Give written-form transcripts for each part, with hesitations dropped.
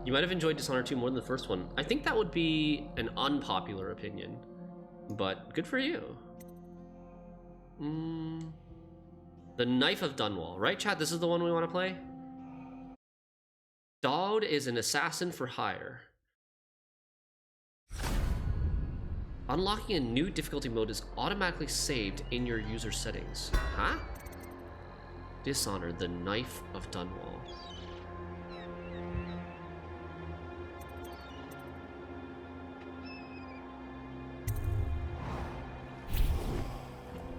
You might have enjoyed Dishonored 2 more than the first one. I think that would be an unpopular opinion, but good for you. The Knife of Dunwall, right, chat? This is the one we want to play? Dowd is an assassin for hire. Unlocking a new difficulty mode is automatically saved in your user settings. Huh? Dishonored, the Knife of Dunwall.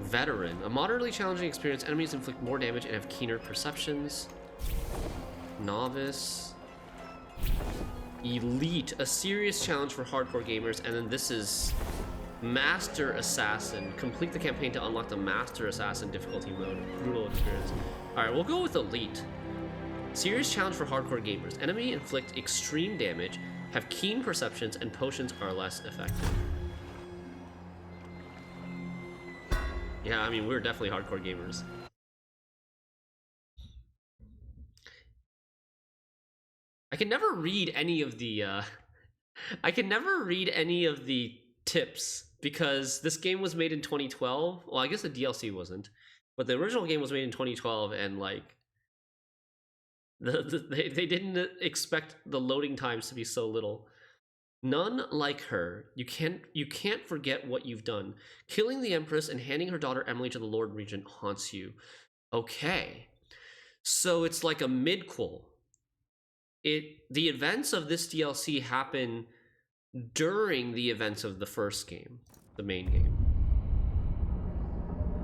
Veteran. A moderately challenging experience. Enemies inflict more damage and have keener perceptions. Novice. Elite. A serious challenge for hardcore gamers. And then this is Master Assassin. Complete the campaign to unlock the Master Assassin difficulty mode. Brutal experience. Alright, we'll go with Elite. Serious challenge for hardcore gamers. Enemy inflict extreme damage, have keen perceptions, and potions are less effective. Yeah, I mean, we're definitely hardcore gamers. I can never read any of the tips because this game was made in 2012. Well, I guess the DLC wasn't, but the original game was made in 2012, and like they didn't expect the loading times to be so little. None like her. You can't forget what you've done. Killing the Empress and handing her daughter Emily to the Lord Regent haunts you. Okay. So it's like a midquel. The events of this DLC happen during the events of the first game, the main game.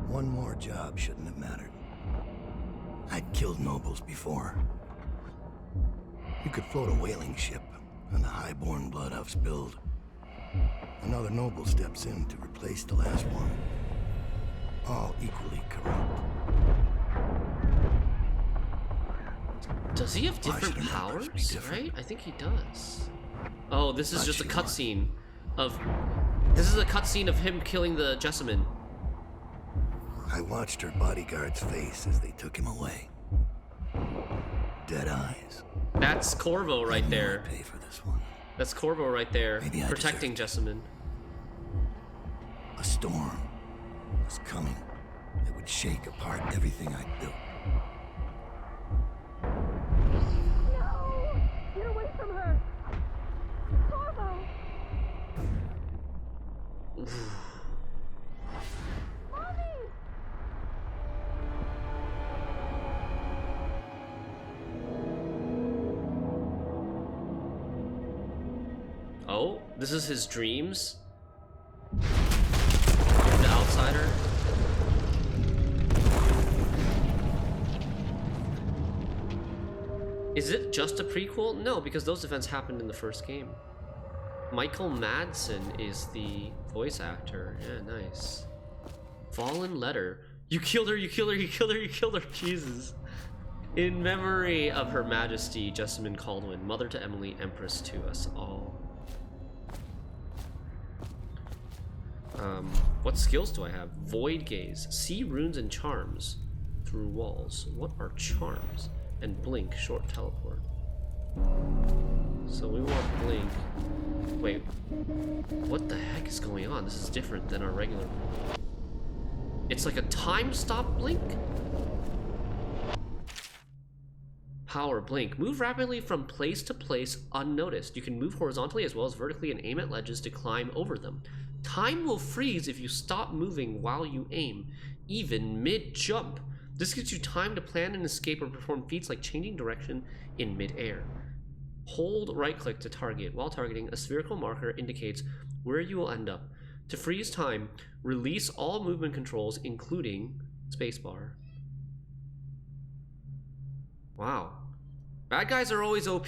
One more job shouldn't have mattered. I'd killed nobles before. You could float a whaling ship, and the highborn blood I've spilled. Another noble steps in to replace the last one. All equally corrupt. Does he have different powers? Right? I think he does. Oh, this is just a cutscene of... This is a cutscene of him killing the Jessamine. I watched her bodyguard's face as they took him away. Dead eyes. That's Corvo right there. Pay for this one. That's Corvo right there, protecting Jessamine. A storm was coming that would shake apart everything I'd built. No! Get away from her! Corvo! Mommy! Oh, this is his dreams? The outsider? Is it just a prequel? No, because those events happened in the first game. Michael Madsen is the voice actor. Yeah, nice. Fallen Letter. You killed her, you killed her, you killed her, you killed her. Jesus. In memory of Her Majesty, Jessamine Caldwin, mother to Emily, Empress to us all. What skills do I have? Void Gaze. See runes and charms through walls. What are charms? And Blink, short teleport. So we want Blink. Wait, what the heck is going on? This is different than our regular Blink. It's like a time stop Blink? Power Blink. Move rapidly from place to place unnoticed. You can move horizontally as well as vertically and aim at ledges to climb over them. Time will freeze if you stop moving while you aim, even mid-jump. This gives you time to plan an escape or perform feats like changing direction in mid-air. Hold right-click to target. While targeting, a spherical marker indicates where you will end up. To freeze time, release all movement controls, including spacebar. Wow. Bad guys are always OP.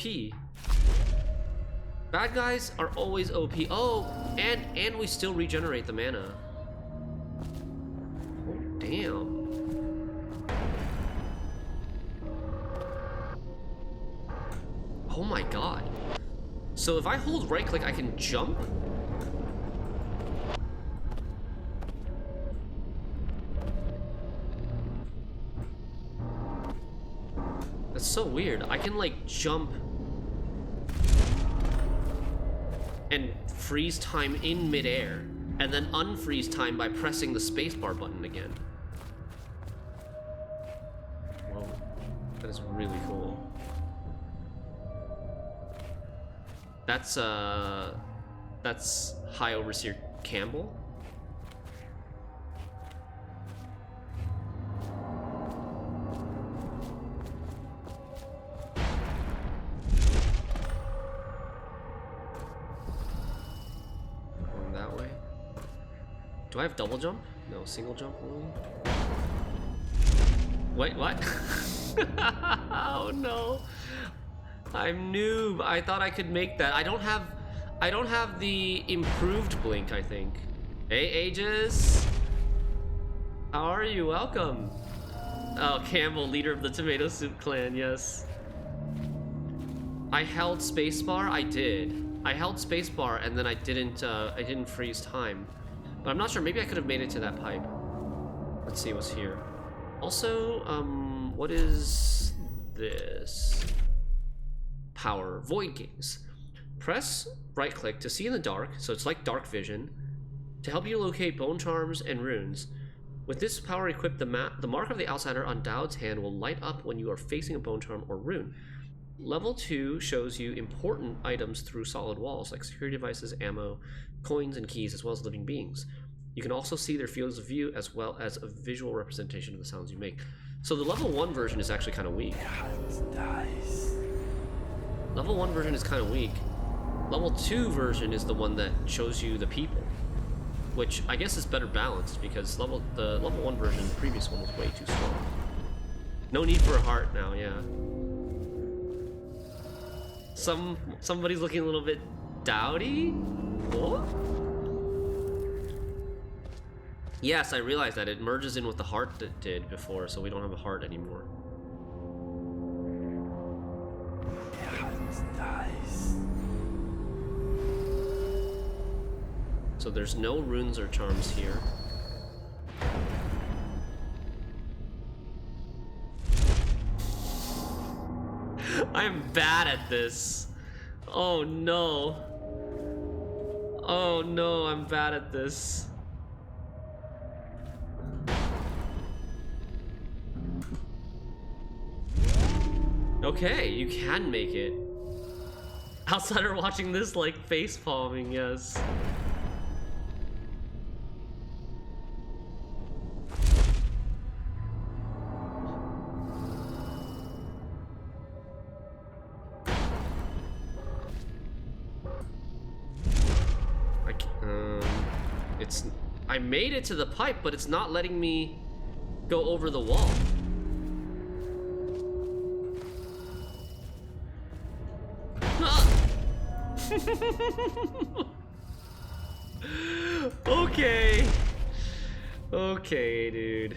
Bad guys are always OP. Oh, and we still regenerate the mana. Oh, damn. Oh my god. So if I hold right click, I can jump? That's so weird. I can like jump and freeze time in midair, and then unfreeze time by pressing the spacebar button again. Whoa, that is really cool. That's High Overseer Campbell. Going that way. Do I have double jump? No, single jump only. Wait, what? Oh no. I'm noob. I thought I could make that. I don't have the improved blink, I think. Hey, Aegis. How are you? Welcome. Oh, Campbell, leader of the Tomato Soup Clan, yes. I held spacebar. I did. I held spacebar and then I didn't freeze time. But I'm not sure. Maybe I could have made it to that pipe. Let's see what's here. Also, what is this? Power Void Gaze. Press right click to see in the dark, so it's like dark vision, to help you locate bone charms and runes. With this power equipped, the mark of the outsider on Dowd's hand will light up when you are facing a bone charm or rune. Level 2 shows you important items through solid walls, like security devices, ammo, coins, and keys, as well as living beings. You can also see their fields of view, as well as a visual representation of the sounds you make. So the level 1 version is actually kind of weak. Level 1 version is kind of weak. Level 2 version is the one that shows you the people, which I guess is better balanced because the level 1 version, the previous one, was way too strong. No need for a heart now, yeah. Somebody's looking a little bit dowdy? What? Yes, I realized that it merges in with the heart that did before, so we don't have a heart anymore. So there's no runes or charms here. I'm bad at this. Oh no. Oh no, I'm bad at this. Okay, you can make it. Outsider watching this like face palming, yes. I made it to the pipe, but it's not letting me go over the wall. Okay. Okay, dude.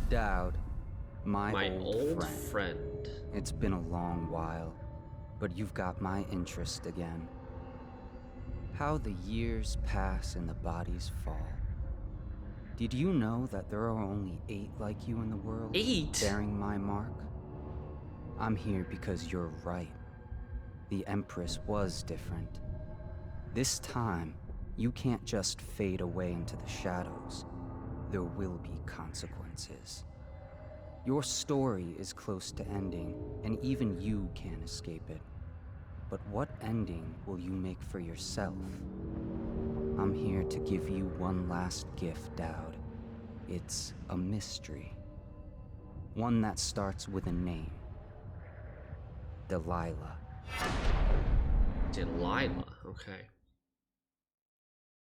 Dowd, my old friend. It's been a long while, but you've got my interest again. How the years pass and the bodies fall. Did you know that there are only 8 like you in the world? 8? Bearing my mark? I'm here because you're right. The Empress was different. This time, you can't just fade away into the shadows. There will be consequences. Your story is close to ending, and even you can't escape it. But what ending will you make for yourself? I'm here to give you one last gift, Dowd. It's a mystery. One that starts with a name. Delilah. Delilah, okay.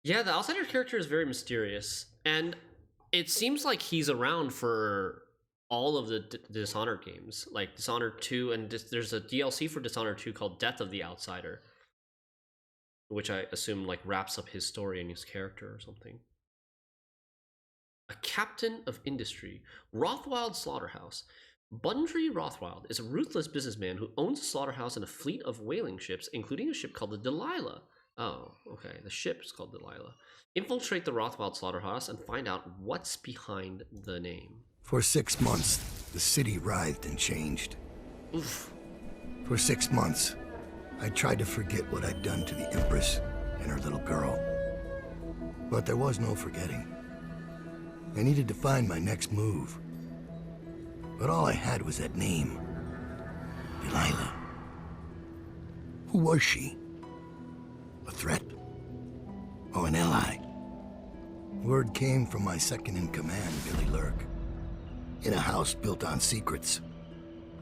Yeah, the outsider character is very mysterious, and it seems like he's around for all of the Dishonored games, like Dishonored 2, and there's a DLC for Dishonored 2 called Death of the Outsider, which I assume like wraps up his story and his character or something. A captain of industry, Rothwild Slaughterhouse. Bundry Rothwild is a ruthless businessman who owns a slaughterhouse and a fleet of whaling ships, including a ship called the Delilah, Oh, okay. The ship is called Delilah. Infiltrate the Rothwild slaughterhouse and find out what's behind the name. For 6 months, the city writhed and changed. Oof. For 6 months, I tried to forget what I'd done to the Empress and her little girl. But there was no forgetting. I needed to find my next move. But all I had was that name. Delilah. Who was she? A threat? Or an ally? Word came from my second-in-command, Billy Lurk. In a house built on secrets.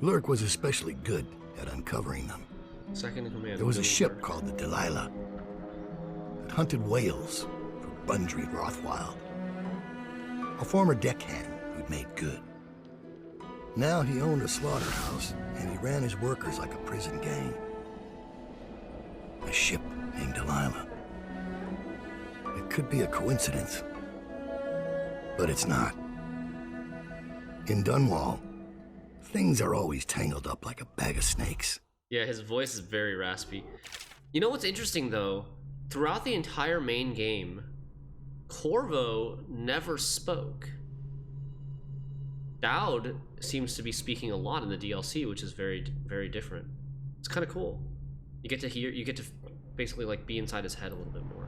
Lurk was especially good at uncovering them. Second in command. There was a Billy ship Lurk. called the Delilah that hunted whales for Bundry Rothwild. A former deckhand who'd made good. Now he owned a slaughterhouse, and he ran his workers like a prison gang. A ship named Delilah. It could be a coincidence, but it's not. In Dunwall, things are always tangled up like a bag of snakes. Yeah, his voice is very raspy. You know what's interesting though? Throughout the entire main game, Corvo never spoke. Dowd seems to be speaking a lot in the DLC, which is very, very different. It's kind of cool. You get to basically like be inside his head a little bit more.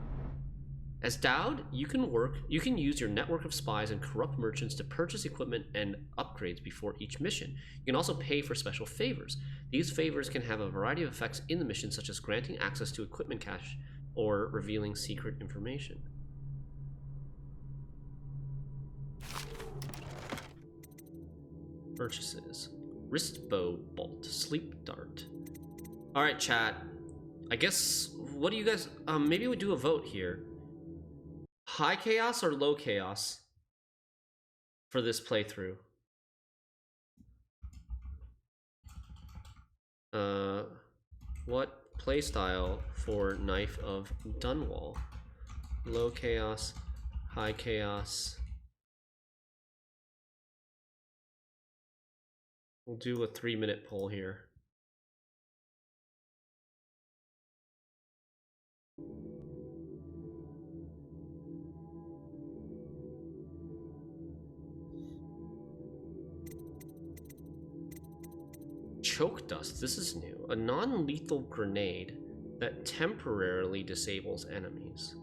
As Dowd, you can use your network of spies and corrupt merchants to purchase equipment and upgrades before each mission. You can also pay for special favors. These favors can have a variety of effects in the mission, such as granting access to equipment cache or revealing secret information. Purchases. Wrist bow bolt. Sleep dart. Alright, chat. I guess, what do you guys... maybe we do a vote here. High chaos or low chaos for this playthrough? What playstyle for Knife of Dunwall? Low chaos, high chaos. We'll do a 3-minute poll here. Choke dust, this is new. A non-lethal grenade that temporarily disables enemies.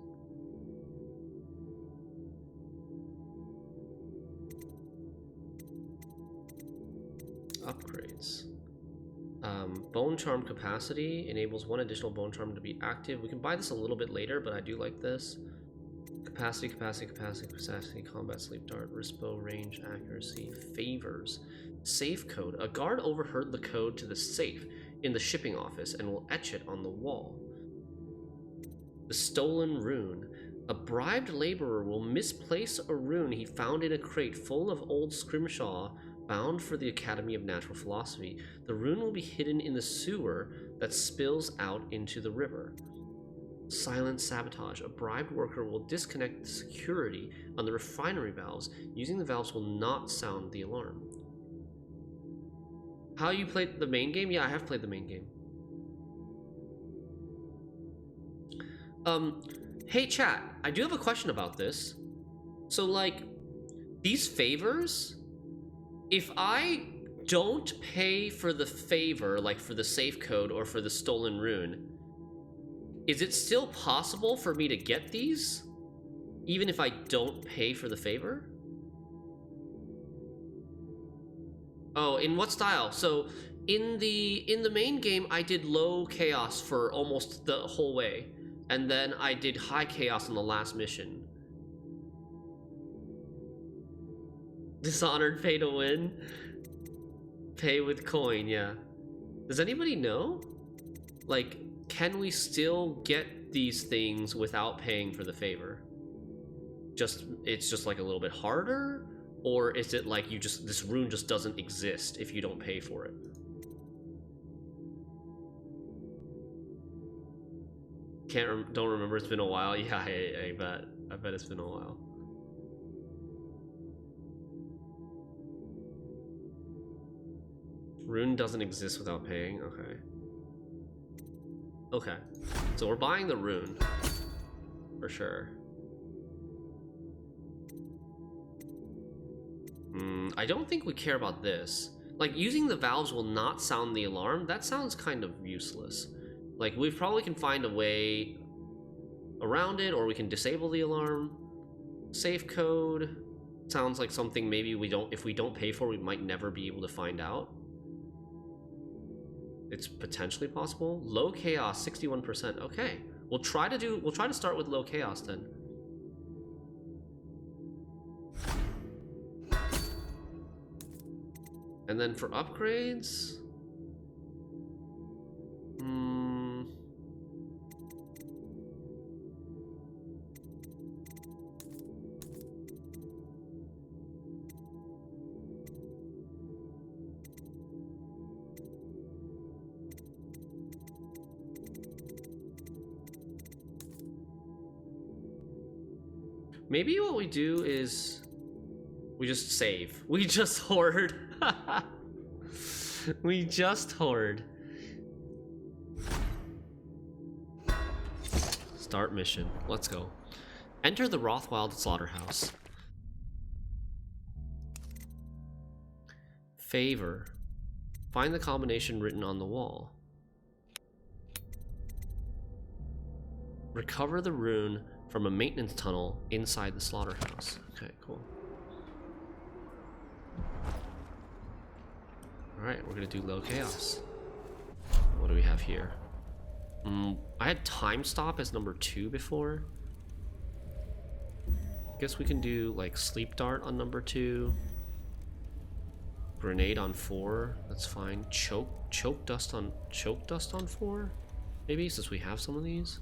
Upgrades. Bone charm capacity enables 1 additional bone charm to be active. We can buy this a little bit later, but I do like this. Capacity, combat, sleep dart, wrist bow, range, accuracy, favors. Safe code. A guard overheard the code to the safe in the shipping office and will etch it on the wall. The stolen rune. A bribed laborer will misplace a rune he found in a crate full of old scrimshaw bound for the Academy of Natural Philosophy. The rune will be hidden in the sewer that spills out into the river. Silent sabotage. A bribed worker will disconnect the security on the refinery valves. Using the valves will not sound the alarm. How you played the main game? Yeah, I have played the main game. Hey chat, I do have a question about this. So like, these favors, if I don't pay for the favor, like for the safe code or for the stolen rune, is it still possible for me to get these, even if I don't pay for the favor? Oh, in what style? So in the main game, I did low chaos for almost the whole way, and then I did high chaos on the last mission. Dishonored pay to win. Pay with coin, yeah. Does anybody know? Like, can we still get these things without paying for the favor? It's just like a little bit harder? Or is it like this rune just doesn't exist if you don't pay for it? Don't remember, it's been a while. Yeah, I bet it's been a while. Rune doesn't exist without paying, okay. Okay, so we're buying the rune for sure. I don't think we care about this. Like, using the valves will not sound the alarm. That sounds kind of useless. Like, we probably can find a way around it, or we can disable the alarm. Safe code sounds like something maybe if we don't pay for, we might never be able to find out. It's potentially possible. Low chaos, 61%. Okay, we'll try to start with low chaos then. And then for upgrades, maybe what we do is we just save. We just hoard. We just hoard. Start mission. Let's go. Enter the Rothwild slaughterhouse. Favor. Find the combination written on the wall. Recover the rune from a maintenance tunnel inside the slaughterhouse. Okay, cool. Alright, we're gonna do low chaos. What do we have here? I had time stop as number 2 before. Guess we can do like sleep dart on number 2. Grenade on 4, that's fine. Choke dust on 4? Maybe, since we have some of these.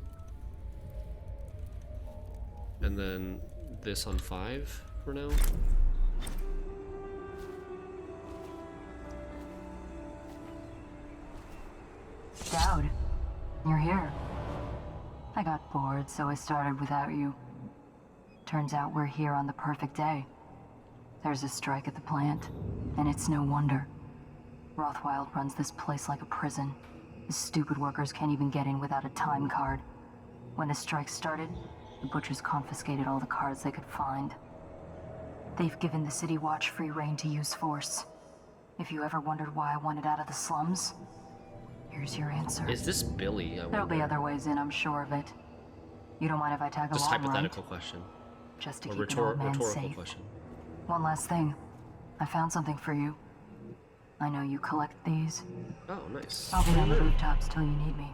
And then this on 5 for now. Dowd, you're here. I got bored, so I started without you. Turns out we're here on the perfect day. There's a strike at the plant, and it's no wonder. Rothwild runs this place like a prison. The stupid workers can't even get in without a time card. When the strike started, the butchers confiscated all the cards they could find. They've given the City Watch free rein to use force. If you ever wondered why I wanted out of the slums, here's your answer. Is this Billy? There'll be other ways in, I'm sure of it. You don't mind if I tag along, just hypothetical right? question. Just to Or keep an old man rhetorical safe. question. One last thing. I found something for you. I know you collect these. Oh, nice. I'll be on the rooftops till you need me.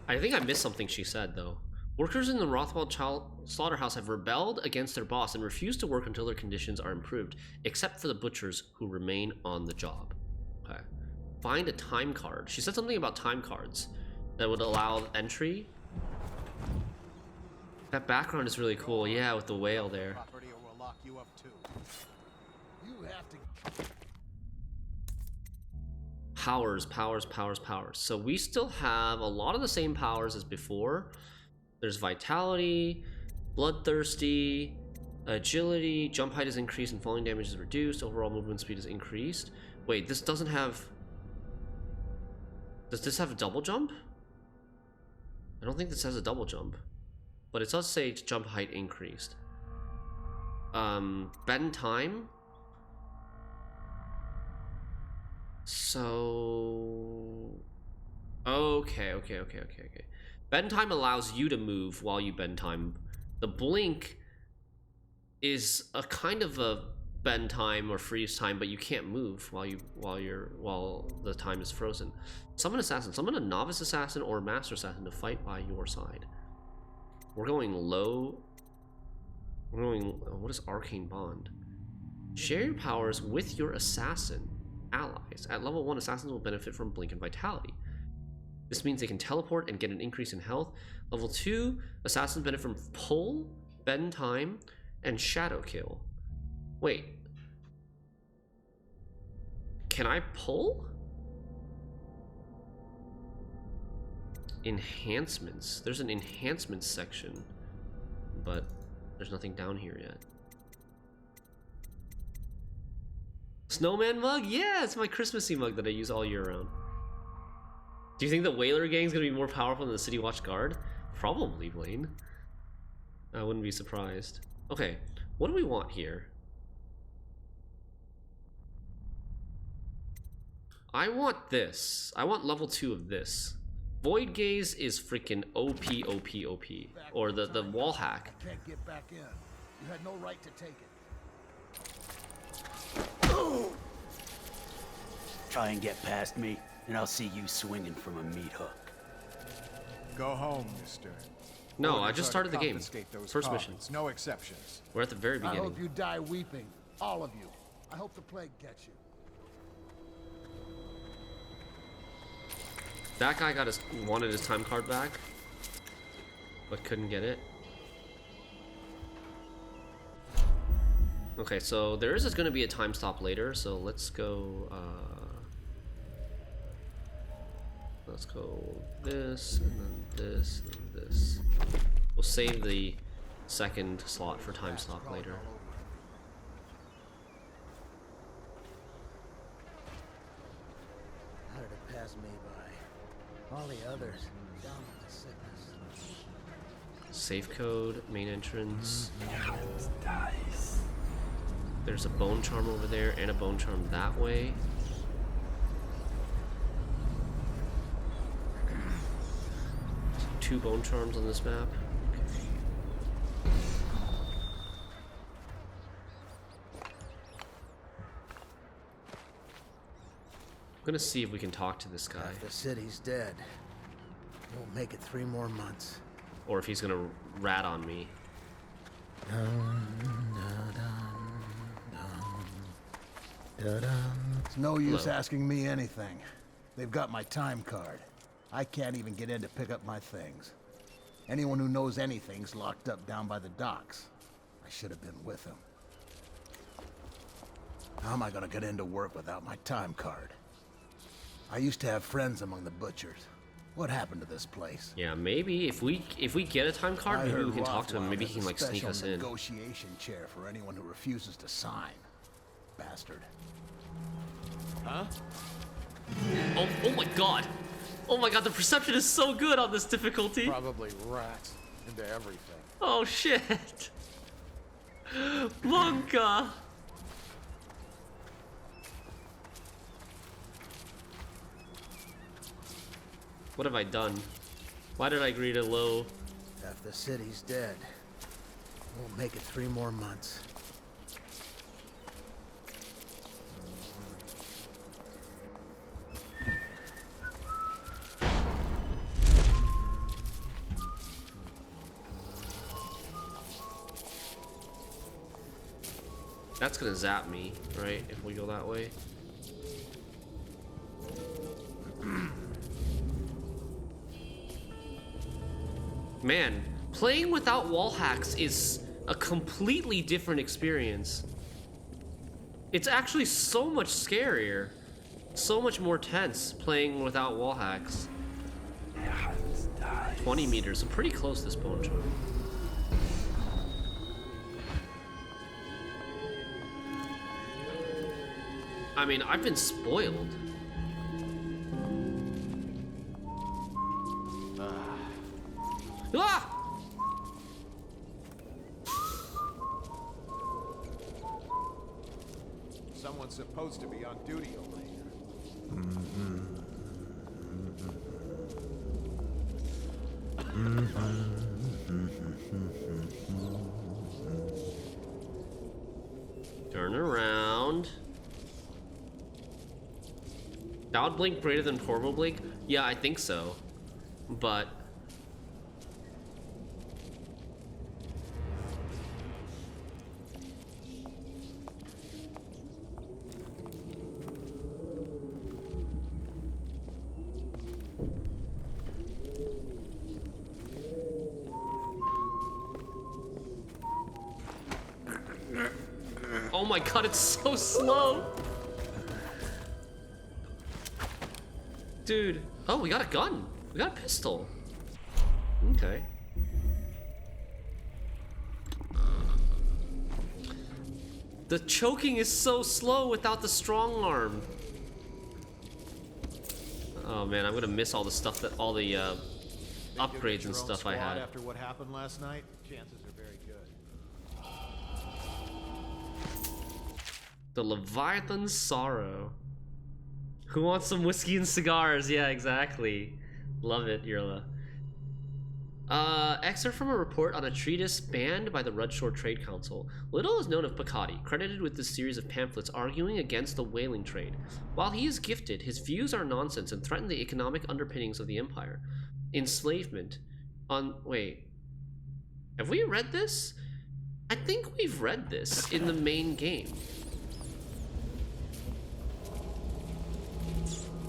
I think I missed something she said, though. Workers in the Rothwild slaughterhouse have rebelled against their boss and refuse to work until their conditions are improved, except for the butchers who remain on the job. Okay. Find a time card. She said something about time cards that would allow entry. That background is really cool, yeah, with the whale there. Property or we'll lock you up too. You have to. Powers. So we still have a lot of the same powers as before. There's vitality, bloodthirsty, agility, jump height is increased and falling damage is reduced, overall movement speed is increased. Wait, this doesn't have... Does this have a double jump? I don't think this has a double jump. But it does say jump height increased. Bend time. So... Okay. Bend time allows you to move while you bend time. The blink is a kind of a bend time or freeze time, but you can't move while the time is frozen. Summon assassin. Summon a novice assassin or master assassin to fight by your side. We're going low. We're going. What is arcane bond? Share your powers with your assassin allies. At level 1, assassins will benefit from blink and vitality. This means they can teleport and get an increase in health. Level 2, assassins benefit from pull, bend time, and shadow kill. Wait. Can I pull? Enhancements. There's an enhancements section, but there's nothing down here yet. Snowman mug? Yeah, it's my Christmassy mug that I use all year round. Do you think the Whaler Gang's gonna be more powerful than the City Watch Guard? Probably, Blaine. I wouldn't be surprised. Okay, what do we want here? I want this. I want level 2 of this. Void Gaze is freaking OP, OP, OP. Or the wall hack. I can't get back in. You had no right to take it. Try and get past me, and I'll see you swinging from a meat hook. Go home, mister. No, Orders I just are started to the game. confiscate those First cards. mission. No exceptions. We're at the very I beginning. hope you die weeping. All of you. I hope the plague gets you. That guy wanted his time card back, but couldn't get it. Okay, so there is going to be a time stop later, so let's go. Let's go this, and then this, and this. We'll save the second slot for time stop later. How did it pass me by? All the others down with the sickness. Safe code, main entrance. There's a bone charm over there and a bone charm that way. Two bone charms on this map. I'm gonna see if we can talk to this guy, Half the city's dead. Won't make it 3 more months. or if he's gonna rat on me. It's no use Hello. asking me anything. They've got my time card. I can't even get in to pick up my things. Anyone who knows anything's locked up down by the docks. I should have been with him. How am I gonna get into work without my time card? I used to have friends among the butchers. What happened to this place? Yeah, maybe if we get a time card, I maybe heard we can talk to him. Rothwell Maybe he has can a like sneak special us in. negotiation chair for anyone who refuses to sign. Bastard. Oh, oh my god! Oh my god, the perception is so good on this difficulty. Probably rats into everything. Oh shit! Blanca! What have I done? Why did I agree to low? Half the city's dead. Won't make it 3 more months. That's gonna zap me, right? If we go that way. Man, playing without wall hacks is a completely different experience. It's actually so much scarier, so much more tense playing without wall hacks. 20 meters, I'm pretty close this bone charm. I mean, I've been spoiled. Ah! Someone's supposed to be on duty over here. Turn around. That would blink greater than Corvo blink? Yeah, I think so. But oh my god, it's so slow. Dude. Oh, we got a gun. We got a pistol. Okay. The choking is so slow without the strong arm. Oh man, I'm gonna miss all the stuff that all the Think you'll get upgrades and your own stuff I squad had. after what happened last night? Chances are very good. The Leviathan's Sorrow. Who wants some whiskey and cigars? Yeah, exactly. Love it, Yurla. Excerpt from a report on a treatise banned by the Rudshore Trade Council. Little is known of Picardi, credited with this series of pamphlets arguing against the whaling trade. While he is gifted, his views are nonsense and threaten the economic underpinnings of the empire. Enslavement. Wait. Have we read this? I think we've read this in the main game.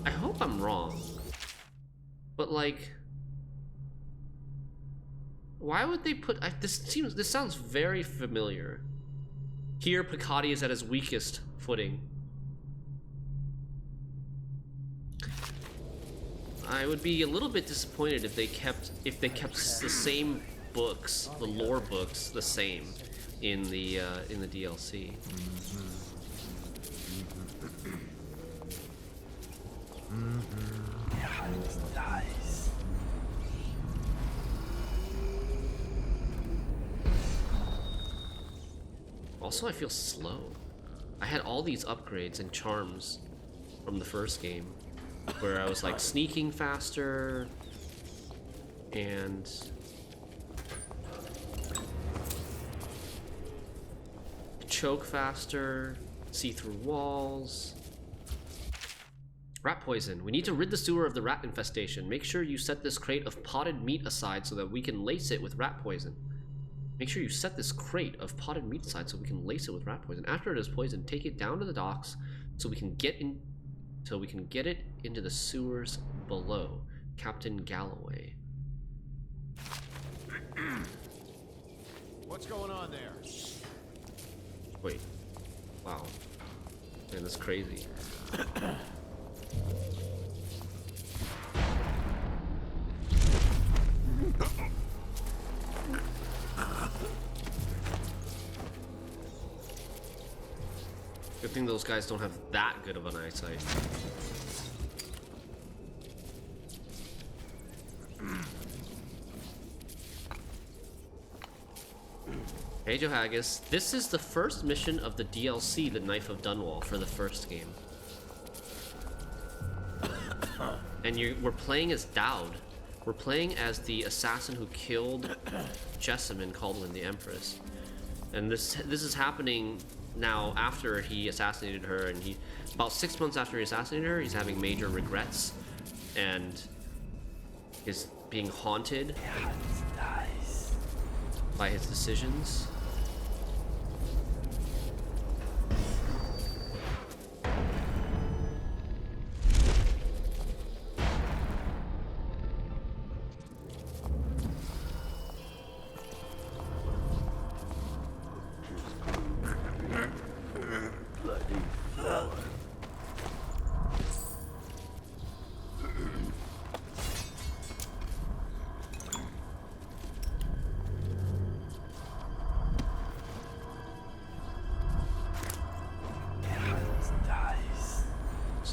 I hope I'm wrong. But like... Why would they put... this sounds very familiar. Here, Picardi is at his weakest footing. I would be a little bit disappointed if they kept the same books, the lore books, the same in the DLC. Also, I feel slow. I had all these upgrades and charms from the first game, where I was like sneaking faster and choke faster, see through walls. Rat poison. We need to rid the sewer of the rat infestation. Make sure you set this crate of potted meat aside so that we can lace it with rat poison. Make sure you set this crate of potted meat aside so we can lace it with rat poison. After it is poisoned, take it down to the docks so we can get it into the sewers below. Captain Galloway. What's going on there? Wait. Wow. Man, that's crazy. Good thing those guys don't have that good of an eyesight. Hey Joe Haggis, this is the first mission of the DLC, The Knife of Dunwall, for the first game. And we're playing as Dowd. We're playing as the assassin who killed Jessamine Caldwin, the Empress. And this is happening now after he assassinated her, and about 6 months after he assassinated her, he's having major regrets and is being haunted by his decisions.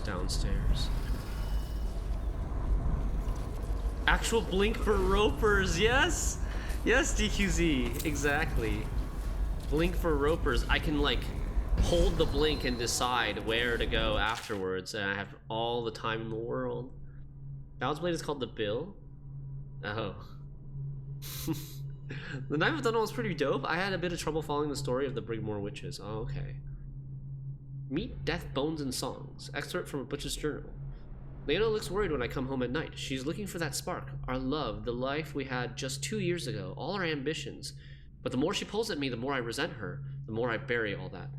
Downstairs. Actual blink for ropers, yes! Yes, DQZ, exactly. Blink for ropers. I can like hold the blink and decide where to go afterwards, and I have all the time in the world. Dowd's blade is called the Bill? Oh. The Knife of Dunwall is pretty dope. I had a bit of trouble following the story of the Brigmore Witches. Oh, okay. Meet Death, Bones, and Songs. Excerpt from a Butch's Journal. Lena looks worried when I come home at night. She's looking for that spark, our love, the life we had just 2 years ago, all our ambitions. But the more she pulls at me, the more I resent her, the more I bury all that.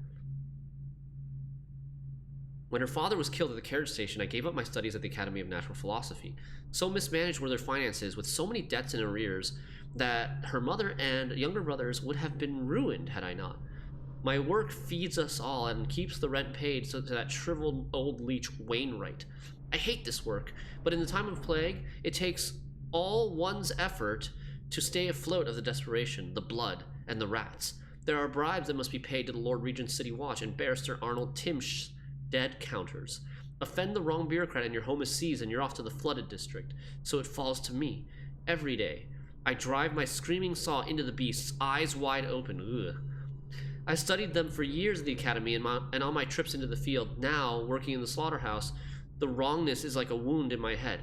When her father was killed at the carriage station, I gave up my studies at the Academy of Natural Philosophy. So mismanaged were their finances, with so many debts and arrears, that her mother and younger brothers would have been ruined had I not. My work feeds us all and keeps the rent paid so to that shriveled old leech Wainwright. I hate this work, but in the time of plague, it takes all one's effort to stay afloat of the desperation, the blood, and the rats. There are bribes that must be paid to the Lord Regent's City Watch and Barrister Arnold Timsh's dead counters. Offend the wrong bureaucrat and your home is seized and you're off to the flooded district. So it falls to me. Every day. I drive my screaming saw into the beasts, eyes wide open. Ugh. I studied them for years at the academy and on my trips into the field. Now, working in the slaughterhouse, the wrongness is like a wound in my head.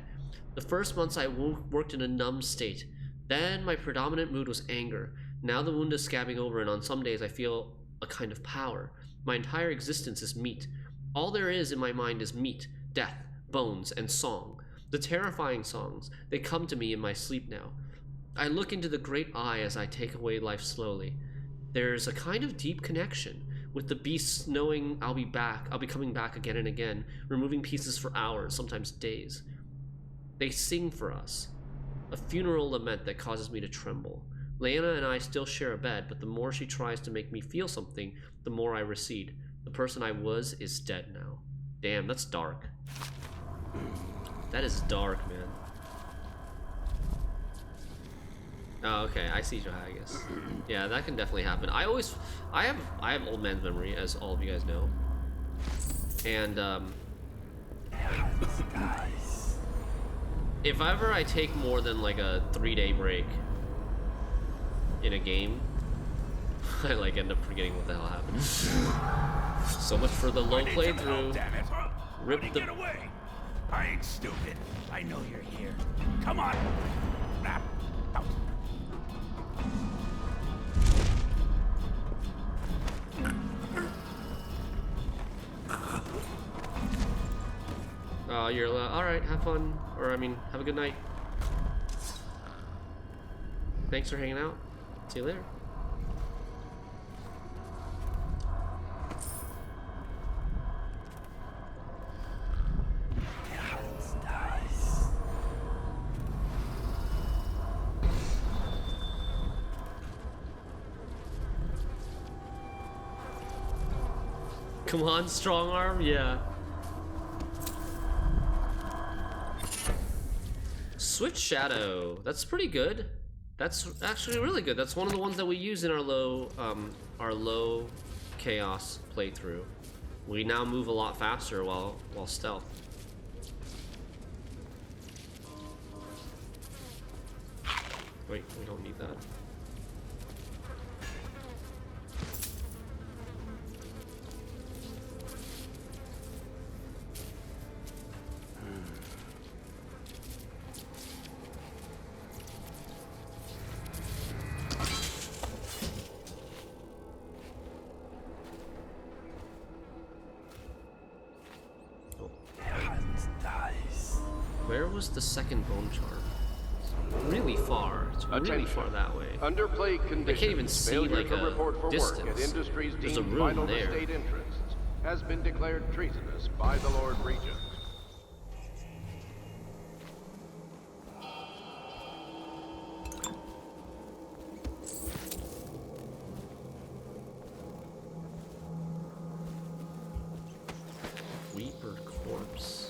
The first months I worked in a numb state. Then my predominant mood was anger. Now the wound is scabbing over, and on some days I feel a kind of power. My entire existence is meat. All there is in my mind is meat, death, bones, and song. The terrifying songs, they come to me in my sleep now. I look into the great eye as I take away life slowly. There's a kind of deep connection with the beasts, knowing I'll be back. I'll be coming back again and again, removing pieces for hours, sometimes days. They sing for us. A funeral lament that causes me to tremble. Lena and I still share a bed, but the more she tries to make me feel something, the more I recede. The person I was is dead now. Damn, that's dark. That is dark, man. Oh, okay, I see Jahai, I guess. Yeah, that can definitely happen. I have old man's memory, as all of you guys know. And, if ever I take more than like a 3-day break in a game, I like end up forgetting what the hell happened. So much for the low playthrough. Rip the... Get away! I ain't stupid. I know you're here. Come on! Out. Oh, you're alright, have fun. Or, I mean, have a good night. Thanks for hanging out. See you later. Come on, strong arm, yeah. Switch Shadow. That's pretty good. That's actually really good. That's one of the ones that we use in our low chaos playthrough. We now move a lot faster while stealth. Wait, we don't need that. Where was the second bone charm? Really far. It's really far that way. Underplay conditions. I can't even see Failure like to report for a distance. work at industries There's a deemed room vital to there. state interests has been declared treasonous by the Lord Regent. Reaper corpse.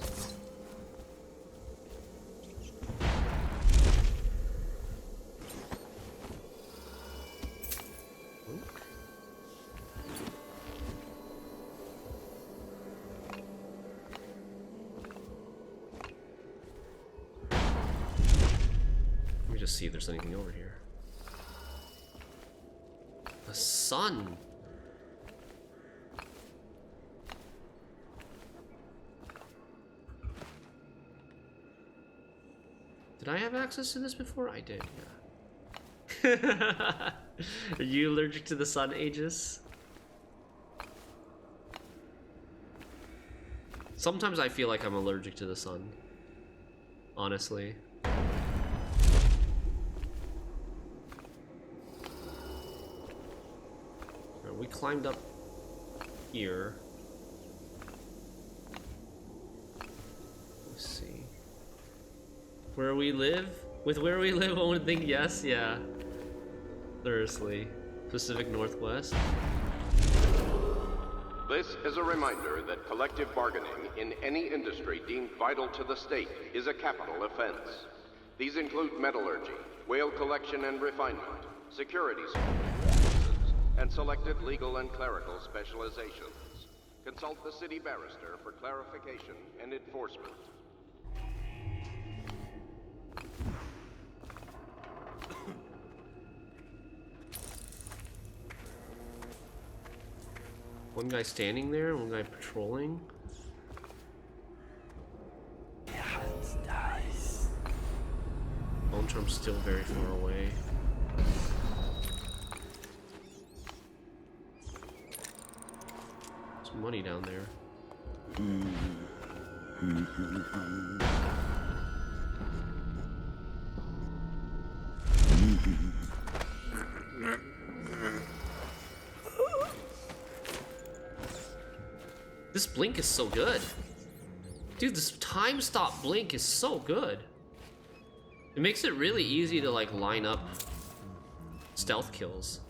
Let me just see if there's anything over here. The sun. Did I have access to this before? I did, yeah. Are you allergic to the sun, Aegis? Sometimes I feel like I'm allergic to the sun. Honestly. Alright, we climbed up here. Let's see. Where we live? With where we live, one would think yes, yeah. Seriously. Pacific Northwest. This is a reminder that collective bargaining in any industry deemed vital to the state is a capital offense. These include metallurgy, whale collection and refinement, security services, and selected legal and clerical specializations. Consult the city barrister for clarification and enforcement. One guy standing there, one guy patrolling. Bone Charm's still very far away. There's money down there. This blink is so good. Dude, this time stop blink is so good. It makes it really easy to like line up stealth kills.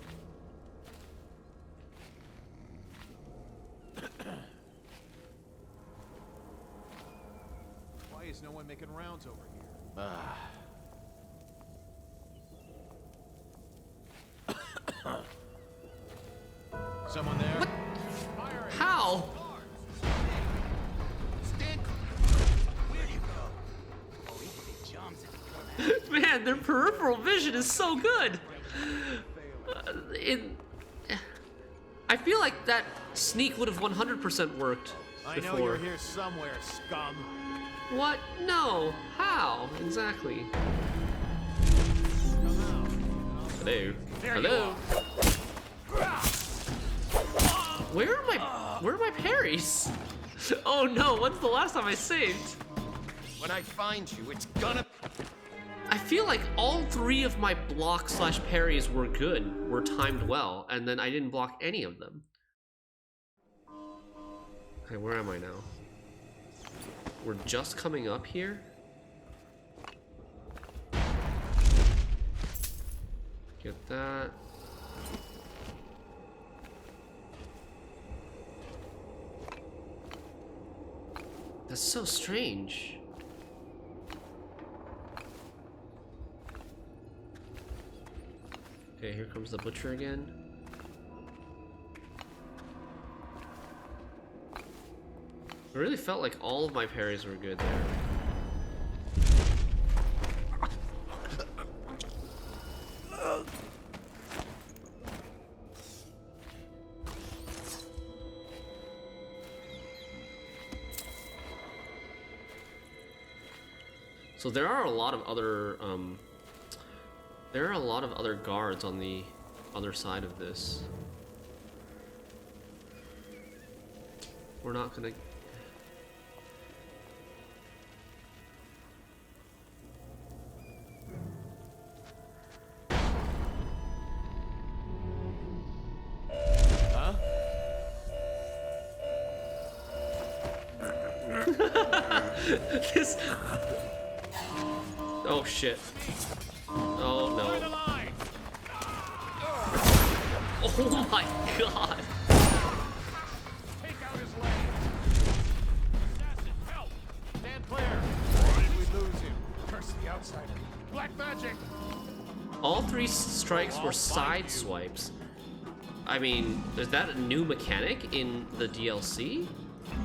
Why is no one making rounds over here? Someone there? What? Firing. How? Where'd you go? Oh, he can make jumps if you come at Man, their peripheral vision is so good. I feel like that sneak would have 100% worked I know before. you're here somewhere, scum. What? No. How? Exactly. Hello. Hello. Where are my parries? Oh no, when's the last time I saved? When I find you, it's gonna... I feel like all three of my block/parries were good, were timed well, and then I didn't block any of them. Okay, where am I now? We're just coming up here. Get that. That's so strange. Okay, here comes the butcher again. I really felt like all of my parries were good there. So there are a lot of other guards on the other side of this. We're not gonna... Huh? This... Oh shit. Oh no. Oh my god. Take out his leg. Assassin, help! Stand clear. Why did we lose him? Curse the outsider. Black magic. All three strikes were side swipes. I mean, is that a new mechanic in the DLC?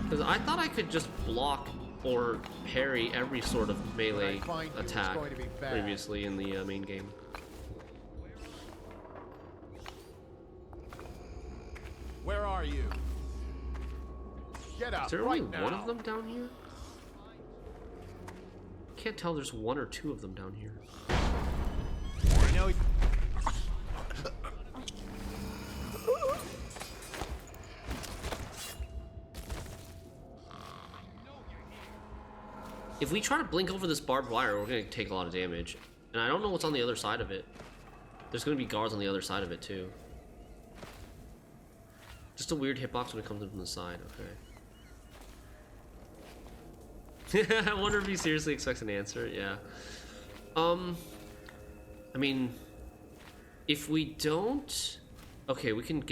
Because I thought I could just block or parry every sort of melee attack previously in the main game. Where are you? Get up. Is there right only now. one of them down here? Can't tell there's one or two of them down here. I know. If we try to blink over this barbed wire, we're gonna take a lot of damage. And I don't know what's on the other side of it. There's gonna be guards on the other side of it too. Just a weird hitbox when it comes in from the side, okay. I wonder if he seriously expects an answer, yeah. I mean, if we don't... Okay, we can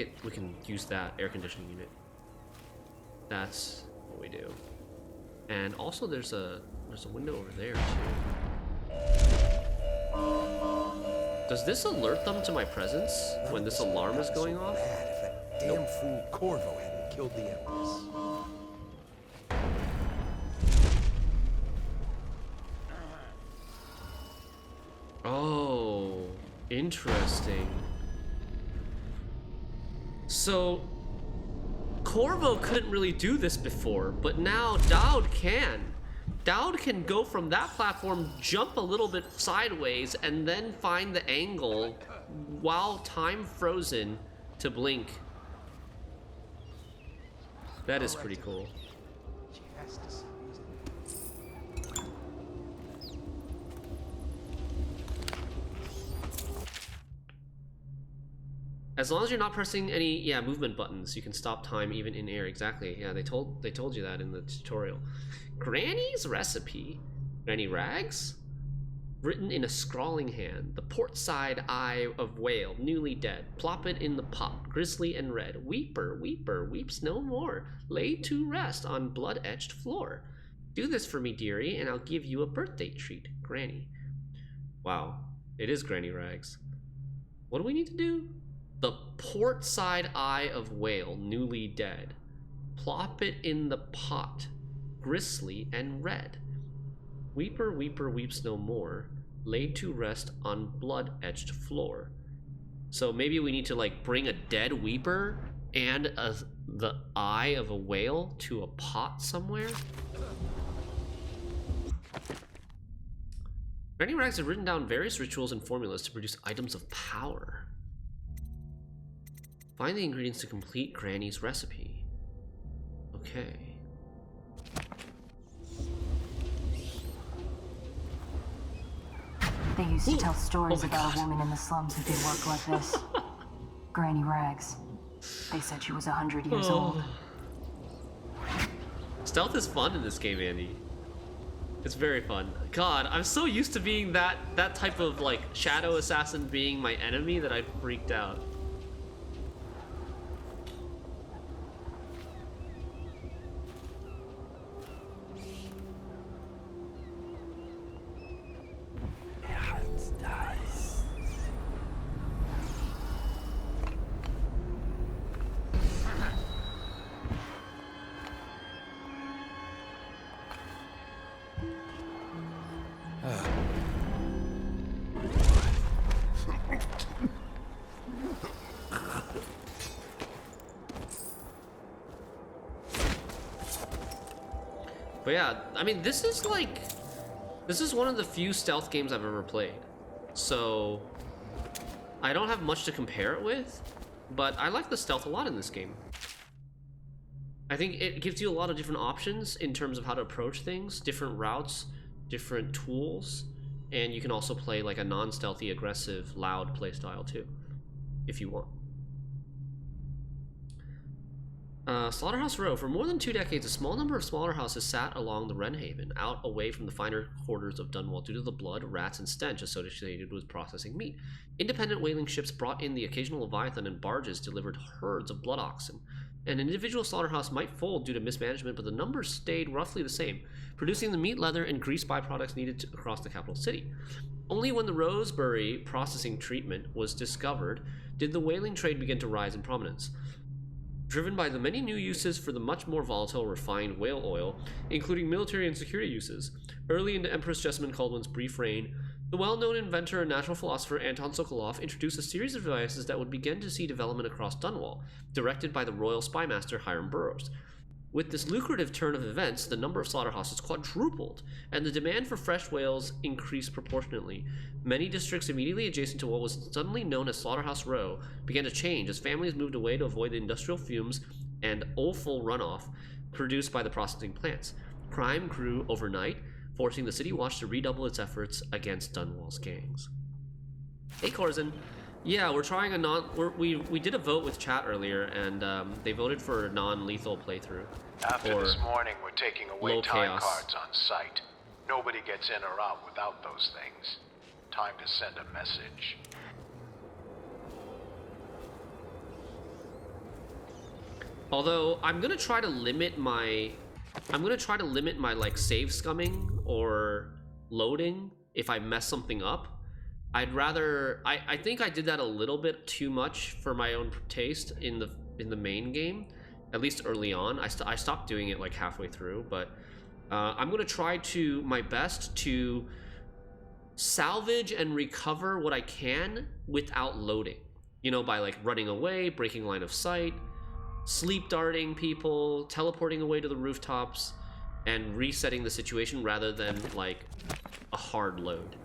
use that air conditioning unit. That's what we do. And also there's a window over there too. Does this alert them to my presence when this alarm is going off? Bad if that damn fool Corvo hadn't killed the Empress. Oh, interesting. So, Corvo couldn't really do this before, but now Dowd can. Dowd can go from that platform, jump a little bit sideways, and then find the angle while time frozen to blink. That is pretty cool. She has to see reason. As long as you're not pressing any movement buttons, you can stop time even in air. Exactly. Yeah, they told you that in the tutorial. Granny's recipe. Granny Rags? Written in a scrawling hand. The port side eye of whale, newly dead. Plop it in the pot, grisly and red. Weeper, weeper, weeps no more. Laid to rest on blood-etched floor. Do this for me, dearie, and I'll give you a birthday treat. Granny. Wow, it is Granny Rags. What do we need to do? The port side eye of whale, newly dead. Plop it in the pot, grisly and red. Weeper, weeper, weeps no more. Laid to rest on blood-etched floor. So maybe we need to like bring a dead weeper and the eye of a whale to a pot somewhere. Granny Rags have written down various rituals and formulas to produce items of power. Find the ingredients to complete Granny's recipe. Okay. They used to tell stories Oh my about God. a woman in the slums who did work like this. Granny Rags. They said she was 100 years old. Stealth is fun in this game, Andy. It's very fun. God, I'm so used to being that type of like shadow assassin being my enemy that I freaked out. But yeah, I mean, this is one of the few stealth games I've ever played. So I don't have much to compare it with, but I like the stealth a lot in this game. I think it gives you a lot of different options in terms of how to approach things, different routes, different tools, and you can also play like a non-stealthy, aggressive, loud playstyle too, if you want. Slaughterhouse Row. For more than 2 decades, a small number of slaughterhouses sat along the Wrenhaven, out away from the finer quarters of Dunwall due to the blood, rats, and stench associated with processing meat. Independent whaling ships brought in the occasional leviathan, and barges delivered herds of blood oxen. An individual slaughterhouse might fold due to mismanagement, but the numbers stayed roughly the same, producing the meat, leather, and grease byproducts needed across the capital city. Only when the Rosebery processing treatment was discovered did the whaling trade begin to rise in prominence. Driven by the many new uses for the much more volatile refined whale oil, including military and security uses. Early into Empress Jessamine Caldwell's brief reign, the well-known inventor and natural philosopher Anton Sokolov introduced a series of devices that would begin to see development across Dunwall, directed by the royal spymaster Hiram Burroughs. With this lucrative turn of events, the number of slaughterhouses quadrupled, and the demand for fresh whales increased proportionately. Many districts immediately adjacent to what was suddenly known as Slaughterhouse Row began to change as families moved away to avoid the industrial fumes and offal runoff produced by the processing plants. Crime grew overnight, forcing the City Watch to redouble its efforts against Dunwall's gangs. Hey Corzin. Yeah, we're trying a we did a vote with chat earlier, and they voted for a non-lethal playthrough. After or this morning, we're taking away low time chaos. cards on site. Nobody gets in or out without those things. Time to send a message. Although I'm gonna try to limit my like save scumming or loading if I mess something up. I'd rather I think I did that a little bit too much for my own taste in the main game, at least early on. I stopped doing it like halfway through, but I'm gonna try to my best to salvage and recover what I can without loading. You know, by like running away, breaking line of sight, sleep darting people, teleporting away to the rooftops, and resetting the situation rather than like a hard load.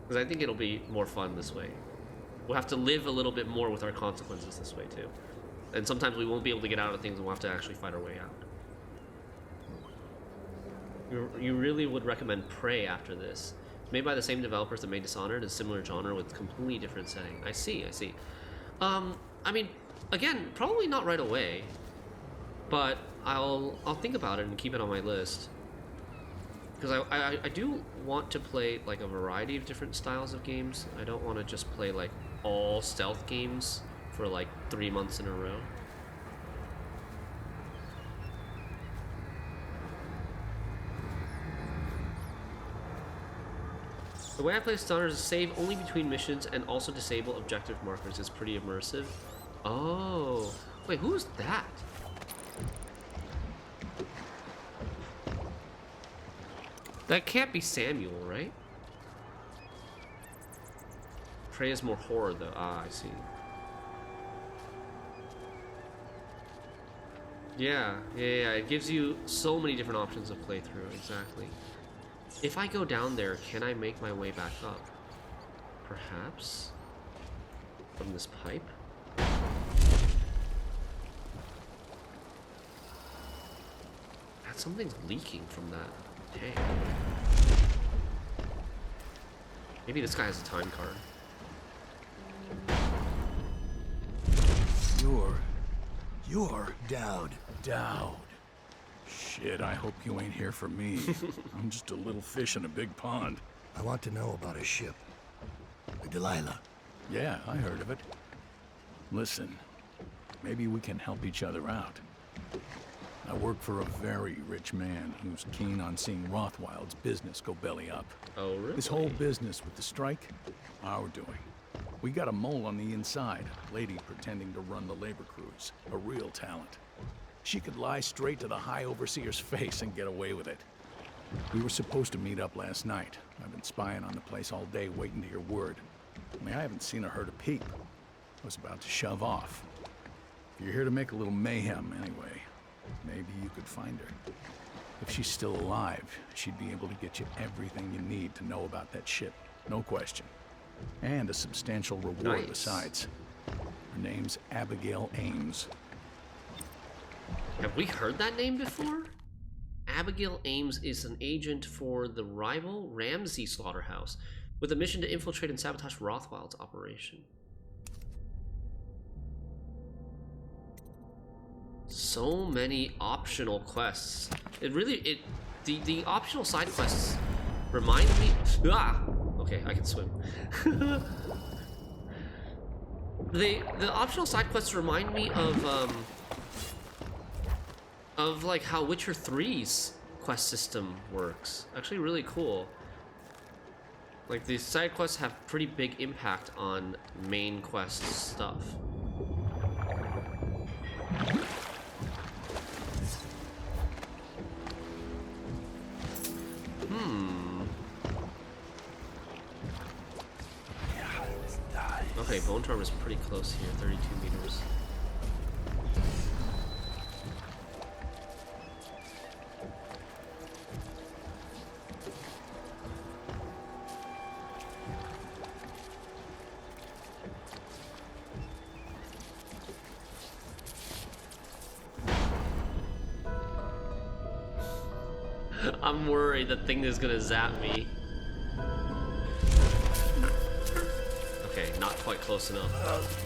Because I think it'll be more fun this way. We'll have to live a little bit more with our consequences this way too. And sometimes we won't be able to get out of things and we'll have to actually fight our way out. You really would recommend Prey after this. It's made by the same developers that made Dishonored, a similar genre with completely different setting. I see. I mean, again, probably not right away, but I'll think about it and keep it on my list. Because I do want to play like a variety of different styles of games. I don't want to just play like all stealth games for like 3 months in a row. The way I play Dishonored is save only between missions and also disable objective markers. It's pretty immersive. Oh, wait, who's that? That can't be Samuel, right? Prey is more horror though. Ah, I see. Yeah, it gives you so many different options of playthrough, exactly. If I go down there, can I make my way back up? Perhaps? From this pipe? Something's leaking from that tank. Maybe this guy has a time card. You're Dowd. Dowd. Shit, I hope you ain't here for me. I'm just a little fish in a big pond. I want to know about a ship. The Delilah. Yeah, I heard of it. Listen, maybe we can help each other out. I work for a very rich man who's keen on seeing Rothwild's business go belly up. Oh, really? This whole business with the strike, our doing. We got a mole on the inside, a lady pretending to run the labor crews, a real talent. She could lie straight to the High Overseer's face and get away with it. We were supposed to meet up last night. I've been spying on the place all day waiting to hear word. I mean, I haven't seen or heard a peep. I was about to shove off. If you're here to make a little mayhem anyway, maybe you could find her. If she's still alive, she'd be able to get you everything you need to know about that ship. No question. And a substantial reward besides. Her name's Abigail Ames. Have we heard that name before? Abigail Ames is an agent for the rival Ramsey Slaughterhouse with a mission to infiltrate and sabotage Rothwild's operation. So many optional quests. The optional side quests remind me. Okay, I can swim. The optional side quests remind me of like how Witcher 3's quest system works. Actually, really cool. Like these side quests have pretty big impact on main quest stuff. Okay, Bone Torm is pretty close here, 32 meters. I'm worried that thing is gonna zap me. Okay, not quite close enough.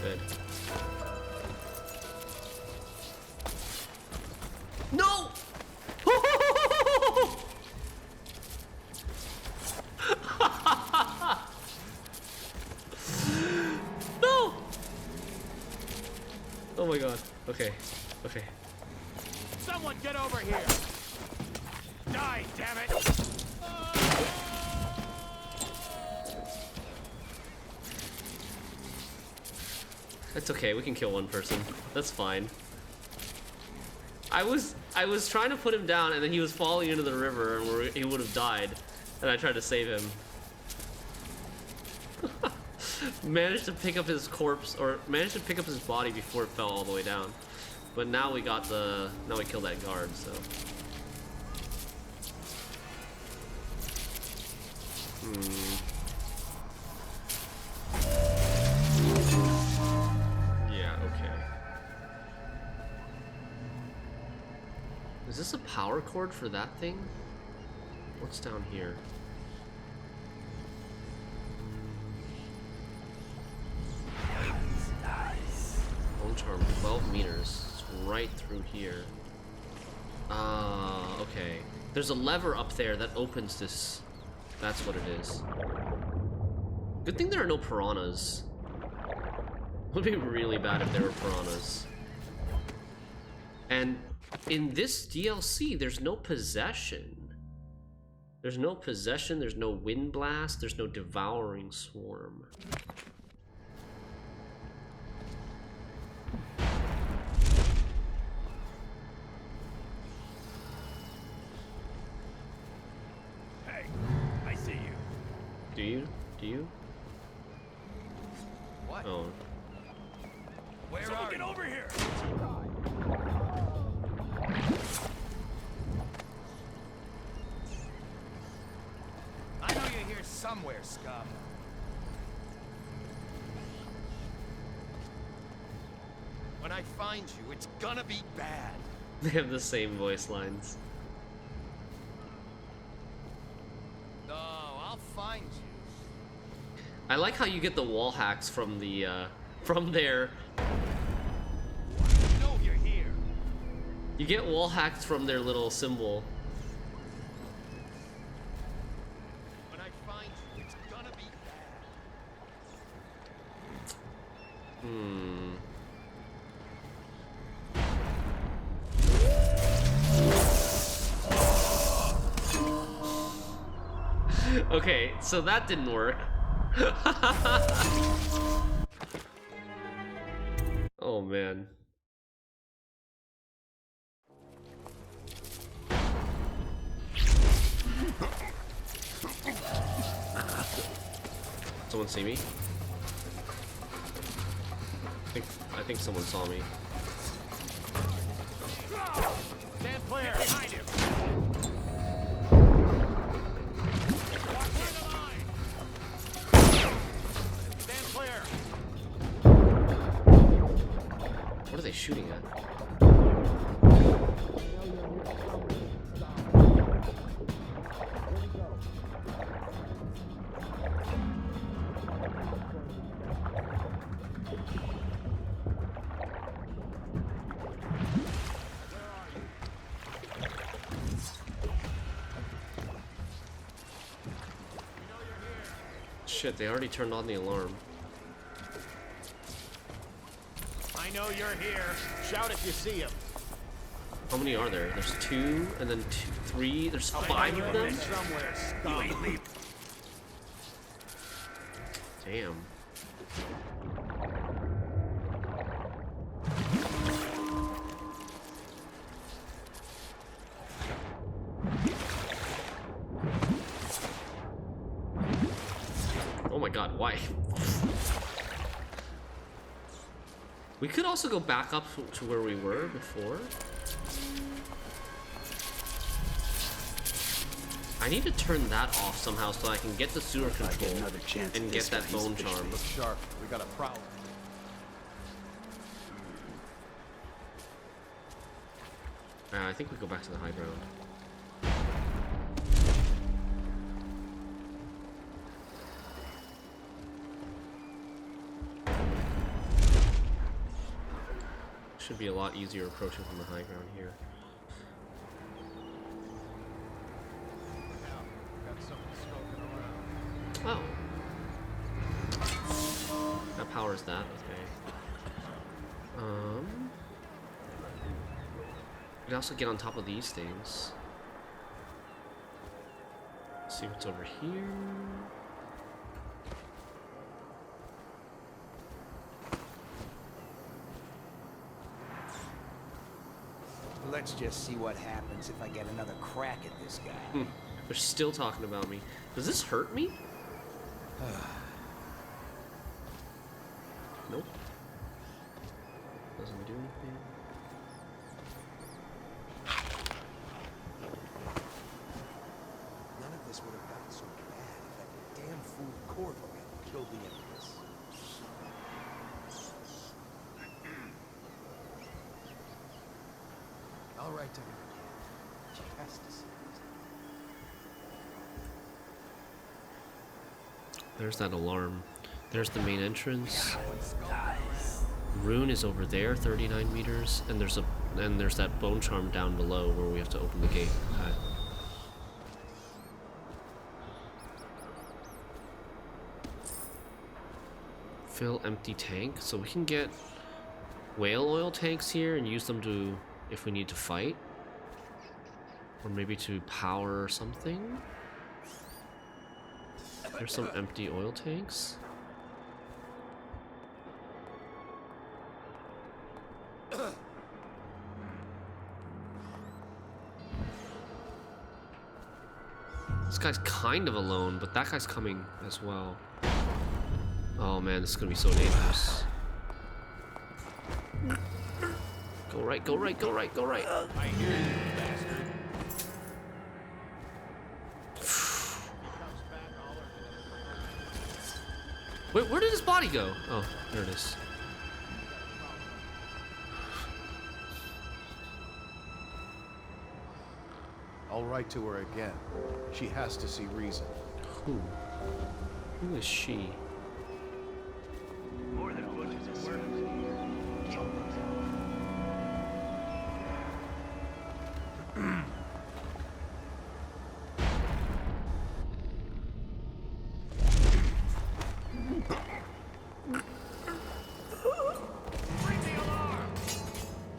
Good. No! No! Oh my god. Okay. Okay. Someone get over here! Die, damn it! That's okay, we can kill one person. That's fine. I was trying to put him down, and then he was falling into the river, and he would have died. And I tried to save him. Managed to pick up his corpse, or managed to pick up his body before it fell all the way down. But now we got the, now we killed that guard, so. Yeah, okay. Is this a power cord for that thing? What's down here? Bone charm, 12 meters. It's right through here. Okay. There's a lever up there that opens this. That's what it is. Good thing there are no piranhas. It would be really bad if there were piranhas. And in this DLC, there's no possession. There's no possession, there's no wind blast, there's no devouring swarm. Hey, I see you. Do you? Do you? What? Oh. Where are you? Get over here! I know you're here somewhere, scum. When I find you, it's gonna be bad. They have the same voice lines. No, I'll find you. I like how you get the wall hacks from the, from there. You know you're here. You get wall hacks from their little symbol. When I find you, it's gonna be bad. Okay, so that didn't work. Oh man. Someone see me? I think someone saw me. Stand clear! Behind you! Stand clear! What are they shooting at? Shit, they already turned on the alarm. I know you're here. Shout if you see him. How many are there? There's 2, and then 2, 3. There's 5 of them? Somewhere, scum. You ain't leaving. Damn. Oh my god, why? We could also go back up to where we were before. I need to turn that off somehow so I can get the sewer If I control get another chance and at get this that guy, he's bone finished charm. me. Sharp, we got a problem. I think we go back to the high ground. Should be a lot easier approaching from the high ground here. Got something smoking around. Oh. That powers that, okay. We can also get on top of these things. See what's over here. Let's just see what happens if I get another crack at this guy. They're still talking about me. Does this hurt me? Nope. Doesn't do anything. None of this would have gotten so bad if that damn fool Corvo hadn't killed the Empress. All right, to her. She has to see it. There's that alarm. There's the main entrance. Rune is over there, 39 meters, and there's that bone charm down below where we have to open the gate. Okay. Fill empty tank, so we can get whale oil tanks here and use them to, if we need to fight, or maybe to power something. There's some empty oil tanks. This guy's kind of alone, but that guy's coming as well. Oh man, this is gonna be so dangerous. Go right, go right, go right, go right. I hear you, bastard. Wait, where did his body go? Oh, there it is. I'll write to her again. She has to see reason. Who? Who is she? More than butchers and servants.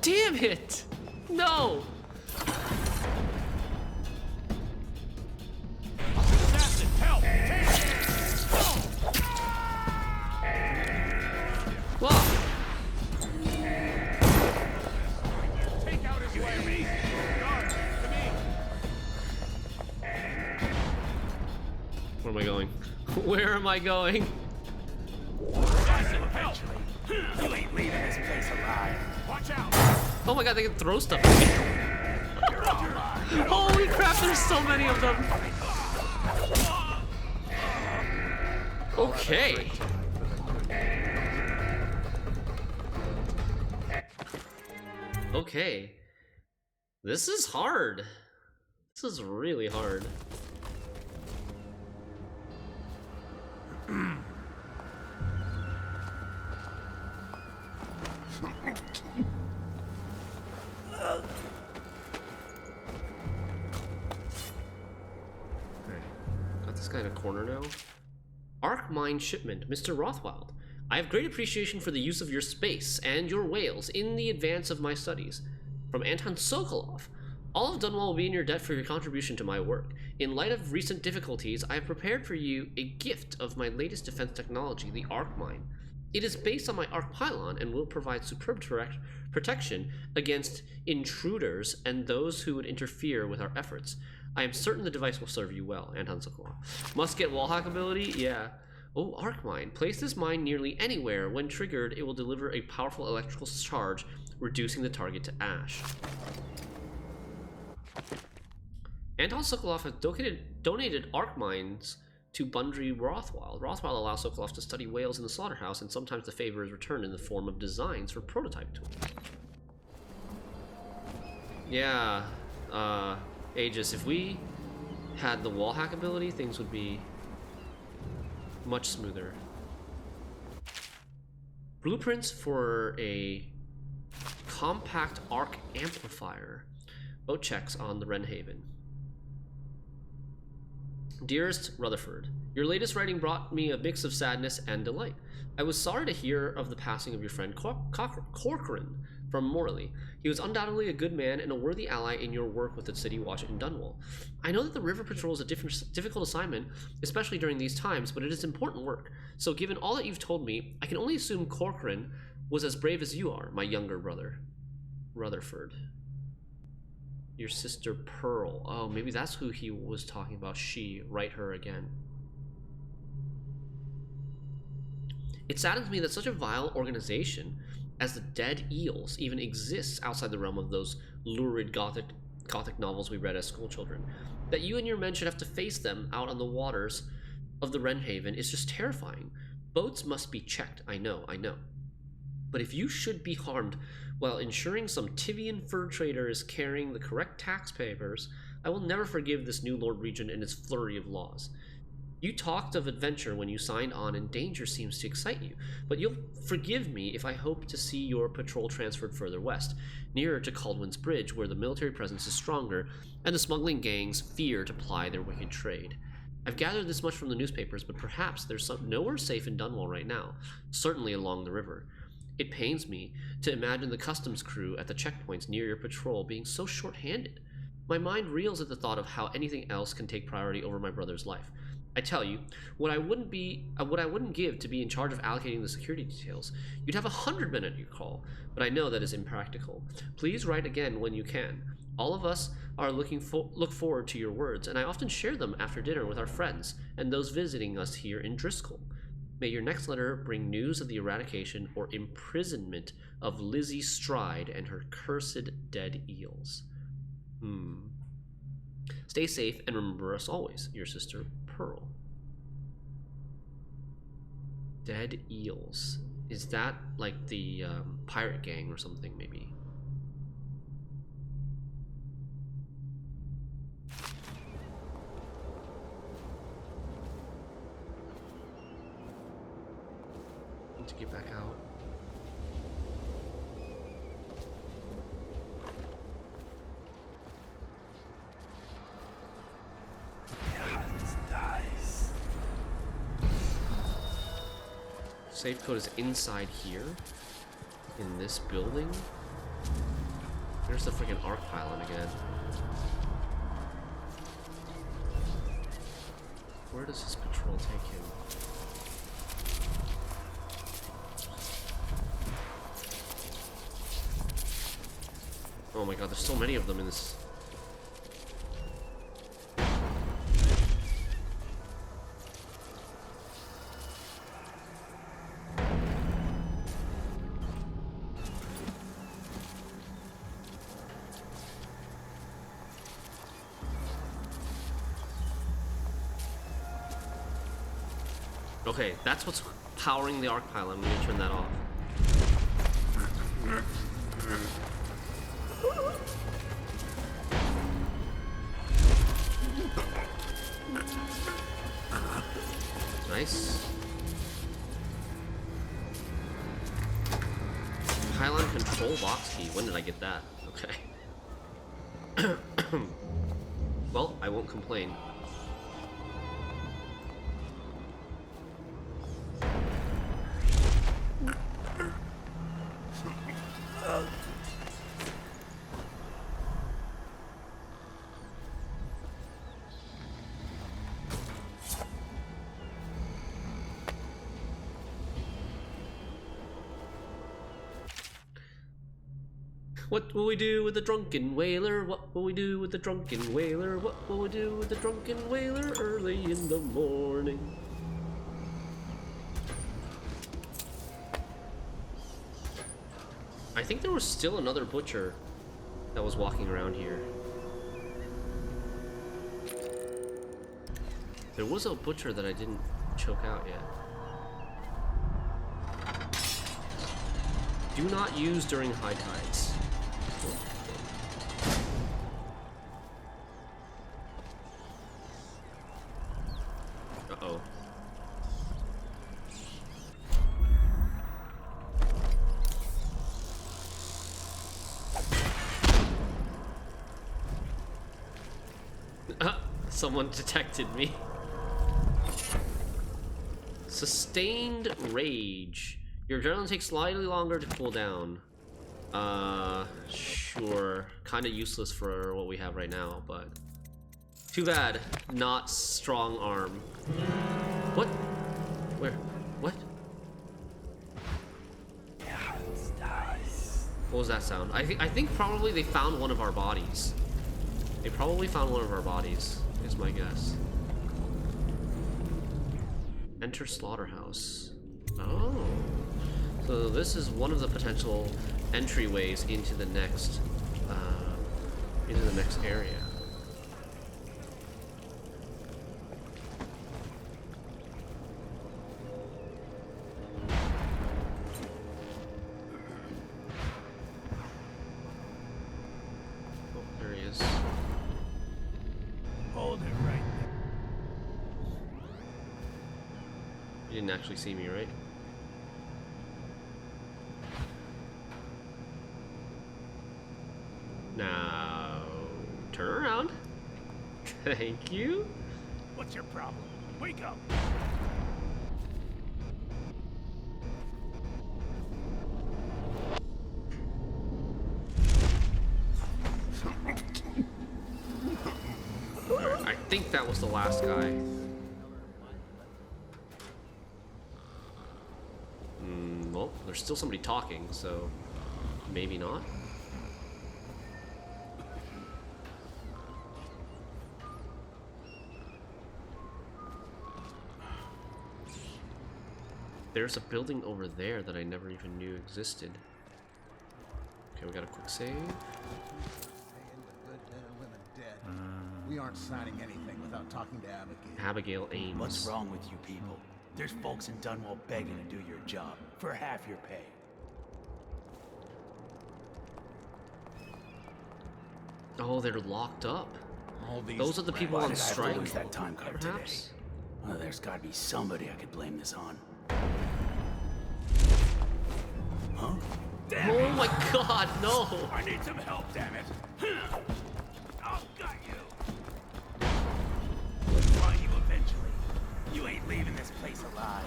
Damn it! No! Assassin, help! Whoa! Take out his way! Guard, to me! Where am I going? Where am I going? Assassin, help! You ain't leaving this place alive. Watch out! Oh my god, they can throw stuff at me. Holy crap, there's so many of them. Okay. Okay. This is hard. This is really hard. Got this guy in a corner now. Arc Mine Shipment, Mr. Rothwild. I have great appreciation for the use of your space and your whales in the advance of my studies. From Anton Sokolov. All of Dunwall will be in your debt for your contribution to my work. In light of recent difficulties, I have prepared for you a gift of my latest defense technology, the Arc Mine. It is based on my Arc Pylon and will provide superb protection against intruders and those who would interfere with our efforts. I am certain the device will serve you well, Anton Sokolov. Must get wall hack ability? Yeah. Oh, Arc Mine. Place this mine nearly anywhere. When triggered, it will deliver a powerful electrical charge, reducing the target to ash. Anton Sokolov has donated Arc Mines to Bundry Rothwild. Rothwild allows Sokolov to study whales in the slaughterhouse, and sometimes the favor is returned in the form of designs for prototype tools. Yeah, Aegis, if we had the wall hack ability, things would be much smoother. Blueprints for a compact arc amplifier. Boat checks on the Wrenhaven. Dearest Rutherford, your latest writing brought me a mix of sadness and delight. I was sorry to hear of the passing of your friend Corcoran from Morley. He was undoubtedly a good man and a worthy ally in your work with the City Watch in Dunwall. I know that the river patrol is a difficult assignment, especially during these times, but it is important work. So given all that you've told me, I can only assume Corcoran was as brave as you are, my younger brother, Rutherford. Your sister Pearl. Oh, maybe that's who he was talking about. She. Write her again. It saddens me that such a vile organization as the Dead Eels even exists outside the realm of those lurid gothic novels we read as schoolchildren. That you and your men should have to face them out on the waters of the Wrenhaven is just terrifying. Boats must be checked, I know. But if you should be harmed while ensuring some Tivian fur trader is carrying the correct tax papers, I will never forgive this new Lord Regent and his flurry of laws. You talked of adventure when you signed on, and danger seems to excite you, but you'll forgive me if I hope to see your patrol transferred further west, nearer to Caldwin's Bridge, where the military presence is stronger, and the smuggling gangs fear to ply their wicked trade. I've gathered this much from the newspapers, but perhaps there's nowhere safe in Dunwall right now, certainly along the river. It pains me to imagine the customs crew at the checkpoints near your patrol being so short-handed. My mind reels at the thought of how anything else can take priority over my brother's life. I tell you, what I wouldn't give to be in charge of allocating the security details. You'd have 100 men at your call, but I know that is impractical. Please write again when you can. All of us are look forward to your words, and I often share them after dinner with our friends and those visiting us here in Driscoll. May your next letter bring news of the eradication or imprisonment of Lizzie Stride and her cursed dead eels. Stay safe and remember us always, your sister Pearl. Dead eels. Is that like the pirate gang or something, maybe? Need to get back out. Safe code is inside here, in this building. There's the freaking arc pylon again. Where does this patrol take him? Oh my god, there's so many of them in this. Okay, that's what's powering the arc pylon. I'm gonna turn that off. Nice. Pylon control box key. When did I get that? Okay. Well, I won't complain. What will we do with the drunken whaler? What will we do with the drunken whaler? What will we do with the drunken whaler early in the morning? I think there was still another butcher that was walking around here. There was a butcher that I didn't choke out yet. Do not use during high tides. Uh-oh. Someone detected me. Sustained rage. Your adrenaline takes slightly longer to cool down. Sure. Kind of useless for what we have right now, but too bad. Not strong arm. What? Where? What? What was that sound? I think probably they found one of our bodies. They probably found one of our bodies, is my guess. Enter slaughterhouse. Oh. So this is one of the potential entryways into the next area. Oh, there he is. Hold it right there. You didn't actually see me, right? Now, turn around. Thank you. What's your problem? Wake up! Alright, I think that was the last guy. Well, there's still somebody talking, so maybe not. There's a building over there that I never even knew existed. Okay, we got a quick save. Paying the good men and women dead. We aren't signing anything without talking to Abigail. Abigail Ames. What's wrong with you people? There's folks in Dunwall begging to do your job for half your pay. Oh, they're locked up. All these Those are the people Why on did I have to strike, lose that time card today? perhaps? Well, there's got to be somebody I could blame this on. Huh? Oh my god, no! I need some help, damn it! I'll gut you! We'll find you eventually. You ain't leaving this place alive.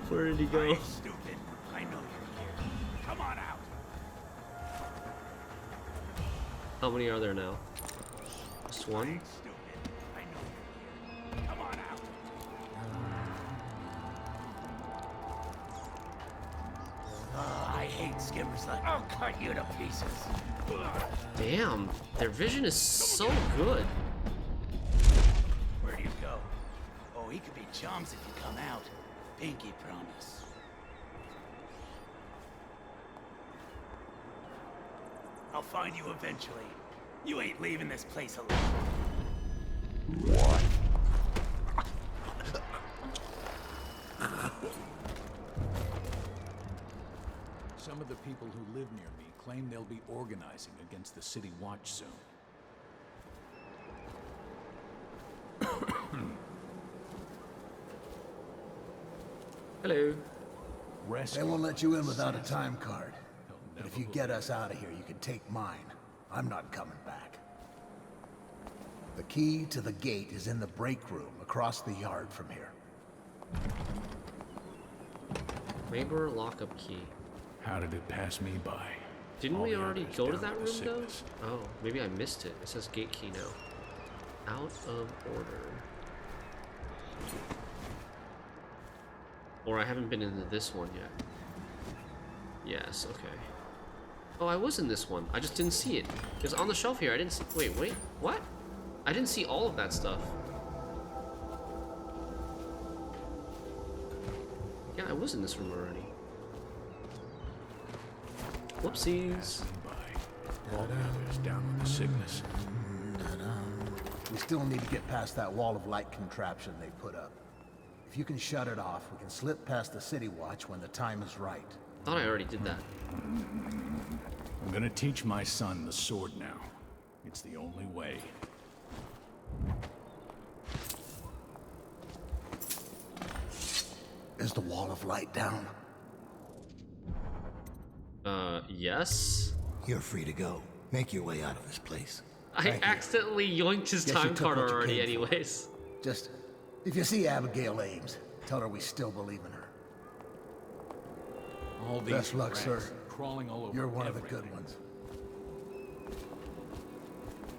Where did he I go? ain't stupid. I know you're here. Come on out! How many are there now? Just I one? ain't stupid. I know you're here. Come on out! I hate skimmers like I'll cut you to pieces. Damn, their vision is so good. Where do you go? Oh, he could be chums if you come out. Pinky promise. I'll find you eventually. You ain't leaving this place alive. What? Some of the people who live near me claim they'll be organizing against the City Watch soon. Hello. Rescue. They won't let you in without a time card. But if you get us out of here, you can take mine. I'm not coming back. The key to the gate is in the break room across the yard from here. Labor lockup key. How did it pass me by? Didn't All we the already others go to down that with room the though? sickness. Oh, maybe I missed it. It says gate key now. Out of order. Or I haven't been into this one yet. Yes, okay. Oh, I was in this one. I just didn't see it. It was on the shelf here. I didn't see. Wait, what? I didn't see all of that stuff. Yeah, I was in this room already. Whoopsies. All the others down with the sickness. We still need to get past that wall of light contraption they put up. If you can shut it off, we can slip past the City Watch when the time is right. Thought I already did that. I'm gonna teach my son the sword now. It's the only way. Is the wall of light down? Yes? You're free to go. Make your way out of this place. I accidentally yoinked his Guess you time took card what you already came for. anyways. Just, if you see Abigail Ames, tell her we still believe in her. All these Best luck, rats sir. crawling all over You're one of the everything. good ones.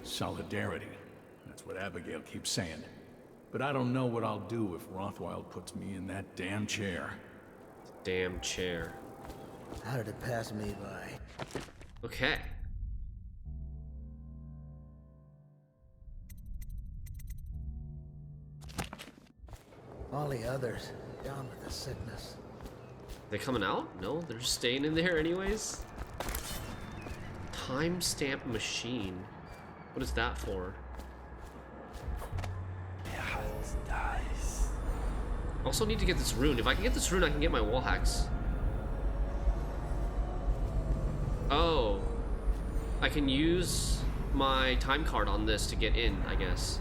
Solidarity. That's what Abigail keeps saying. But I don't know what I'll do if Rothwild puts me in that damn chair. Damn chair. How did it pass me by? Okay. All the others, down with the sickness. They coming out? No, they're just staying in there anyways. Timestamp machine. What is that for? Also need to get this rune. If I can get this rune, I can get my wall hacks. Oh. I can use my time card on this to get in, I guess.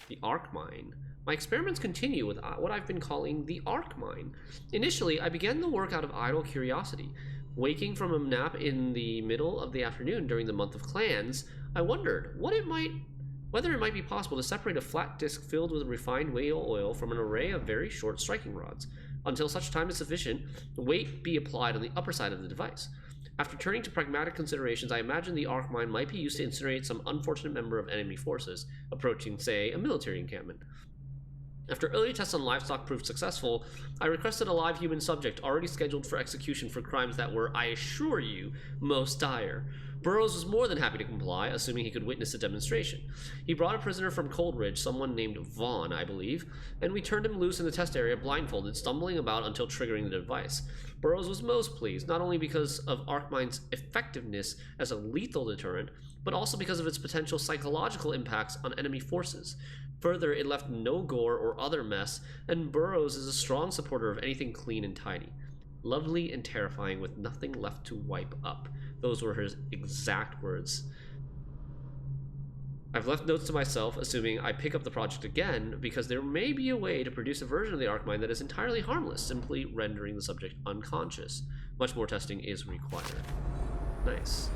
The Arc Mine. My experiments continue with what I've been calling the Arc Mine. Initially, I began the work out of idle curiosity. Waking from a nap in the middle of the afternoon during the month of clans, I wondered whether it might be possible to separate a flat disc filled with refined whale oil from an array of very short striking rods. Until such time as sufficient weight be applied on the upper side of the device. After turning to pragmatic considerations, I imagined the arc mine might be used to incinerate some unfortunate member of enemy forces, approaching, say, a military encampment. After early tests on livestock proved successful, I requested a live human subject already scheduled for execution for crimes that were, I assure you, most dire. Burroughs was more than happy to comply, assuming he could witness a demonstration. He brought a prisoner from Coldridge, someone named Vaughn, I believe, and we turned him loose in the test area blindfolded, stumbling about until triggering the device. Burroughs was most pleased, not only because of Arcmine's effectiveness as a lethal deterrent, but also because of its potential psychological impacts on enemy forces. Further, it left no gore or other mess, and Burroughs is a strong supporter of anything clean and tidy. Lovely and terrifying with nothing left to wipe up. Those were his exact words. I've left notes to myself, assuming I pick up the project again, because there may be a way to produce a version of the Arcmine that is entirely harmless, simply rendering the subject unconscious. Much more testing is required. Nice.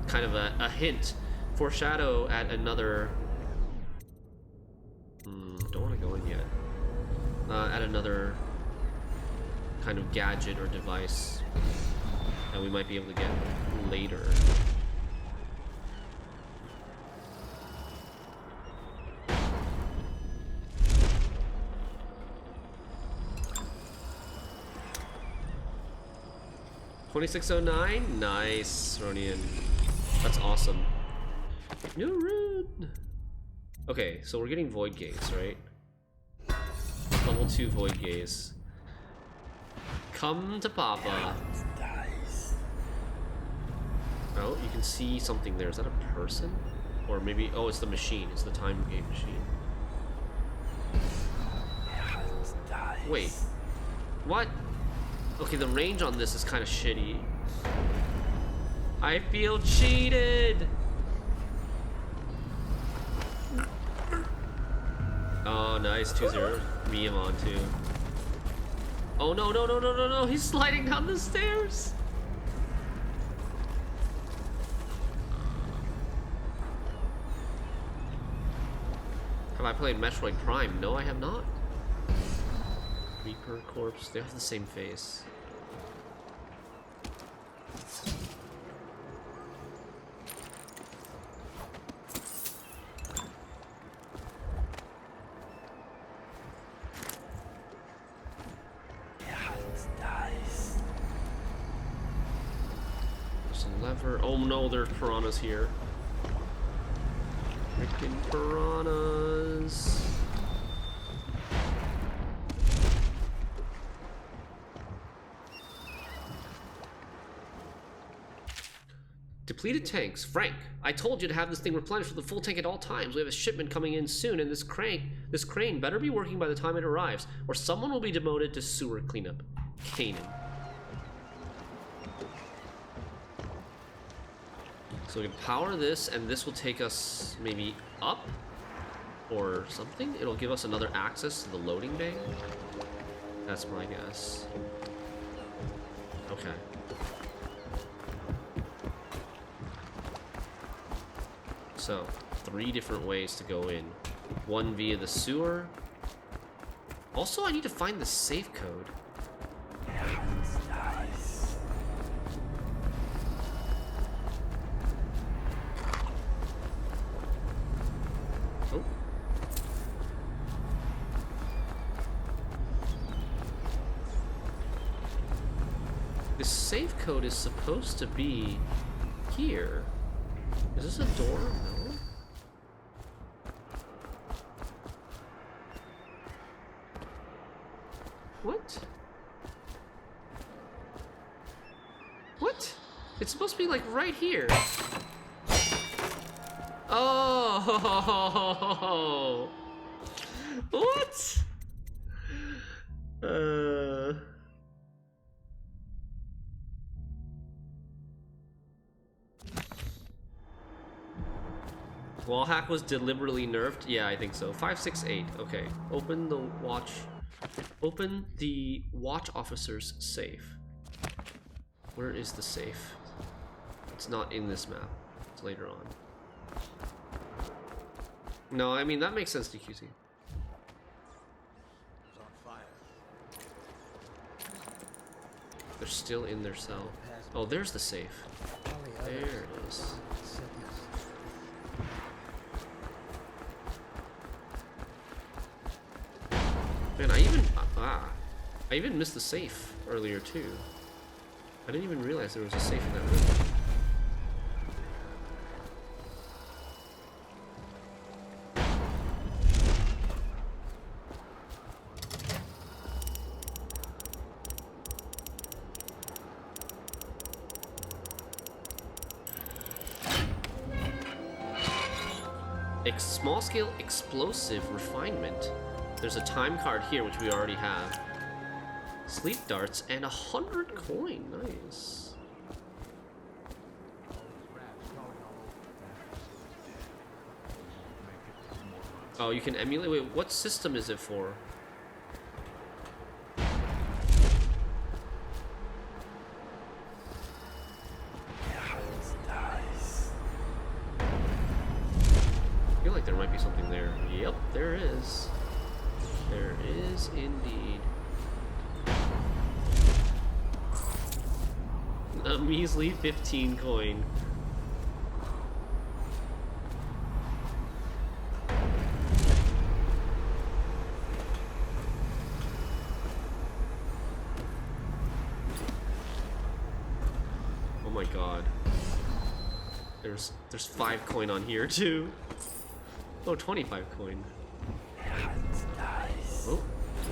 Kind of a hint, foreshadow at another... don't want to go in yet. At another kind of gadget or device that we might be able to get later. $26.09? Nice, Ronian. That's awesome. New rune! Okay, so we're getting Void Gaze, right? Level 2 Void Gaze. Come to Papa. Oh, you can see something there. Is that a person? Or maybe, oh, it's the machine. It's the time gate machine. Wait. What? Okay, the range on this is kind of shitty. I feel cheated! Oh, nice. 2-0. Me him on, too. Oh, no, no, no, no, no, no. He's sliding down the stairs. Have I played Metroid Prime? No, I have not. Reaper, Corpse. They have the same face. Oh no, there's piranhas here. Freaking piranhas. Depleted tanks. Frank, I told you to have this thing replenished with a full tank at all times. We have a shipment coming in soon, and this crane better be working by the time it arrives, or someone will be demoted to sewer cleanup. Kanan. So we can power this, and this will take us maybe up or something. It'll give us another access to the loading bay. That's my guess. Okay. So, 3 different ways to go in. One via the sewer. Also, I need to find the safe code. This safe code is supposed to be here. Is this a door? No. What? What? It's supposed to be like right here. Oh! What? Wall hack was deliberately nerfed? Yeah, I think so. 568. Okay. Open the watch officer's safe. Where is the safe? It's not in this map. It's later on. No, I mean that makes sense to QC. They're still in their cell. Oh, there's the safe. There it is. Man, I even missed the safe earlier too. I didn't even realize there was a safe in that room. Small-scale explosive refinement. There's a time card here, which we already have. Sleep darts and 100 coin. Nice. Oh, you can emulate. Wait, what system is it for? I feel like there might be something there. Yep, there is. There is indeed. A measly 15 coin. Oh my god. There's 5 coin on here too. Oh, 25 coin. Oh,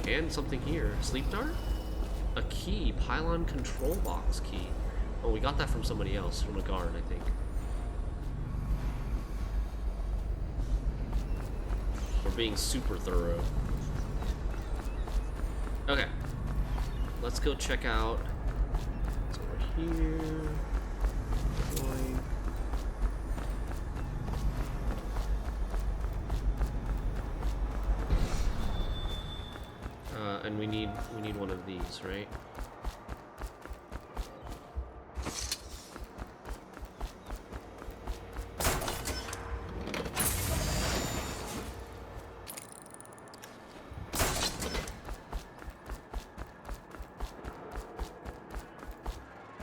and something here. Sleep dart? A key. Pylon control box key. Oh, we got that from somebody else. From a guard, I think. We're being super thorough. Okay. Let's go check out. It's over here. Going. And we need one of these, right?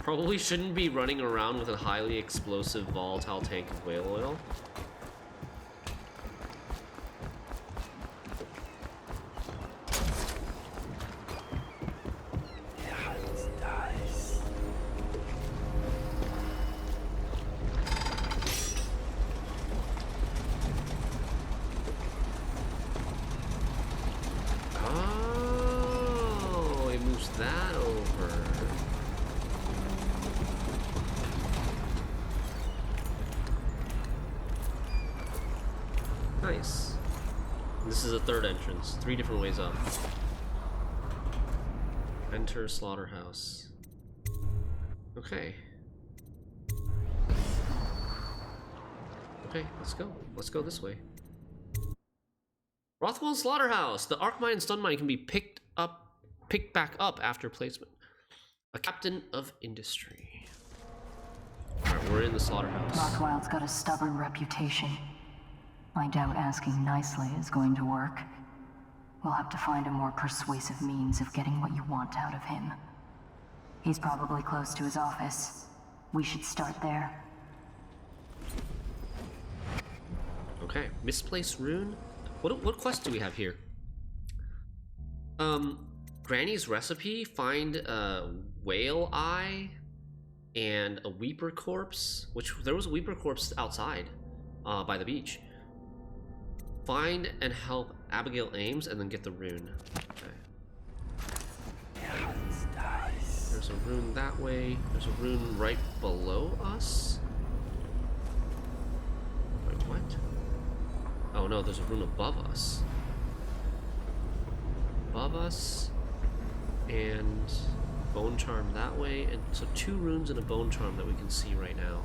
Probably shouldn't be running around with a highly explosive volatile tank of whale oil. Nice. This is a third entrance. 3 different ways up. Enter slaughterhouse. Okay. Okay, let's go. Let's go this way. Rothwell Slaughterhouse. The arc mine and stun mine can be picked back up after placement. A captain of industry. Alright, we're in the slaughterhouse. Rothwell's got a stubborn reputation. I doubt asking nicely is going to work. We'll have to find a more persuasive means of getting what you want out of him. He's probably close to his office. We should start there. Okay, misplaced rune. What quest do we have here? Granny's recipe, find a whale eye and a weeper corpse, which there was a weeper corpse outside by the beach. Find and help Abigail Ames and then get the rune. Okay. There's a rune that way. There's a rune right below us. Wait, what? Oh no, there's a rune above us. Above us. And bone charm that way. And so 2 runes and a bone charm that we can see right now.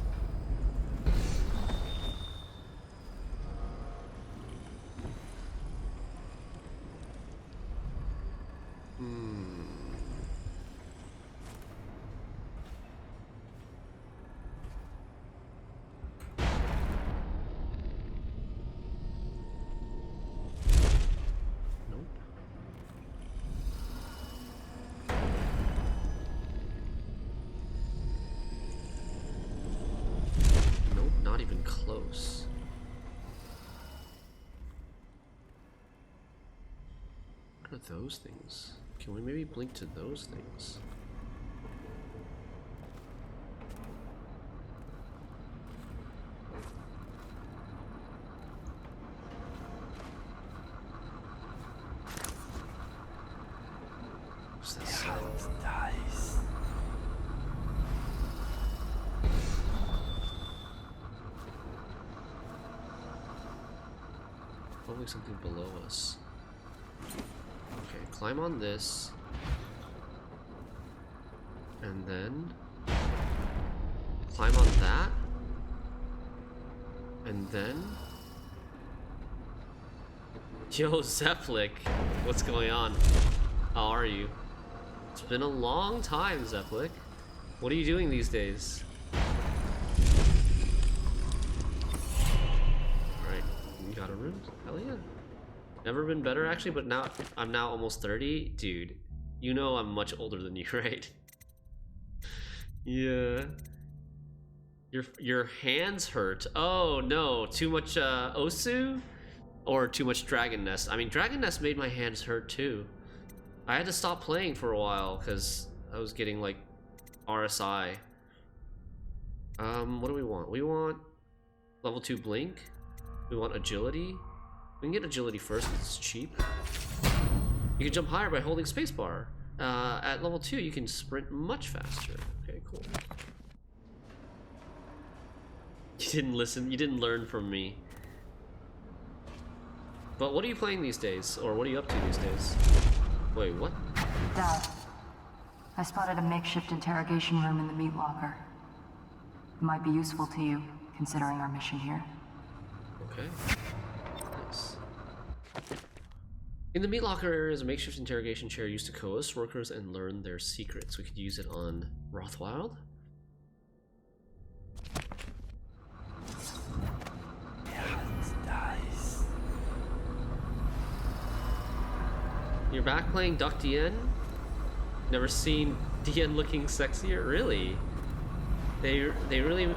Close. What are those things? Can we maybe blink to those things? What's that sound? Probably something below us. Okay, climb on this. And then climb on that. And then yo, Zeplik, what's going on? How are you? It's been a long time, Zeplik. What are you doing these days? Got a room? Hell yeah. Never been better actually, but now I'm now almost 30. Dude, you know I'm much older than you, right? Yeah. Your hands hurt. Oh no, too much Osu? Or too much Dragon Nest. I mean, Dragon Nest made my hands hurt too. I had to stop playing for a while because I was getting like RSI. What do we want? We want level 2 blink. We want agility. We can get agility first because it's cheap. You can jump higher by holding spacebar. At level 2, you can sprint much faster. Okay, cool. You didn't listen. You didn't learn from me. But what are you playing these days? Or what are you up to these days? Wait, what? Dad, I spotted a makeshift interrogation room in the meat locker. It might be useful to you, considering our mission here. Okay. Nice. In the meat locker area is a makeshift interrogation chair used to coerce workers and learn their secrets. We could use it on Rothwild. You're back playing Duck Dien? Never seen Dien looking sexier? Really? They really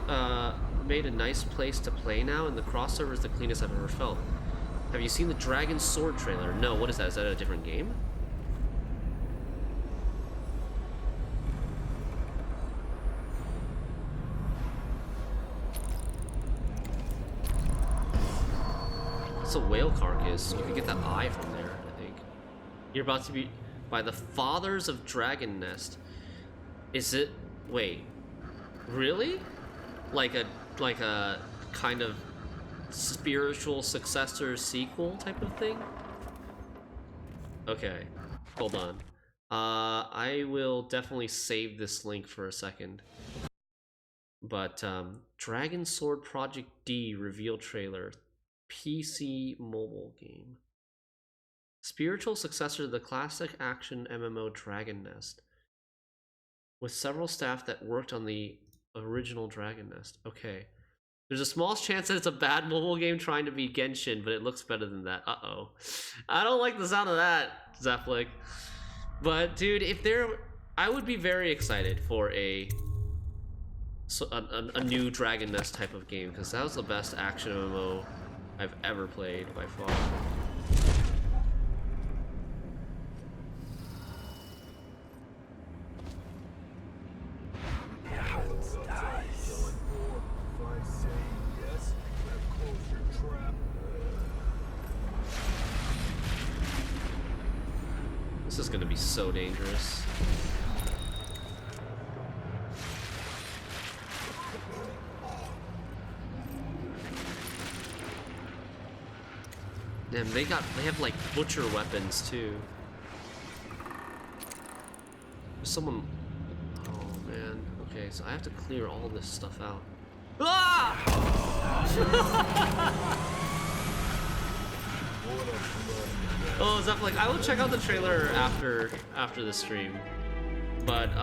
made a nice place to play now, and the crossover is the cleanest I've ever felt. Have you seen the Dragon Sword trailer? No, what is that? Is that a different game? It's a whale carcass. You could get that eye from there, I think. You're about to be by the Fathers of Dragon Nest. Is it? Wait, really? Like a kind of spiritual successor sequel type of thing? Okay, hold on. I will definitely save this link for a second. But Dragon Sword Project D reveal trailer, PC mobile game. Spiritual successor to the classic action MMO Dragon Nest, with several staff that worked on the original Dragon Nest. Okay. There's a small chance that it's a bad mobile game trying to be Genshin, but it looks better than that. Uh-oh. I don't like the sound of that, Zeplik. But, dude, if there... I would be very excited for a new Dragon Nest type of game, because that was the best action MMO I've ever played, by far. This is gonna be so dangerous. Damn, they have like butcher weapons too. There's someone. Oh man. Okay, so I have to clear all this stuff out. Ah! Oh, Zeph, like I will check out the trailer after the stream, but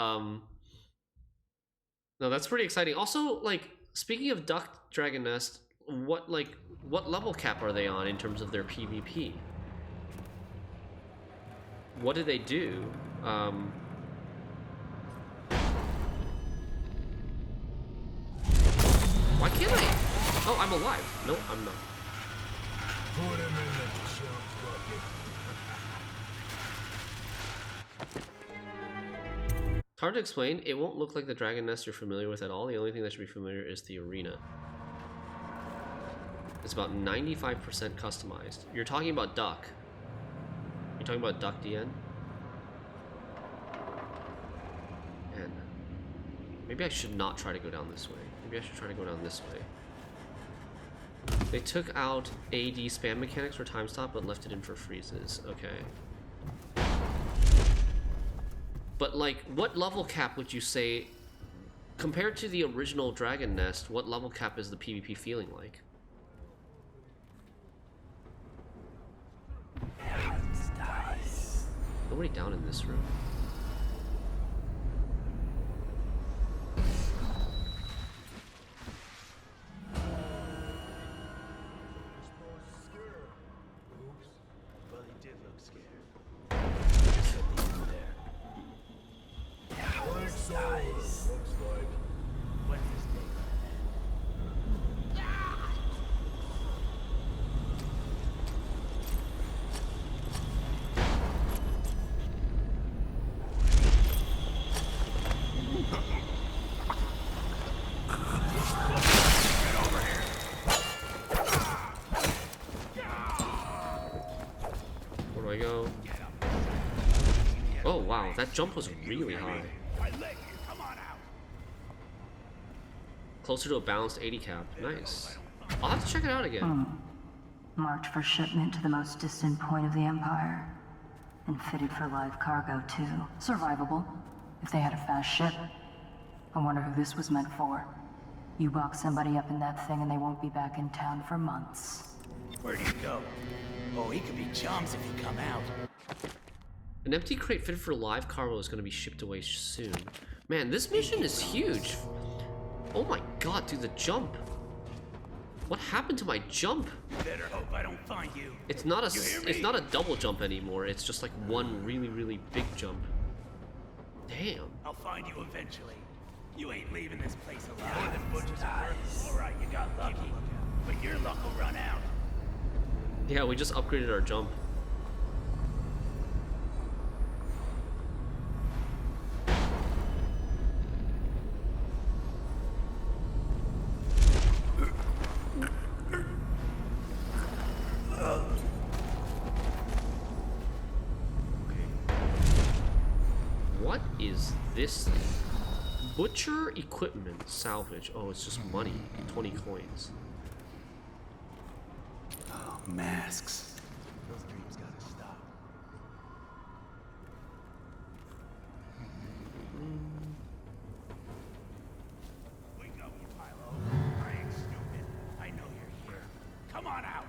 no, that's pretty exciting. Also, like speaking of Duck Dragon Nest, what level cap are they on in terms of their PvP? What do they do? Why can't I? Oh, I'm alive. No, I'm not. Put him in the junk bucket. It's hard to explain. It won't look like the dragon nest you're familiar with at all. The only thing that should be familiar is the arena. It's about 95% customized. You're talking about Duck. You're talking about Duck DN? And maybe I should not try to go down this way. Maybe I should try to go down this way. They took out AD spam mechanics for time stop, but left it in for freezes. Okay. But like, what level cap would you say, compared to the original Dragon Nest, what level cap is the PvP feeling like? Nobody down in this room. Wow, that jump was really high. Closer to a balanced 80 cap. Nice. I'll have to check it out again. Marked for shipment to the most distant point of the Empire. And fitted for live cargo, too. Survivable, if they had a fast ship. I wonder who this was meant for. You box somebody up in that thing and they won't be back in town for months. Where'd he go? Oh, he could be chums if he come out. An empty crate fitted for live cargo is going to be shipped away soon. Man, this mission is huge. Oh my god, dude, the jump. What happened to my jump? Better hope I don't find you. It's not a double jump anymore. It's just like one really, really big jump. Damn. I'll find you eventually. You ain't leaving this place alive. Alright, you got lucky. But your luck will run out. Yeah, we just upgraded our jump. What is this thing? Butcher equipment salvage. Oh, it's just money. 20 coins. Oh, masks. Those dreams gotta stop. Wake up, you Philo. I ain't stupid. I know you're here. Come on out.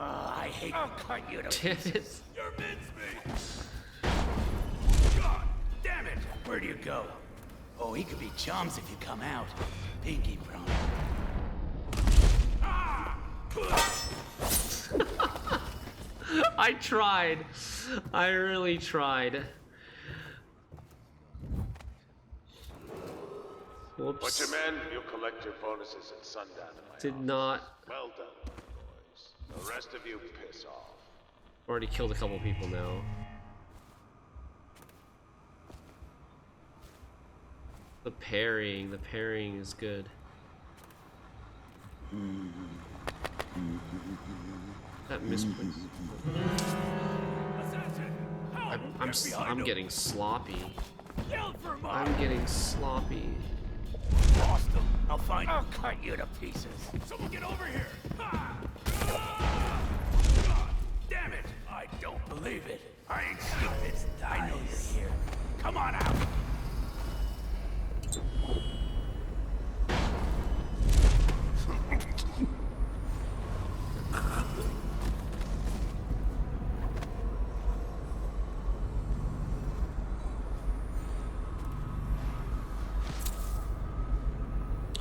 I hate to cut you to Damn it. pieces. You're mincemeat. God damn it. Where'd you go? Oh, he could be chums if you come out. Pinky promise. I tried. I really tried. Whoops. But your men, you'll collect your bonuses at sundown in my Did office. not. Well done, boys. The rest of you piss off. Already killed a couple people now. The parrying is good. That misplaced. I'm getting sloppy. I'm getting sloppy. Lost them. I'll cut you to pieces. Someone get over here! Damn it! I don't believe it. I ain't stupid. I know you're here. Come on out.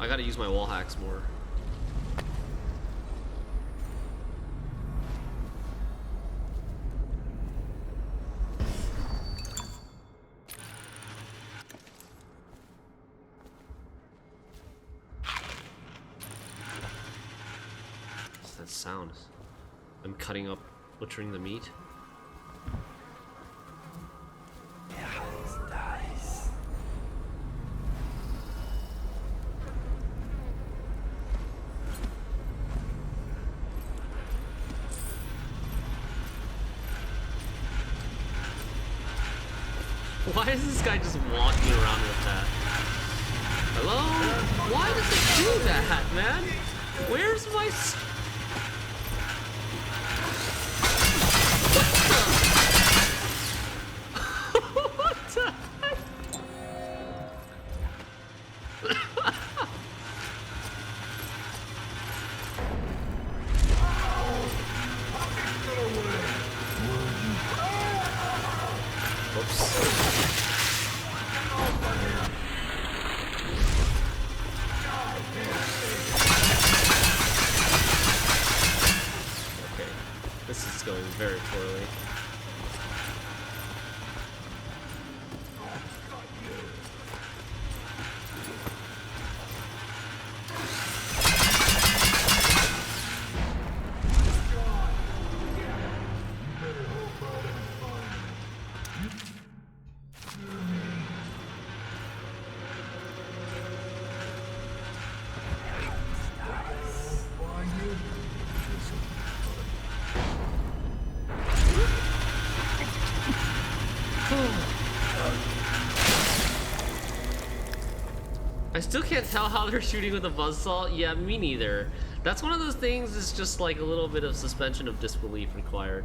I gotta use my wall hacks more. What's that sound? I'm cutting up, butchering the meat. Why is this guy just walking around with that? Hello? Why does it do that, man? Where's my... What the heck? This is going very poorly. I still can't tell how they're shooting with a buzzsaw. Yeah, me neither. That's one of those things, it's just like a little bit of suspension of disbelief required.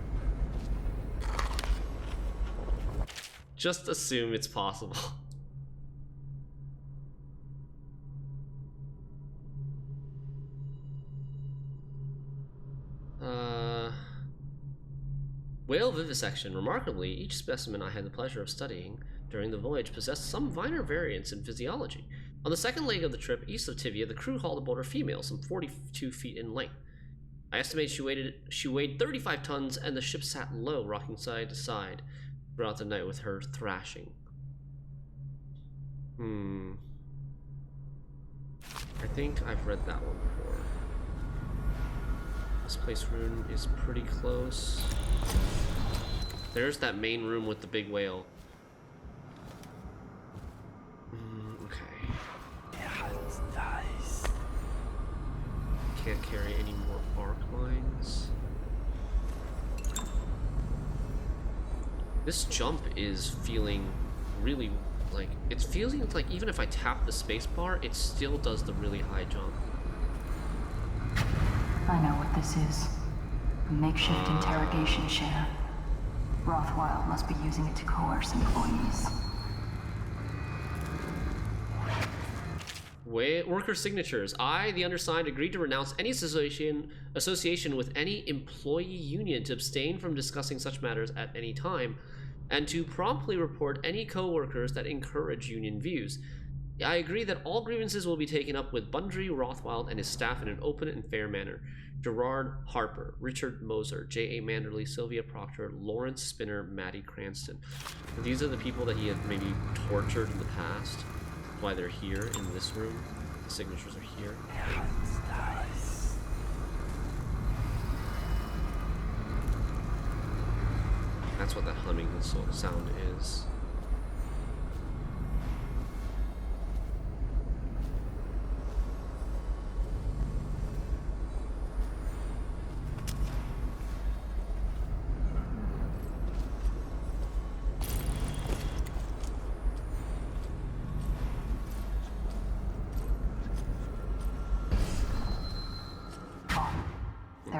Just assume it's possible. Whale vivisection. Remarkably, each specimen I had the pleasure of studying during the voyage possessed some minor variance in physiology. On the second leg of the trip, east of Tivia, the crew hauled aboard a female, some 42 feet in length. I estimate she weighed 35 tons, and the ship sat low, rocking side to side throughout the night with her thrashing. I think I've read that one before. This place room is pretty close. There's that main room with the big whale. Okay. Can't carry any more arc lines. This jump is feeling really like, it's feeling like even if I tap the spacebar, it still does the really high jump. I know what this is. A makeshift interrogation chair. Rothwild must be using it to coerce employees. Worker signatures. I, the undersigned, agreed to renounce any association with any employee union, to abstain from discussing such matters at any time, and to promptly report any co-workers that encourage union views. I agree that all grievances will be taken up with Bundry Rothwild and his staff in an open and fair manner. Gerard Harper, Richard Moser, J.A. Manderley, Sylvia Proctor, Lawrence Spinner, Maddie Cranston. These are the people that he had maybe tortured in the past. That's why they're here in this room. The signatures are here. That's what that humming sound is.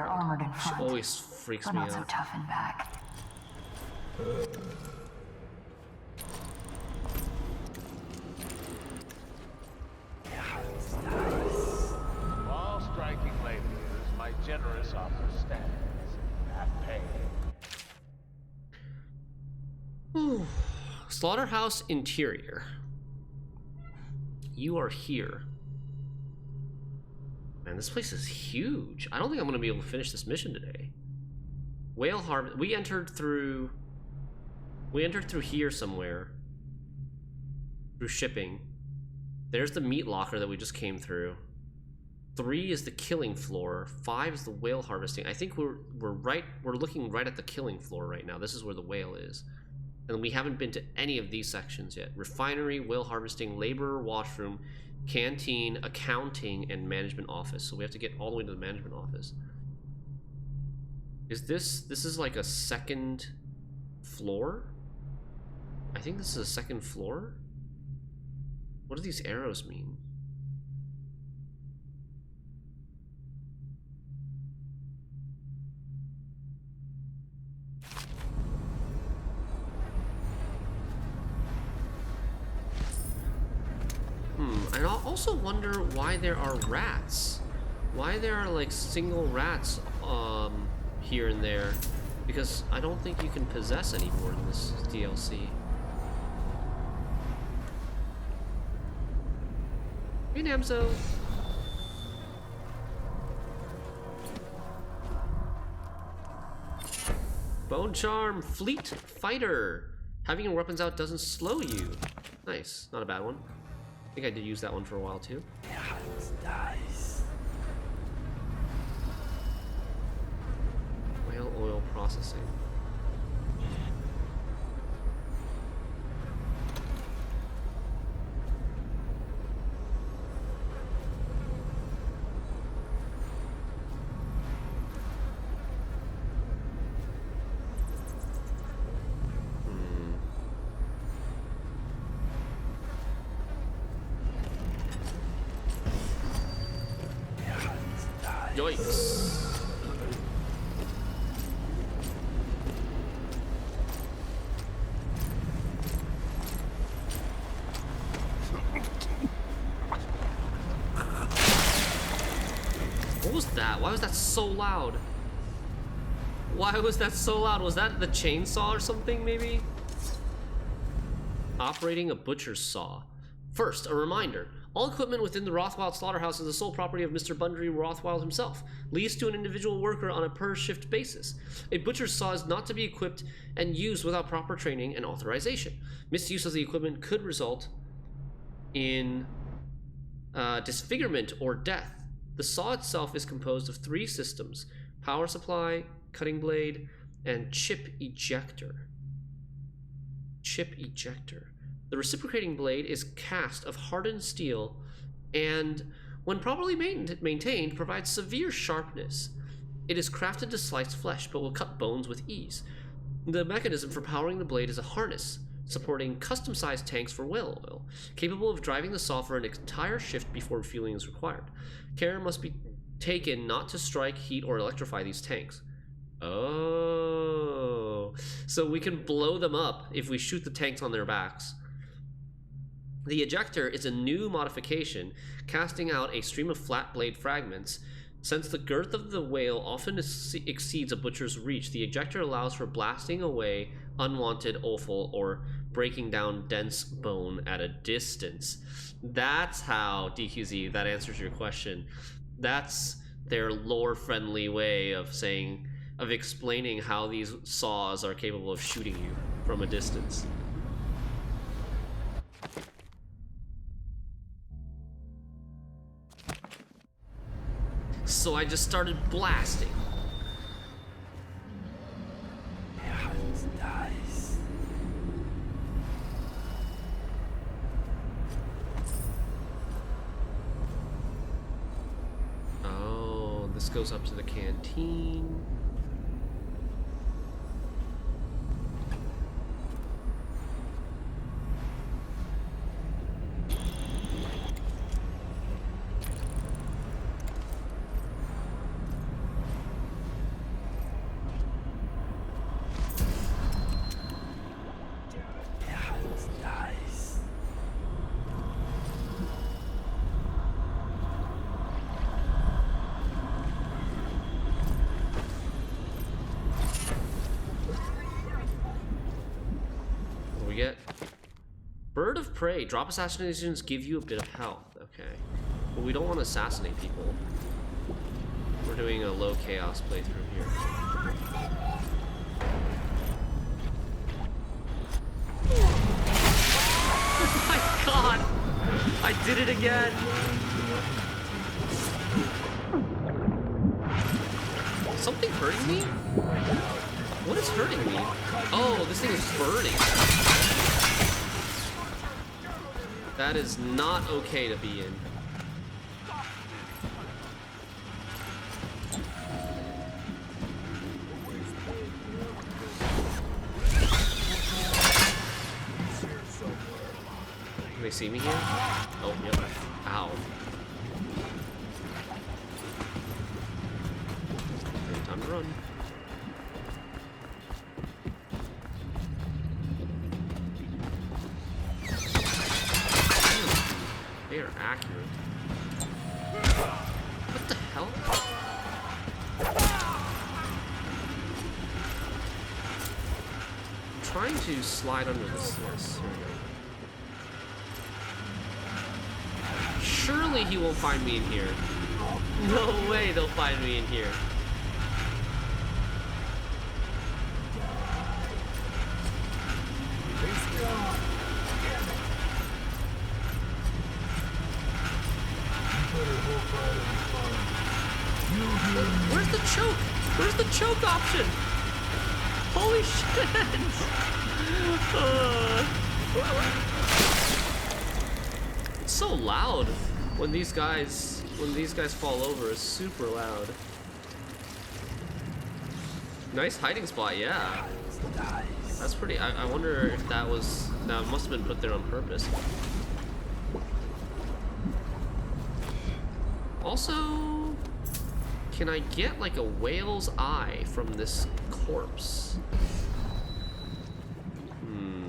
They're armored in She front, always freaks but me not so out. tough in back. All striking ladies, my generous offer stands. Have pay. Whew. Slaughterhouse interior. You are here. Man, this place is huge. I don't think I'm gonna be able to finish this mission today. Whale harvest. We entered through here somewhere. Through shipping. There's the meat locker that we just came through. 3 is the killing floor. 5 is the whale harvesting. I think we're looking right at the killing floor right now. This is where the whale is. And we haven't been to any of these sections yet. Refinery, whale harvesting, laborer, washroom, canteen, accounting, and management office. So we have to get all the way to the management office. Is this is like a second floor? I think this is a second floor. What do these arrows mean? And I also wonder why there are rats. Why there are like single rats here and there. Because I don't think you can possess anymore in this DLC. Hey, Namso. Bone Charm, Fleet Fighter. Having your weapons out doesn't slow you. Nice, not a bad one. I think I did use that one for a while too. Whale oil processing. Yikes. What was that? Why was that so loud? Why was that so loud? Was that the chainsaw or something, maybe? Operating a butcher's saw. First, a reminder. All equipment within the Rothwild slaughterhouse is the sole property of Mr. Bundry Rothwild himself, leased to an individual worker on a per-shift basis. A butcher's saw is not to be equipped and used without proper training and authorization. Misuse of the equipment could result in disfigurement or death. The saw itself is composed of 3 systems: power supply, cutting blade, and chip ejector. Chip ejector. The reciprocating blade is cast of hardened steel and, when properly maintained, provides severe sharpness. It is crafted to slice flesh, but will cut bones with ease. The mechanism for powering the blade is a harness, supporting custom-sized tanks for whale oil, capable of driving the saw for an entire shift before refueling is required. Care must be taken not to strike, heat, or electrify these tanks. Oh, so we can blow them up if we shoot the tanks on their backs. The ejector is a new modification, casting out a stream of flat blade fragments. Since the girth of the whale often exceeds a butcher's reach, the ejector allows for blasting away unwanted offal or breaking down dense bone at a distance. That's how, DQZ, that answers your question. That's their lore-friendly way of explaining how these saws are capable of shooting you from a distance. So I just started blasting. Oh, this goes up to the canteen. Bird of Prey. Drop assassinations give you a bit of health. Okay. But we don't want to assassinate people. We're doing a low chaos playthrough here. Oh my god! I did it again! Something hurting me? What is hurting me? Oh, this thing is burning. That is not okay to be in. Can they see me here? Oh, yep. Ow. Okay, time to run. They are accurate. What the hell? I'm trying to slide under this. Yes. Surely he won't find me in here. No way they'll find me in here. Where's the choke? Where's the choke option? Holy shit! It's so loud when these guys fall over. It's super loud. Nice hiding spot, yeah. That's pretty. I wonder if that was. Now it must have been put there on purpose. Also, can I get like a whale's eye from this corpse?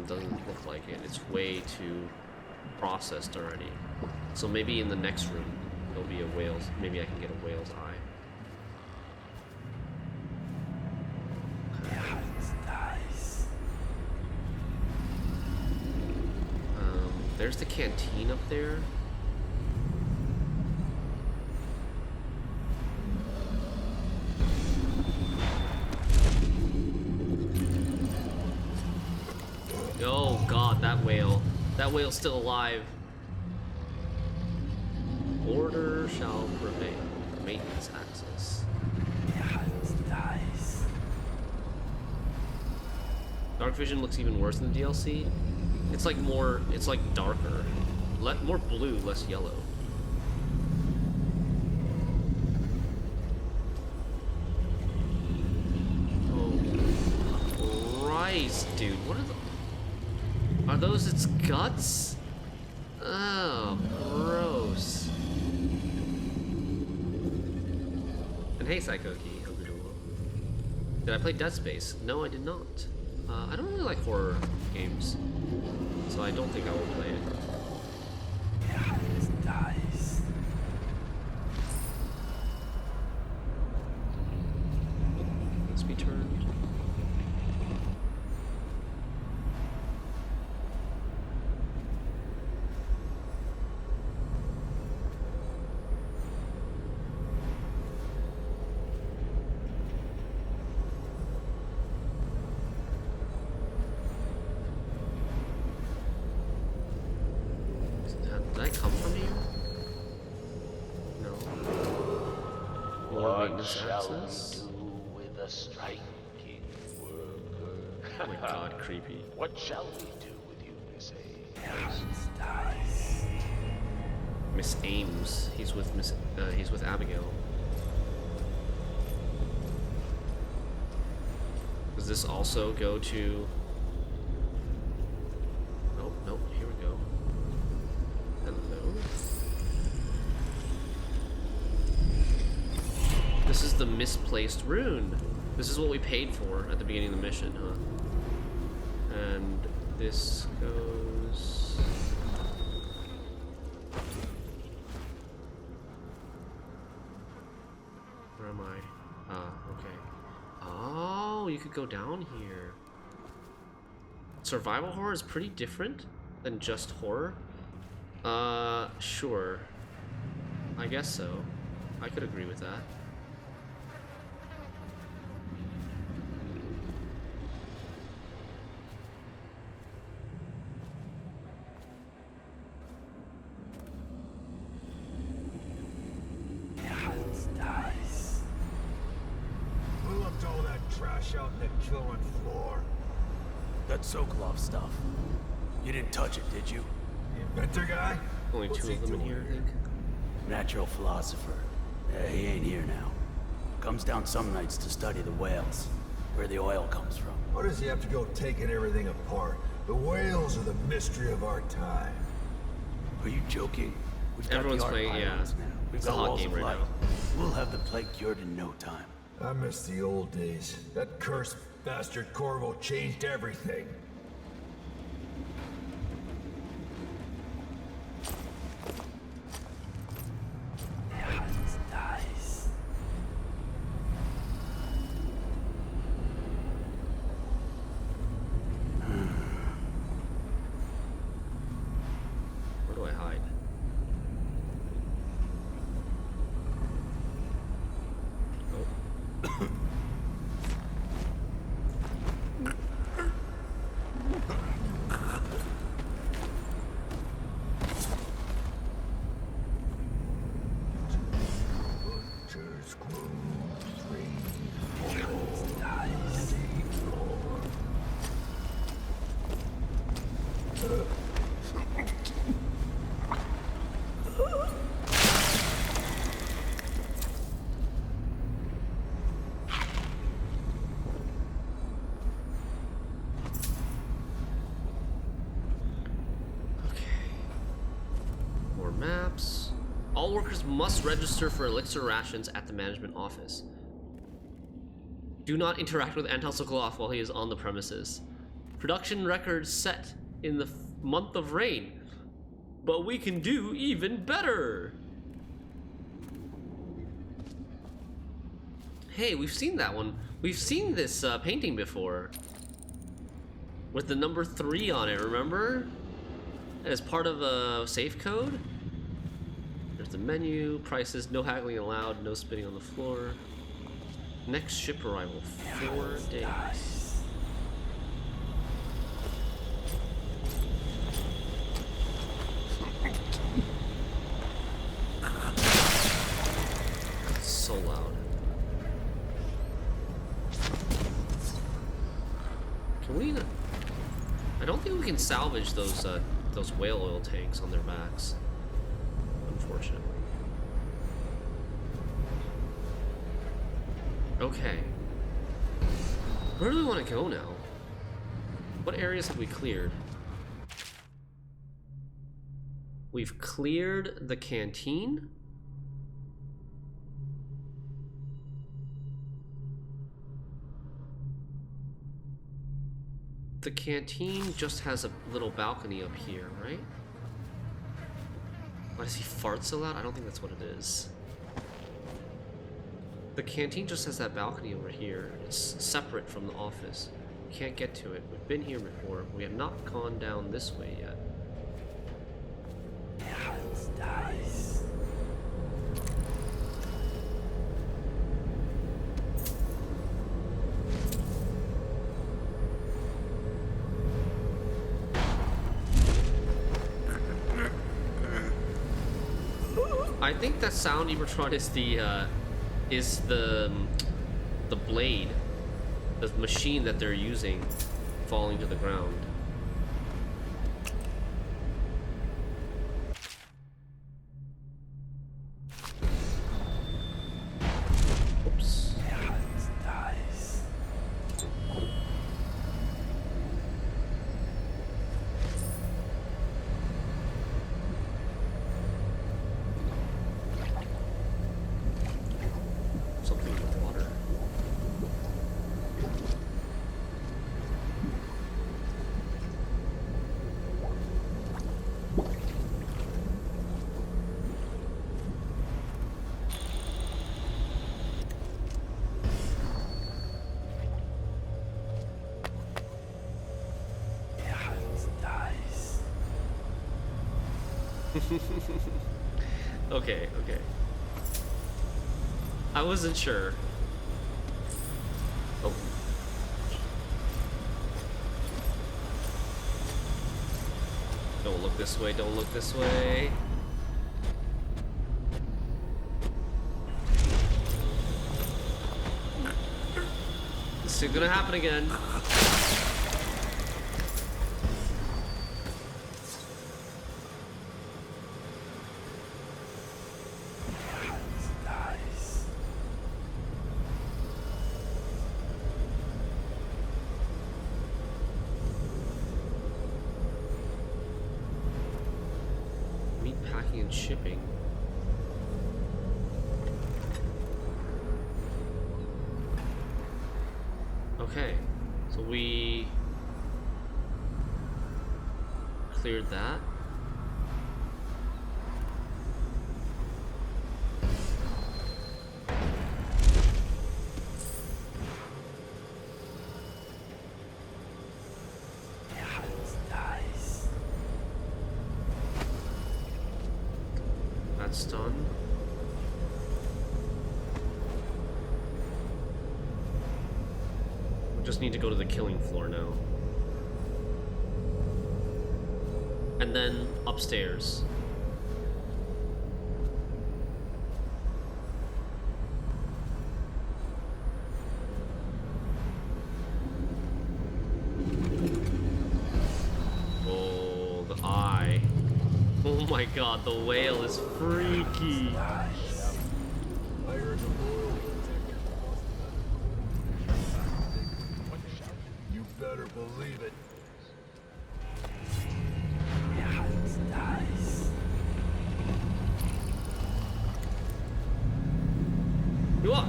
Doesn't look like it. It's way too processed already. So maybe in the next room there'll be a whale's. Maybe I can get a whale's eye. There's the canteen up there. Oh god, that whale. That whale's still alive. Order shall prevail. Maintenance access. Dark vision looks even worse than the DLC. It's like more, it's like darker. More blue, less yellow. Oh Christ, dude. What are the... Are those its guts? Oh, gross. And hey, Psycho Key, hope you're doing well. Did I play Dead Space? No, I did not. I don't really like horror games, so I don't think I will play it. Let's be turned. Did I come from here? No. More maintenance access? With a striking worker. Oh my god, creepy. What shall we do with you, Miss A? Miss Ames. He's with Abigail. Does this also go to... Oh, nope, here we go. Hello? This is the misplaced rune. This is what we paid for at the beginning of the mission, huh? And this goes... Where am I? Okay. Oh, you could go down here. Survival horror is pretty different. than just horror? Sure. I guess so. I could agree with that. Who left all that trash out on the killing floor? That Sokolov stuff. You didn't touch it, did you? The inventor guy? Only What's two he of them in doing here, I think. Natural philosopher. Yeah, he ain't here now. Comes down some nights to study the whales, where the oil comes from. Why does he have to go taking everything apart? The whales are the mystery of our time. Are you joking? We've got Everyone's the playing, Arc yeah. Islands now. We've It's a got hot walls game of right light. now. We'll have the plague cured in no time. I miss the old days. That cursed bastard Corvo changed everything. Where do I hide? Oh. More maps. All workers must register for elixir rations at the management office. Do not interact with Anton Sokolov while he is on the premises. Production records set in the month of rain. But we can do even better! Hey, we've seen that one. We've seen this painting before. With the number 3 on it, remember? As part of a safe code. There's the menu, prices, no haggling allowed, no spitting on the floor. Next ship arrival, 4 days. So loud. Can we? I don't think we can salvage those whale oil tanks on their backs. Unfortunately. Okay. Where do we want to go now? What areas have we cleared? We've cleared the canteen. The canteen just has a little balcony up here, right? Why does he fart so loud? I don't think that's what it is. The canteen just has that balcony over here. It's separate from the office. Can't get to it. We've been here before. We have not gone down this way yet. I think that sound, Ebertron, is the blade, the machine that they're using, falling to the ground. Oops. Something with water. Okay, okay. I wasn't sure. Oh. Don't look this way, don't look this way. This is gonna happen again. Meat packing and shipping. Okay, so we cleared that. That's done. We just need to go to the killing floor now. And then upstairs. Oh, the eye. Oh my god, the whale is freaky. You better believe it. You up?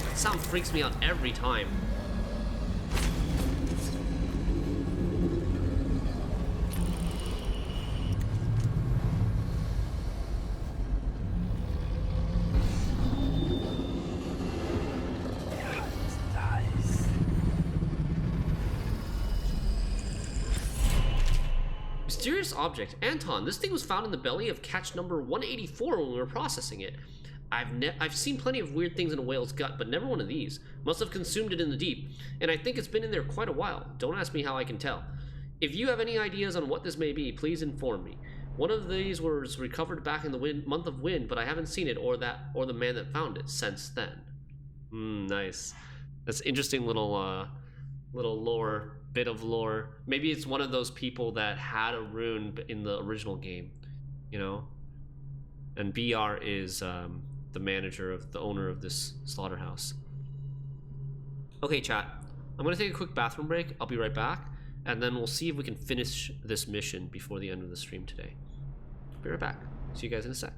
That sound freaks me out every time. Mysterious object. Anton, this thing was found in the belly of catch number 184 when we were processing it. I've seen plenty of weird things in a whale's gut, but never one of these. Must have consumed it in the deep, and I think it's been in there quite a while. Don't ask me how I can tell. If you have any ideas on what this may be, please inform me. One of these was recovered back in the month of wind, but I haven't seen it or the man that found it since then. Nice. That's interesting little lore, bit of lore. Maybe it's one of those people that had a rune in the original game, you know? And BR is the manager of the owner of this slaughterhouse. Okay, chat. I'm gonna take a quick bathroom break. I'll be right back, and then we'll see if we can finish this mission before the end of the stream today. Be right back. See you guys in a sec.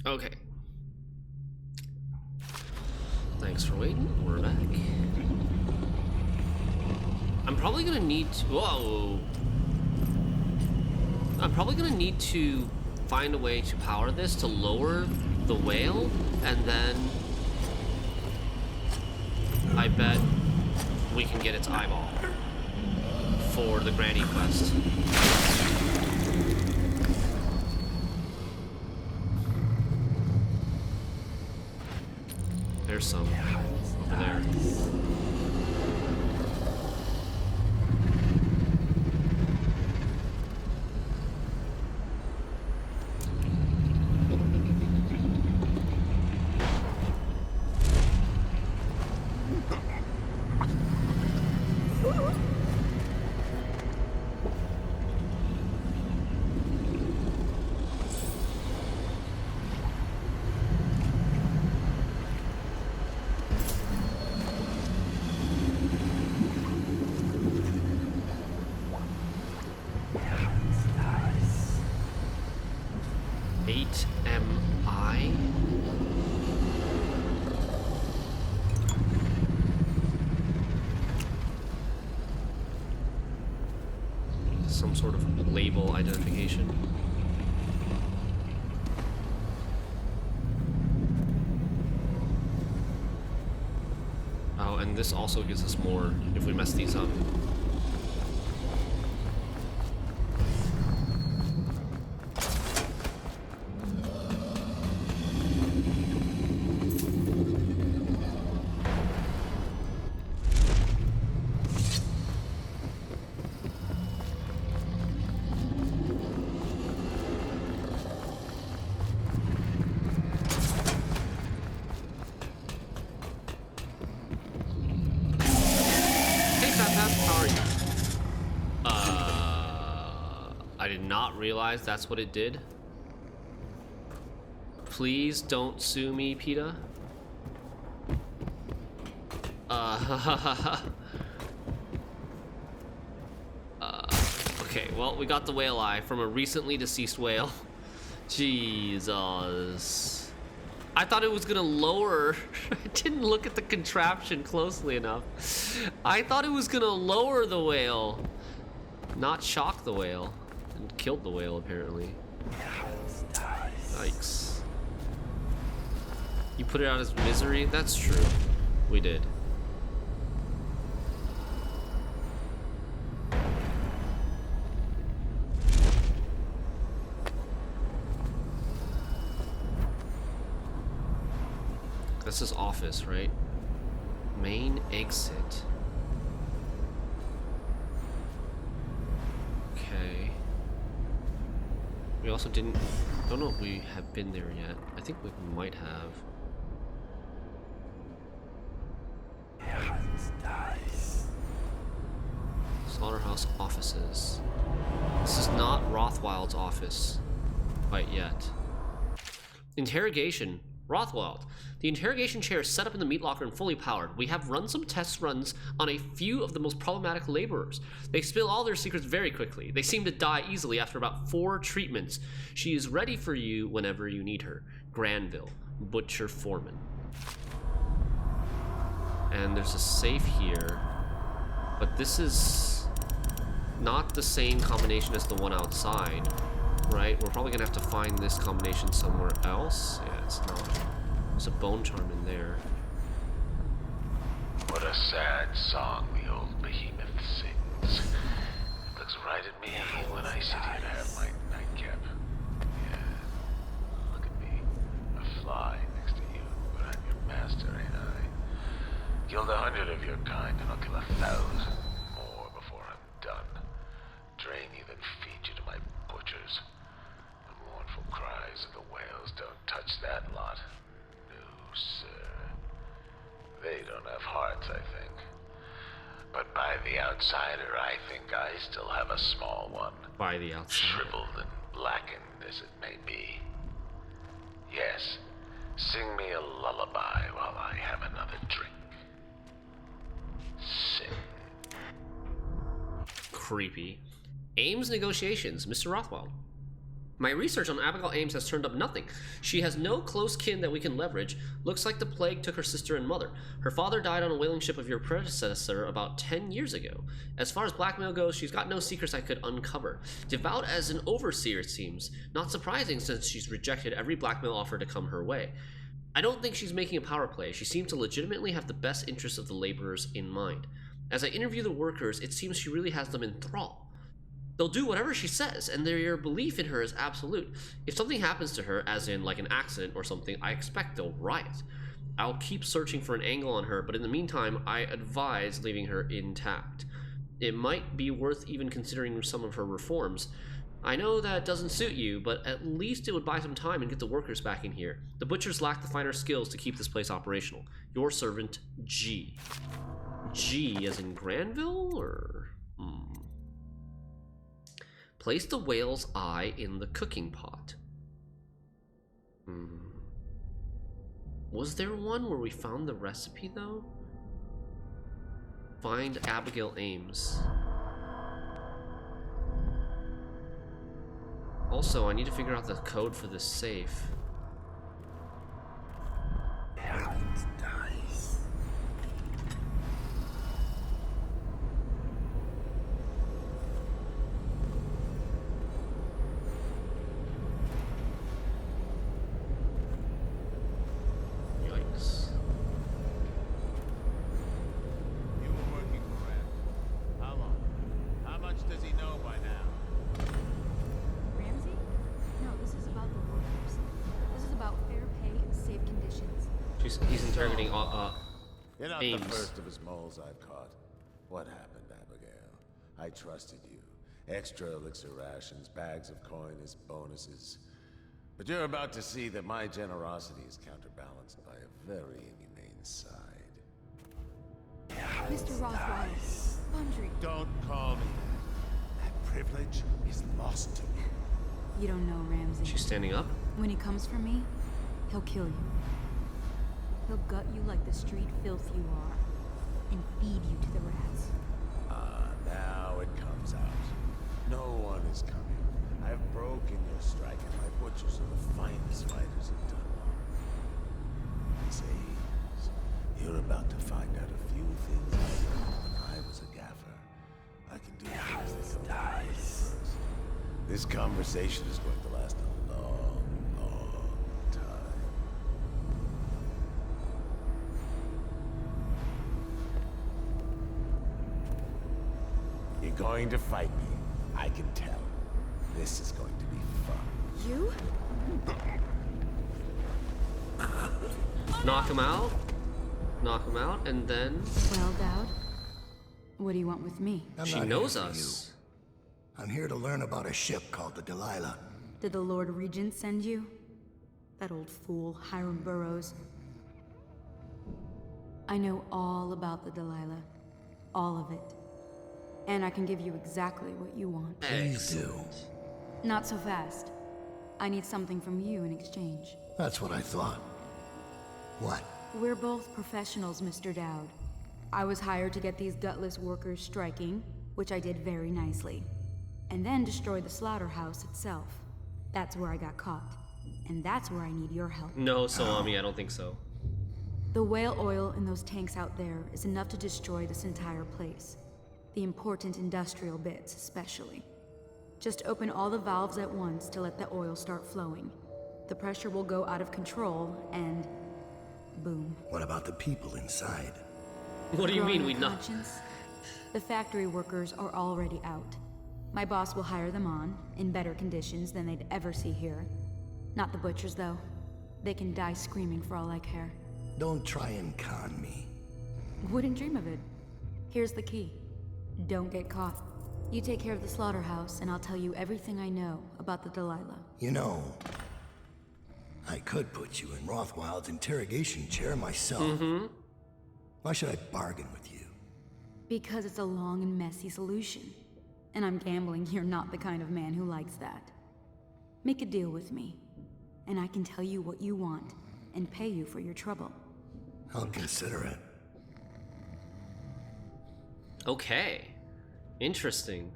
Okay. Thanks for waiting. We're back. I'm probably gonna need to... Whoa! I'm probably gonna need to find a way to power this to lower the whale, and then I bet we can get its eyeball for the granny quest. There's some over there. HMI? Some sort of label identification. Oh, and this also gives us more if we mess these up. I did not realize that's what it did. Please don't sue me, PETA. Okay, well, we got the whale eye from a recently deceased whale. Jesus. I thought it was gonna lower. I didn't look at the contraption closely enough. I thought it was gonna lower the whale, not shock the whale. And killed the whale, apparently. Yikes. You put it out as misery? That's true. We did. This is office, right? Main exit. Okay. We also didn't... don't know if we have been there yet. I think we might have. Slaughterhouse offices. This is not Rothwild's office quite yet. Interrogation. Rothwild. The interrogation chair is set up in the meat locker and fully powered. We have run some test runs on a few of the most problematic laborers. They spill all their secrets very quickly. They seem to die easily after about 4 treatments. She is ready for you whenever you need her. Granville, Butcher Foreman. And there's a safe here, but this is not the same combination as the one outside, right? We're probably gonna have to find this combination somewhere else. Yeah, it's not. There's a bone charm in there. What a sad song the old behemoth sings. It looks right at me when I sit here to have my nightcap. Yeah. Look at me. A fly next to you, but I'm your master, ain't I? Killed 100 of your kind, and I'll kill 1,000 more before I'm done. Drain you, then feed you to my butchers. The mournful cries of the whales don't touch that lot. No, sir. They don't have hearts, I think. But by the outsider, I think I still have a small one. By the outsider. Shriveled and blackened as it may be. Yes, sing me a lullaby while I have another drink. Sing. Creepy. Ames negotiations, Mr. Rothwell. My research on Abigail Ames has turned up nothing. She has no close kin that we can leverage. Looks like the plague took her sister and mother. Her father died on a whaling ship of your predecessor about 10 years ago. As far as blackmail goes, she's got no secrets I could uncover. Devout as an overseer, it seems. Not surprising since she's rejected every blackmail offer to come her way. I don't think she's making a power play. She seems to legitimately have the best interests of the laborers in mind. As I interview the workers, it seems she really has them in thrall. They'll do whatever she says, and their belief in her is absolute. If something happens to her, as in like an accident or something, I expect they'll riot. I'll keep searching for an angle on her, but in the meantime, I advise leaving her intact. It might be worth even considering some of her reforms. I know that doesn't suit you, but at least it would buy some time and get the workers back in here. The butchers lack the finer skills to keep this place operational. Your servant, G. G as in Granville, or... Place the whale's eye in the cooking pot. Was there one where we found the recipe, though? Find Abigail Ames. Also, I need to figure out the code for this safe. He's interrogating You're not Ames. the first of his moles I've caught. What happened, Abigail? I trusted you. Extra elixir rations, bags of coin as bonuses. But you're about to see that my generosity is counterbalanced by a very inhumane side. Mr. Rothwell, Laundry. Don't call me that. That privilege is lost to me. You don't know Ramsey. She's standing up. When he comes for me, he'll kill you. He'll gut you like the street filth you are, and feed you to the rats. Now it comes out. No one is coming. I've broken your strike, and my butchers are the finest fighters in Dunwall. Miss Ames, you're about to find out a few things I learned when I was a gaffer. I can do things that come to me first. This conversation is going to last a long, long time. You're going to fight me. I can tell. This is going to be fun. You? Knock him out. Knock him out, and then... Well, Dowd, what do you want with me? She knows us. I'm here to learn about a ship called the Delilah. Did the Lord Regent send you? That old fool, Hiram Burrows. I know all about the Delilah. All of it. And I can give you exactly what you want. Please do. Not so fast. I need something from you in exchange. That's what I thought. What? We're both professionals, Mr. Dowd. I was hired to get these gutless workers striking, which I did very nicely. And then destroy the slaughterhouse itself. That's where I got caught. And that's where I need your help. No, Salami, I don't think so. The whale oil in those tanks out there is enough to destroy this entire place. The important industrial bits, especially. Just open all the valves at once to let the oil start flowing. The pressure will go out of control, and... boom. What about the people inside? What do you mean we know? Conscience? The factory workers are already out. My boss will hire them on, in better conditions than they'd ever see here. Not the butchers, though. They can die screaming for all I care. Don't try and con me. Wouldn't dream of it. Here's the key. Don't get caught. You take care of the slaughterhouse, and I'll tell you everything I know about the Delilah. You know, I could put you in Rothwild's interrogation chair myself. Why should I bargain with you? Because it's a long and messy solution. And I'm gambling you're not the kind of man who likes that. Make a deal with me, and I can tell you what you want, and pay you for your trouble. I'll consider it. Okay. Interesting.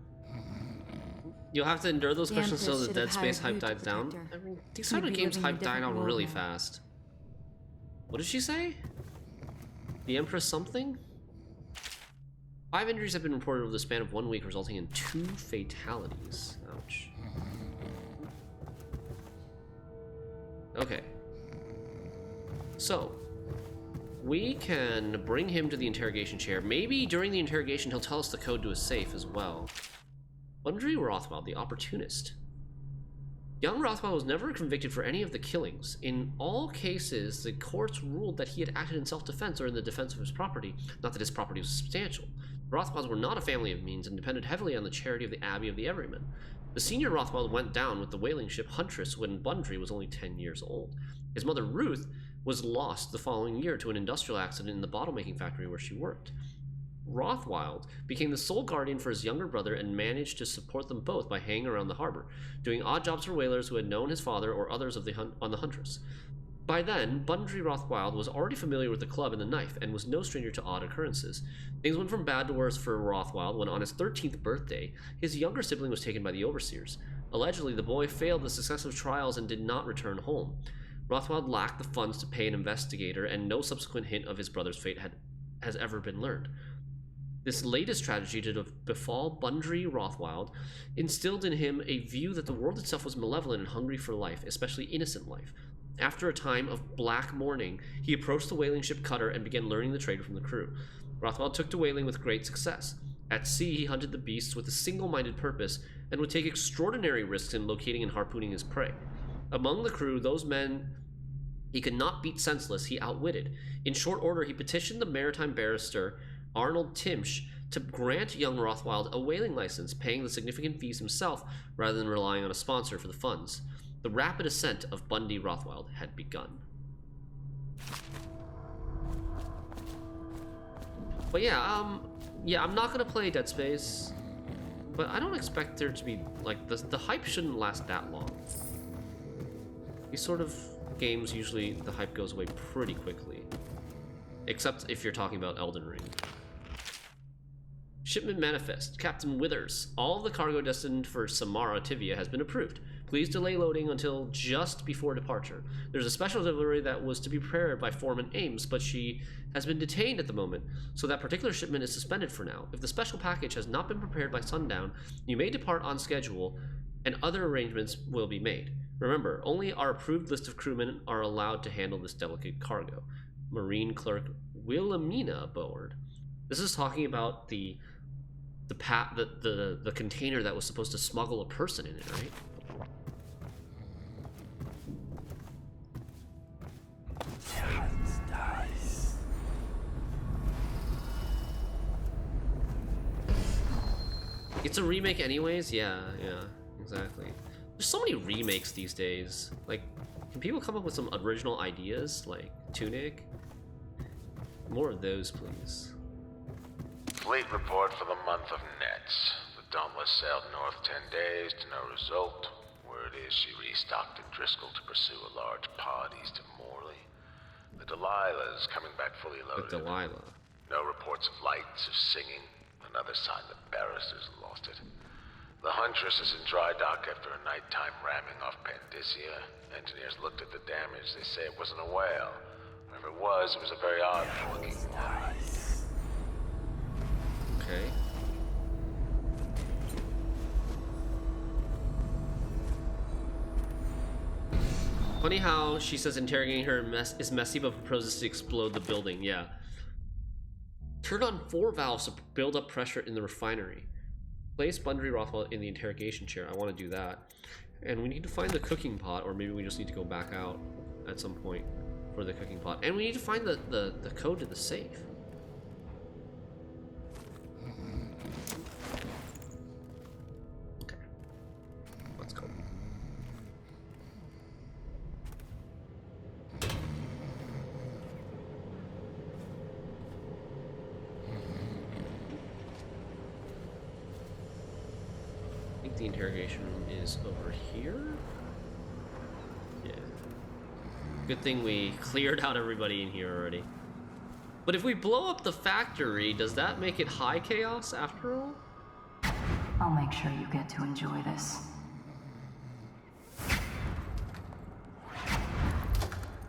You'll have to endure those The questions until Empress the should Dead have Space hired hype you to dies down. protect her. I mean, these You'd sort of be games living in a hype die different down world really now. fast. What did she say? The Empress something? 5 injuries have been reported over the span of 1 week, resulting in 2 fatalities. Ouch. Okay. So, we can bring him to the interrogation chair. Maybe during the interrogation he'll tell us the code to his safe as well. Bundry Rothwell, the opportunist. Young Rothwell was never convicted for any of the killings. In all cases, the courts ruled that he had acted in self-defense or in the defense of his property, not that his property was substantial. The Rothwells were not a family of means and depended heavily on the charity of the Abbey of the Everyman. The senior Rothwell went down with the whaling ship Huntress when Bundry was only 10 years old. His mother, Ruth, was lost the following year to an industrial accident in the bottle-making factory where she worked. Rothwild became the sole guardian for his younger brother and managed to support them both by hanging around the harbor, doing odd jobs for whalers who had known his father or others of on the Huntress. By then, Bundry Rothwild was already familiar with the club and the knife and was no stranger to odd occurrences. Things went from bad to worse for Rothwild when on his 13th birthday, his younger sibling was taken by the overseers. Allegedly, the boy failed the successive trials and did not return home. Rothwild lacked the funds to pay an investigator, and no subsequent hint of his brother's fate has ever been learned. This latest tragedy to befall Bundry Rothwild instilled in him a view that the world itself was malevolent and hungry for life, especially innocent life. After a time of black mourning, he approached the whaling ship cutter and began learning the trade from the crew. Rothwild took to whaling with great success. At sea, he hunted the beasts with a single-minded purpose and would take extraordinary risks in locating and harpooning his prey. Among the crew, those men he could not beat senseless, he outwitted. In short order, he petitioned the maritime barrister Arnold Timsch to grant young Rothwild a whaling license, paying the significant fees himself rather than relying on a sponsor for the funds. The rapid ascent of Bundry Rothwild had begun. But yeah, I'm not gonna play Dead Space, but I don't expect there to be, like, the hype shouldn't last that long. These sort of games, usually the hype goes away pretty quickly. Except if you're talking about Elden Ring. Shipment Manifest. Captain Withers. All of the cargo destined for Samara Tivia has been approved. Please delay loading until just before departure. There's a special delivery that was to be prepared by Foreman Ames, but she has been detained at the moment, so that particular shipment is suspended for now. If the special package has not been prepared by sundown, you may depart on schedule, and other arrangements will be made. Remember, only our approved list of crewmen are allowed to handle this delicate cargo. Marine Clerk Wilhelmina aboard. This is talking about the container that was supposed to smuggle a person in it, right? It's a remake anyways? Yeah, exactly. There's so many remakes these days. Like, can people come up with some original ideas, like Tunic? More of those, please. Fleet report for the month of Nets. The Dauntless sailed north 10 days to no result. Word is she restocked at Driscoll to pursue a large pod east of Morley. The Delilah's coming back fully loaded. The Delilah. No reports of lights or singing. Another sign the barristers lost it. The Huntress is in dry dock after a nighttime ramming off Pandyssia. Engineers looked at the damage. They say it wasn't a whale. Whatever it was a very odd-looking one. Okay. Funny how she says interrogating her is messy but proposes to explode the building. Yeah. Turn on 4 valves to build up pressure in the refinery. Place Bundry Rothwell in the interrogation chair. I want to do that. And we need to find the cooking pot, or maybe we just need to go back out at some point for the cooking pot. And we need to find the code to the safe. Okay. Let's go. I think the interrogation room is over here. Yeah. Good thing we cleared out everybody in here already. But if we blow up the factory, does that make it high chaos after all? I'll make sure you get to enjoy this.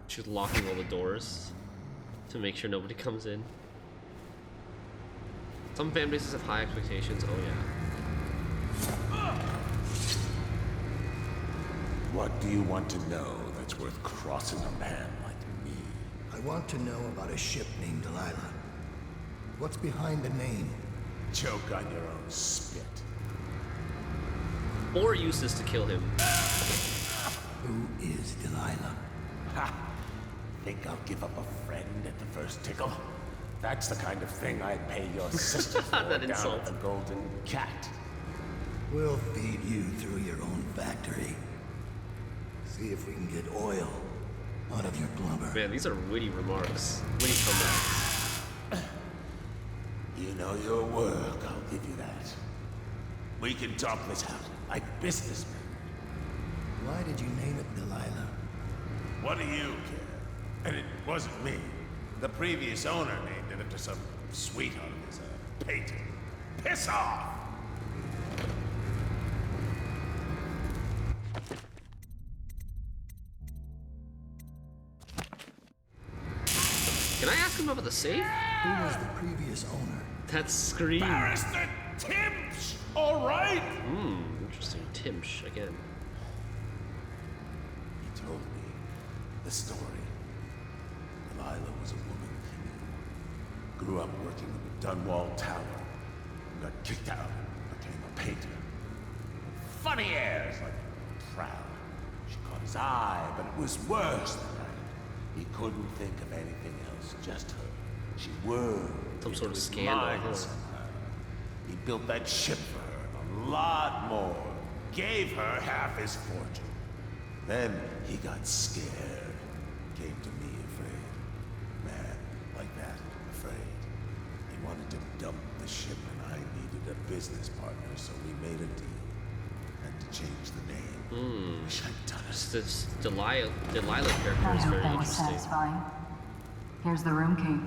She's locking all the doors to make sure nobody comes in. Some fan bases have high expectations. Oh yeah. What do you want to know that's worth crossing a man like me? I want to know about a ship named Delilah. What's behind the name? Choke on your own spit. Or use this to kill him. Who is Delilah? Ha! Think I'll give up a friend at the first tickle? That's the kind of thing I'd pay your sister for That down insult. at the Golden Cat. We'll feed you through your own factory. See if we can get oil out of your blubber. Man, these are witty remarks. Witty comebacks. You know your work, I'll give you that. We can talk this out like businessmen. Why did you name it Delilah? What do you care? And it wasn't me. The previous owner named it after some sweetheart of his, painter. Piss off! Can I ask him about the safe? Who was the previous owner? That scream. Barrister Timsh! Alright! Interesting. Timsh again. He told me the story. Delilah was a woman he knew. Grew up working in the Dunwall Tower. Got kicked out and became a painter. Funny airs, like proud. She caught his eye, but it was worse than that. He couldn't think of anything else, just her. She wormed Some sort of into his scandal, mind huh? somehow. He built that ship for her, and a lot more. Gave her half his fortune. Then he got scared. Came to me afraid. Man, like that, afraid. He wanted to dump the ship, and I needed a business partner, so we made a deal. Had to change the name. Wish I'd done it. This Delilah character I is hope very that was interesting. satisfying. Here's the room key,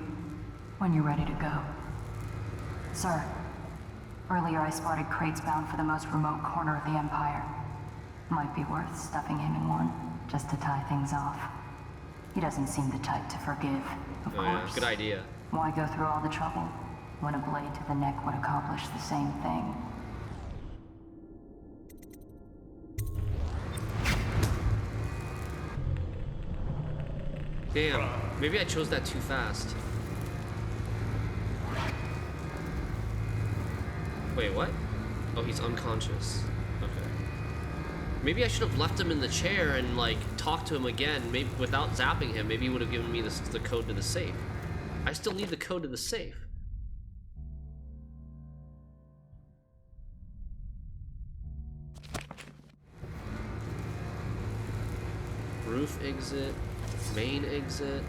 when you're ready to go. Sir, earlier I spotted crates bound for the most remote corner of the Empire. Might be worth stuffing him in one, just to tie things off. He doesn't seem the type to forgive, of Oh yeah, course. good idea. Why go through all the trouble, when a blade to the neck would accomplish the same thing? Damn, maybe I chose that too fast. Wait, what? Oh, he's unconscious. Okay. Maybe I should have left him in the chair and, like, talked to him again, maybe without zapping him. Maybe he would have given me the code to the safe. I still need the code to the safe. Roof exit. Main exit.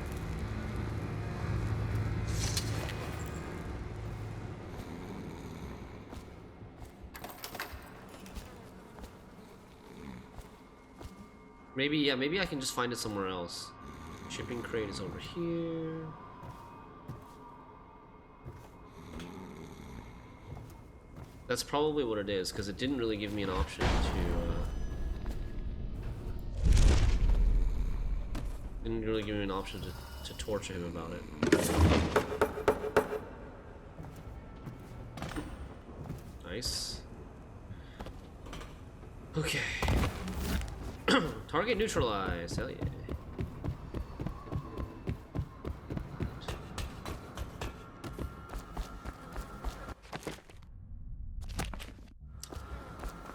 Maybe, yeah, maybe I can just find it somewhere else. Shipping crate is over here. That's probably what it is, because it didn't really give me an option to, didn't really give me an option to torture him about it. Nice. Okay. Target neutralized. Hell yeah.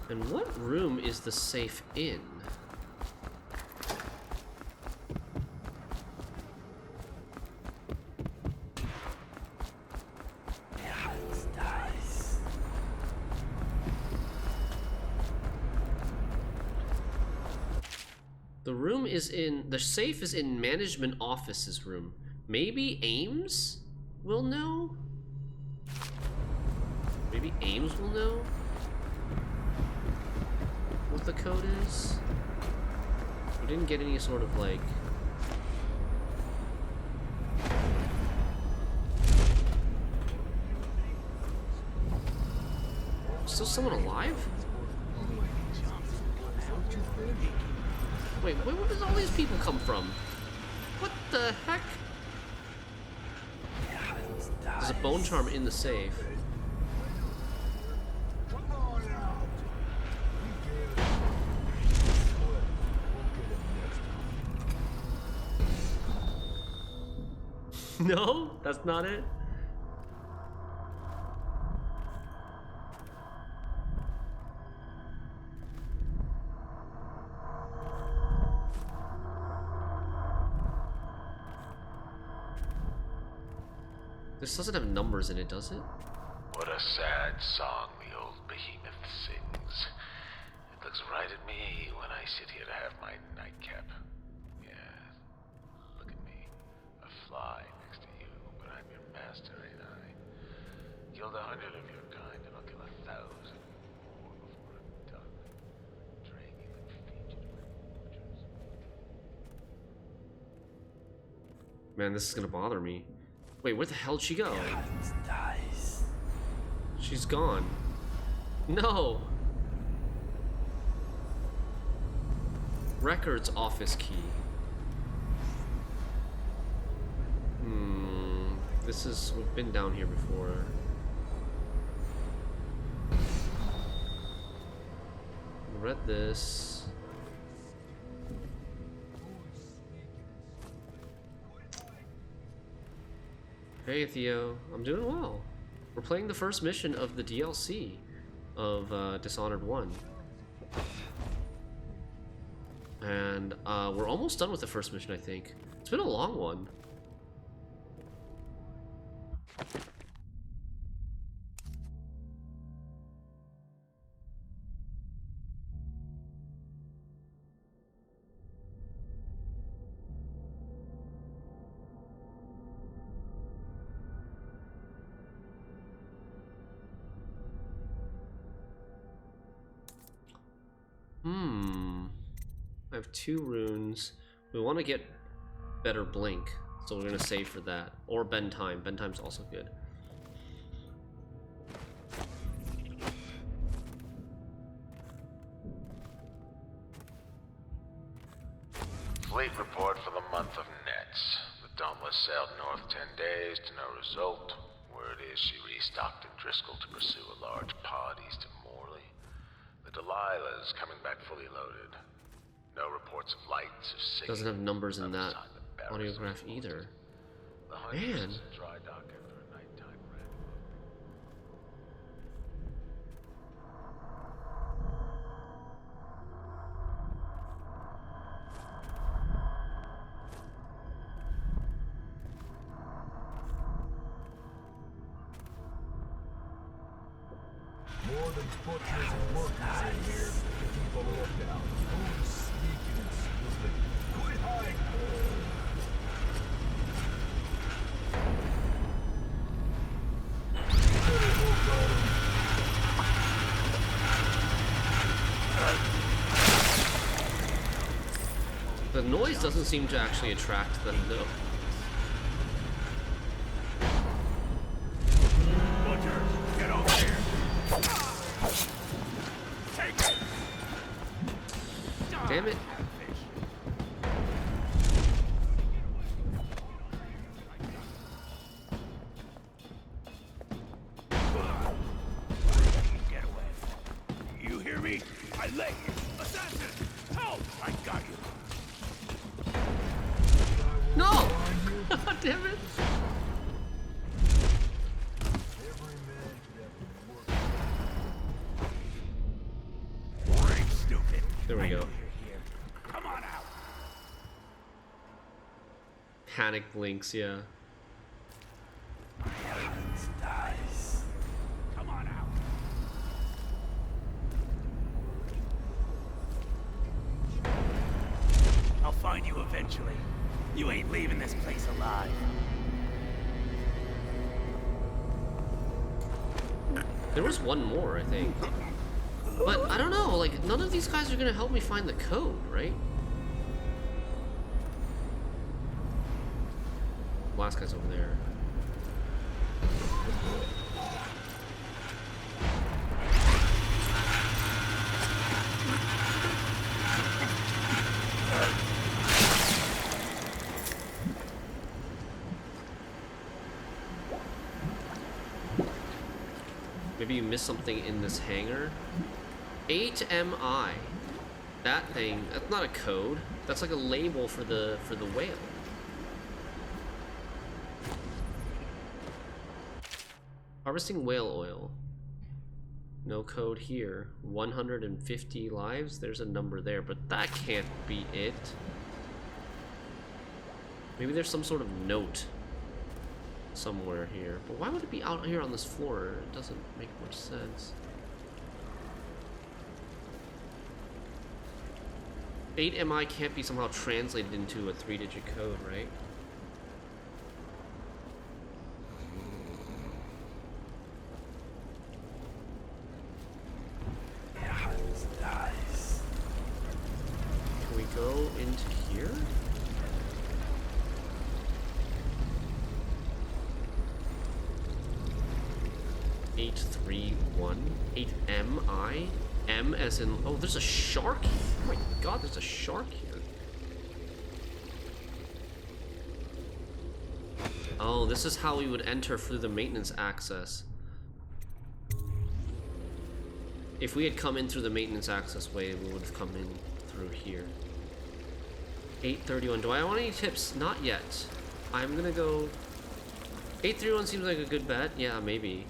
And what room is the safe in? The room is in, the safe is in management office's room. Maybe Ames will know? Maybe Ames will know what the code is? We didn't get any sort of, like, still someone alive? Wait, where did all these people come from? What the heck? There's a bone charm in the safe. No, that's not it. This doesn't have numbers in it, does it? What a sad song the old behemoth sings. It looks right at me when I sit here to have my nightcap. Yeah, look at me. A fly next to you, but I'm your master, ain't I? Killed 100 of your kind, and I'll kill 1,000 more before I'm done. Drag you and feed you to my vultures. Man, this is gonna bother me. Wait, where the hell did she go? She's gone. No! Records office key. This is... we've been down here before. Read this. Hey Theo, I'm doing well. We're playing the first mission of the DLC of Dishonored 1. And we're almost done with the first mission, I think. It's been a long one. I have 2 runes. We want to get better blink, so we're gonna save for that. Or bend time. Bend time's also good. Fleet report for the month of Nets. The Dauntless sailed north 10 days to no result. Word is she restocked in Driscoll to pursue a large pod east of Morley. The Delilah's coming back fully loaded. No reports of lights or signals. Doesn't have numbers in that audiograph either. Man. Dry dock after a nighttime rat. More than butchers and workers in here to keep a lookout. Who's sneaking and snooping? Quit hiding! The noise doesn't seem to actually attract them, though. Butcher, get over here! Take it! Damn it. Get away. You hear me? I lay you. Assassin! Help! I got you. No! Damn it. Stupid. There we go. Come on out. Panic blinks, yeah. Dies. Come on out. I'll find you eventually. You ain't leaving this place alive. There was one more, I think. But I don't know, like, none of these guys are gonna help me find the code, right? Last guy's over there. Maybe you missed something in this hangar. 8MI. That thing, that's not a code. That's like a label for the whale. Harvesting whale oil. No code here. 150 lives. There's a number there, but that can't be it. Maybe there's some sort of note somewhere here. But why would it be out here on this floor? It doesn't make much sense. 8MI can't be somehow translated into a 3-digit code, right? Can we go into here? Eight, 3, 1, 8MI. M as in, oh, there's a shark here. Oh my god, there's a shark here. Oh, this is how we would enter through the maintenance access. If we had come in through the maintenance access way, we would have come in through here. 831. Do I want any tips? Not yet. I'm gonna go... 831 seems like a good bet. Yeah, maybe.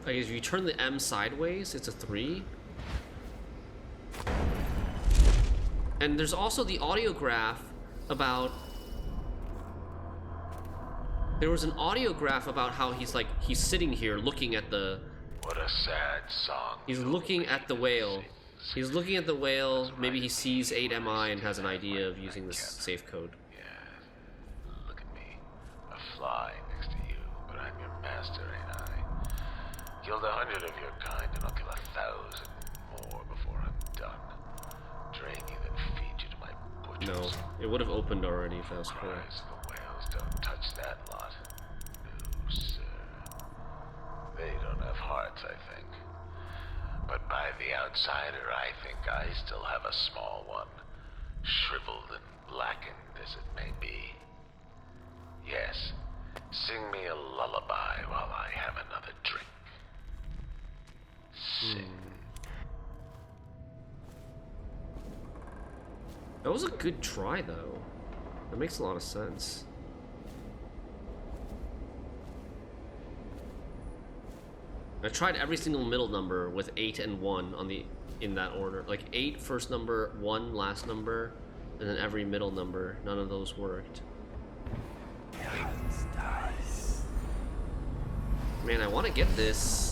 Like, if you turn the M sideways, it's a 3. And there's also the audiograph about... There was an audiograph about how he's sitting here looking at the... What a sad song. He's looking at the whale. He's looking at the whale. Maybe he sees 8MI and has an idea of using this safe code. Yeah. Look at me. A fly next to you, but I'm your master, ain't I? Killed 100 of your kind, and I'll kill 1,000 more before I'm done. Drain you, then feed you to my butchers. No, it would have opened already if I was correct. Cries of the whales don't touch that lot. No, sir. They don't have hearts, I think. But by the outsider, I think I still have a small one. Shriveled and blackened as it may be. Yes, sing me a lullaby while I have another drink. Sing. That was a good try, though. That makes a lot of sense. I tried every single middle number with 8 and 1 on in that order. Like 8 first number, 1 last number, and then every middle number. None of those worked. Man, I want to get this.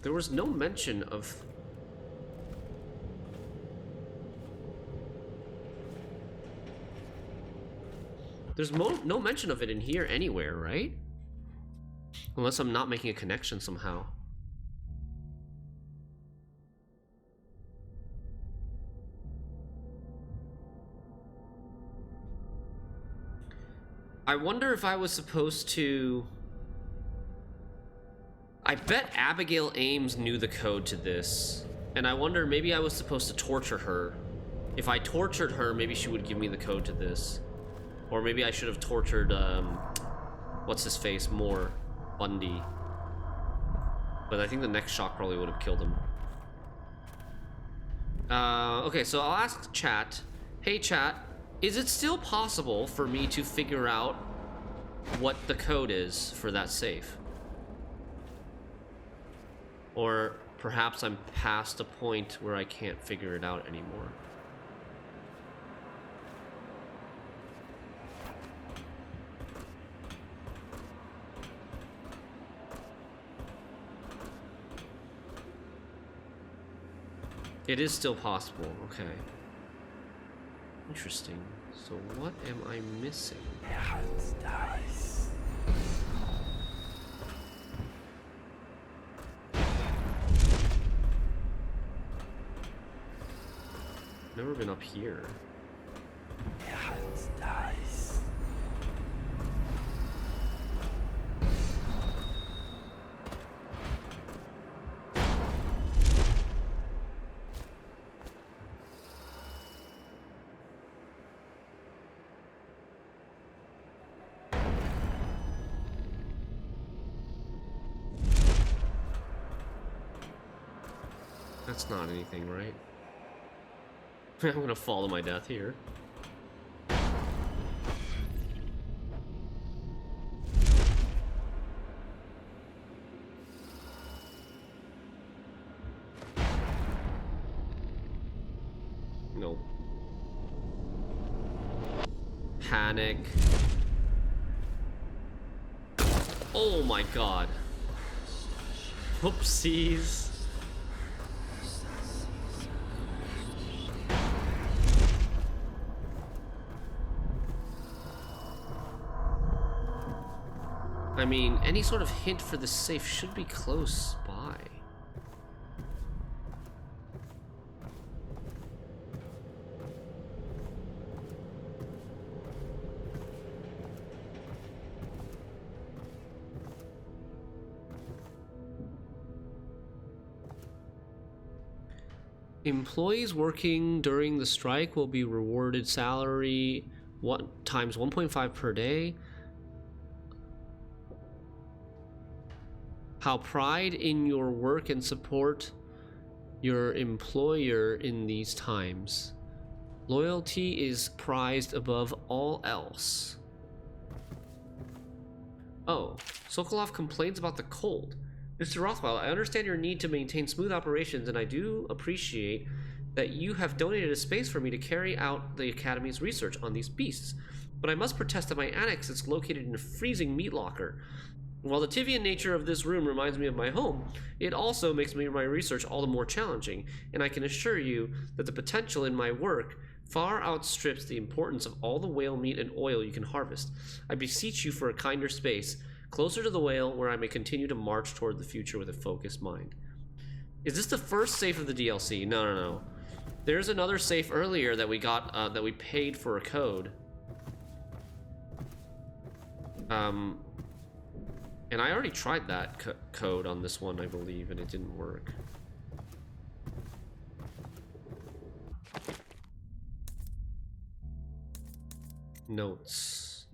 There was no mention of... There's no mention of it in here anywhere, right? Unless I'm not making a connection somehow. I wonder if I was supposed to... I bet Abigail Ames knew the code to this. And I wonder, maybe I was supposed to torture her. If I tortured her, maybe she would give me the code to this. Or maybe I should have tortured, what's his face more? Bundy. But I think the next shot probably would have killed him. Okay, so I'll ask chat. Hey chat, is it still possible for me to figure out what the code is for that safe? Or perhaps I'm past a point where I can't figure it out anymore. It is still possible, okay. Interesting. So what am I missing? Never been up here. That's not anything, right? I'm gonna fall to my death here. Nope. Panic. Oh my god. Whoopsies. I mean, any sort of hint for the safe should be close by. Employees working during the strike will be rewarded salary times 1.5 per day. How pride in your work and support your employer in these times. Loyalty is prized above all else. Oh, Sokolov complains about the cold. Mr. Rothwell, I understand your need to maintain smooth operations, and I do appreciate that you have donated a space for me to carry out the Academy's research on these beasts. But I must protest that my annex is located in a freezing meat locker. While the Tivian nature of this room reminds me of my home, it also makes my research all the more challenging, and I can assure you that the potential in my work far outstrips the importance of all the whale meat and oil you can harvest. I beseech you for a kinder space, closer to the whale, where I may continue to march toward the future with a focused mind. Is this the first safe of the DLC? No. There's another safe earlier that we got, that we paid for a code. And I already tried that code on this one, I believe, and it didn't work. Notes.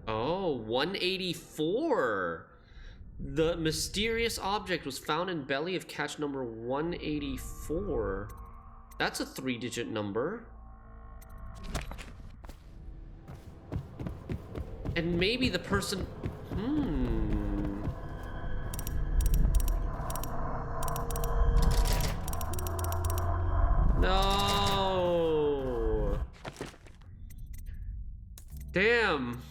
Oh, 184. The mysterious object was found in belly of catch number 184. That's a 3-digit number. And maybe the person... No. Damn.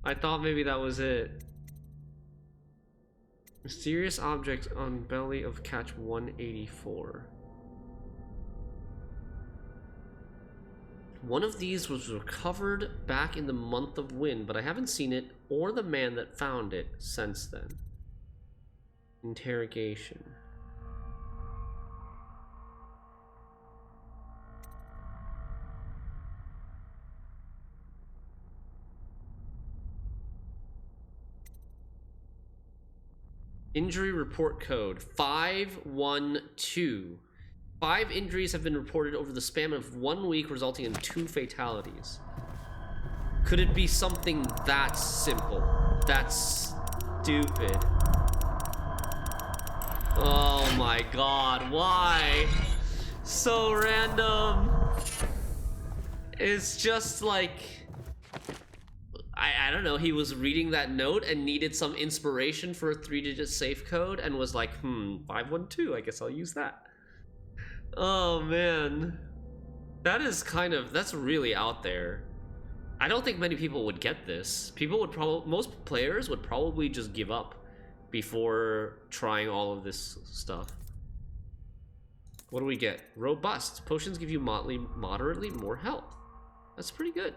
I thought maybe that was it. Mysterious object on belly of catch 184. One of these was recovered back in the month of wind, but I haven't seen it or the man that found it since then. Interrogation. Injury report code 512. 5 injuries have been reported over the span of 1 week, resulting in 2 fatalities. Could it be something that simple? That's stupid. Oh my god, why? So random. It's just like... I don't know, he was reading that note and needed some inspiration for a 3-digit safe code and was like, 512, I guess I'll use that. Oh man. That is that's really out there. I don't think many people would get this. Most players would probably just give up before trying all of this stuff. What do we get? Robust. Potions give you moderately more health. That's pretty good.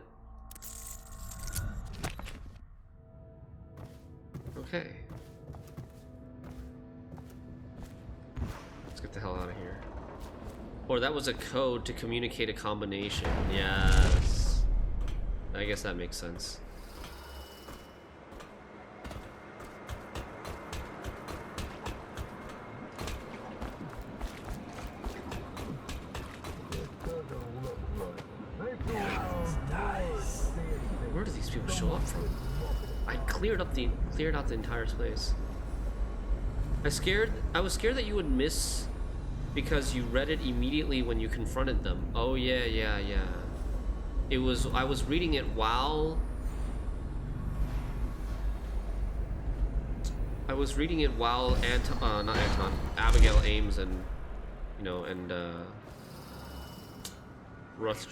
Okay. Let's get the hell out of here. Or that was a code to communicate a combination. Yes. I guess that makes sense. these people show up from? I cleared out the entire place. I was scared that you would miss because you read it immediately when you confronted them. Oh yeah. I was reading it while Abigail Ames and Russ,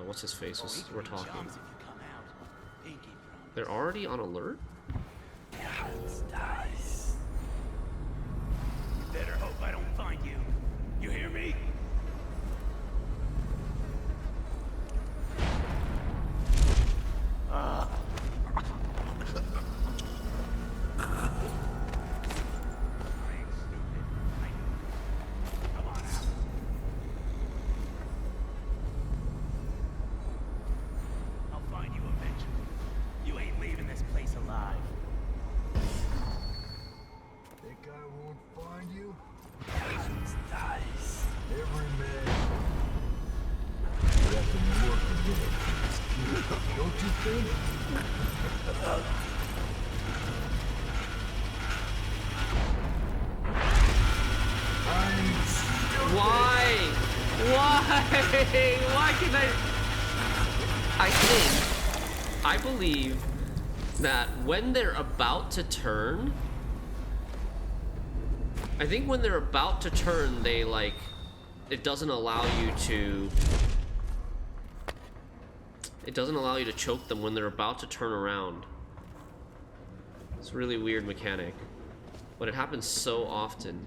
what's his face we're talking. They're already on alert? Better hope I don't find you. You hear me? I'll find you eventually. You ain't leaving this place alive. Think I won't find you? Nice. Every man got them working with it. Don't you think? Why? Why can I believe that when they're about to turn, they like, it doesn't allow you to choke them when they're about to turn around. It's a really weird mechanic, but it happens so often.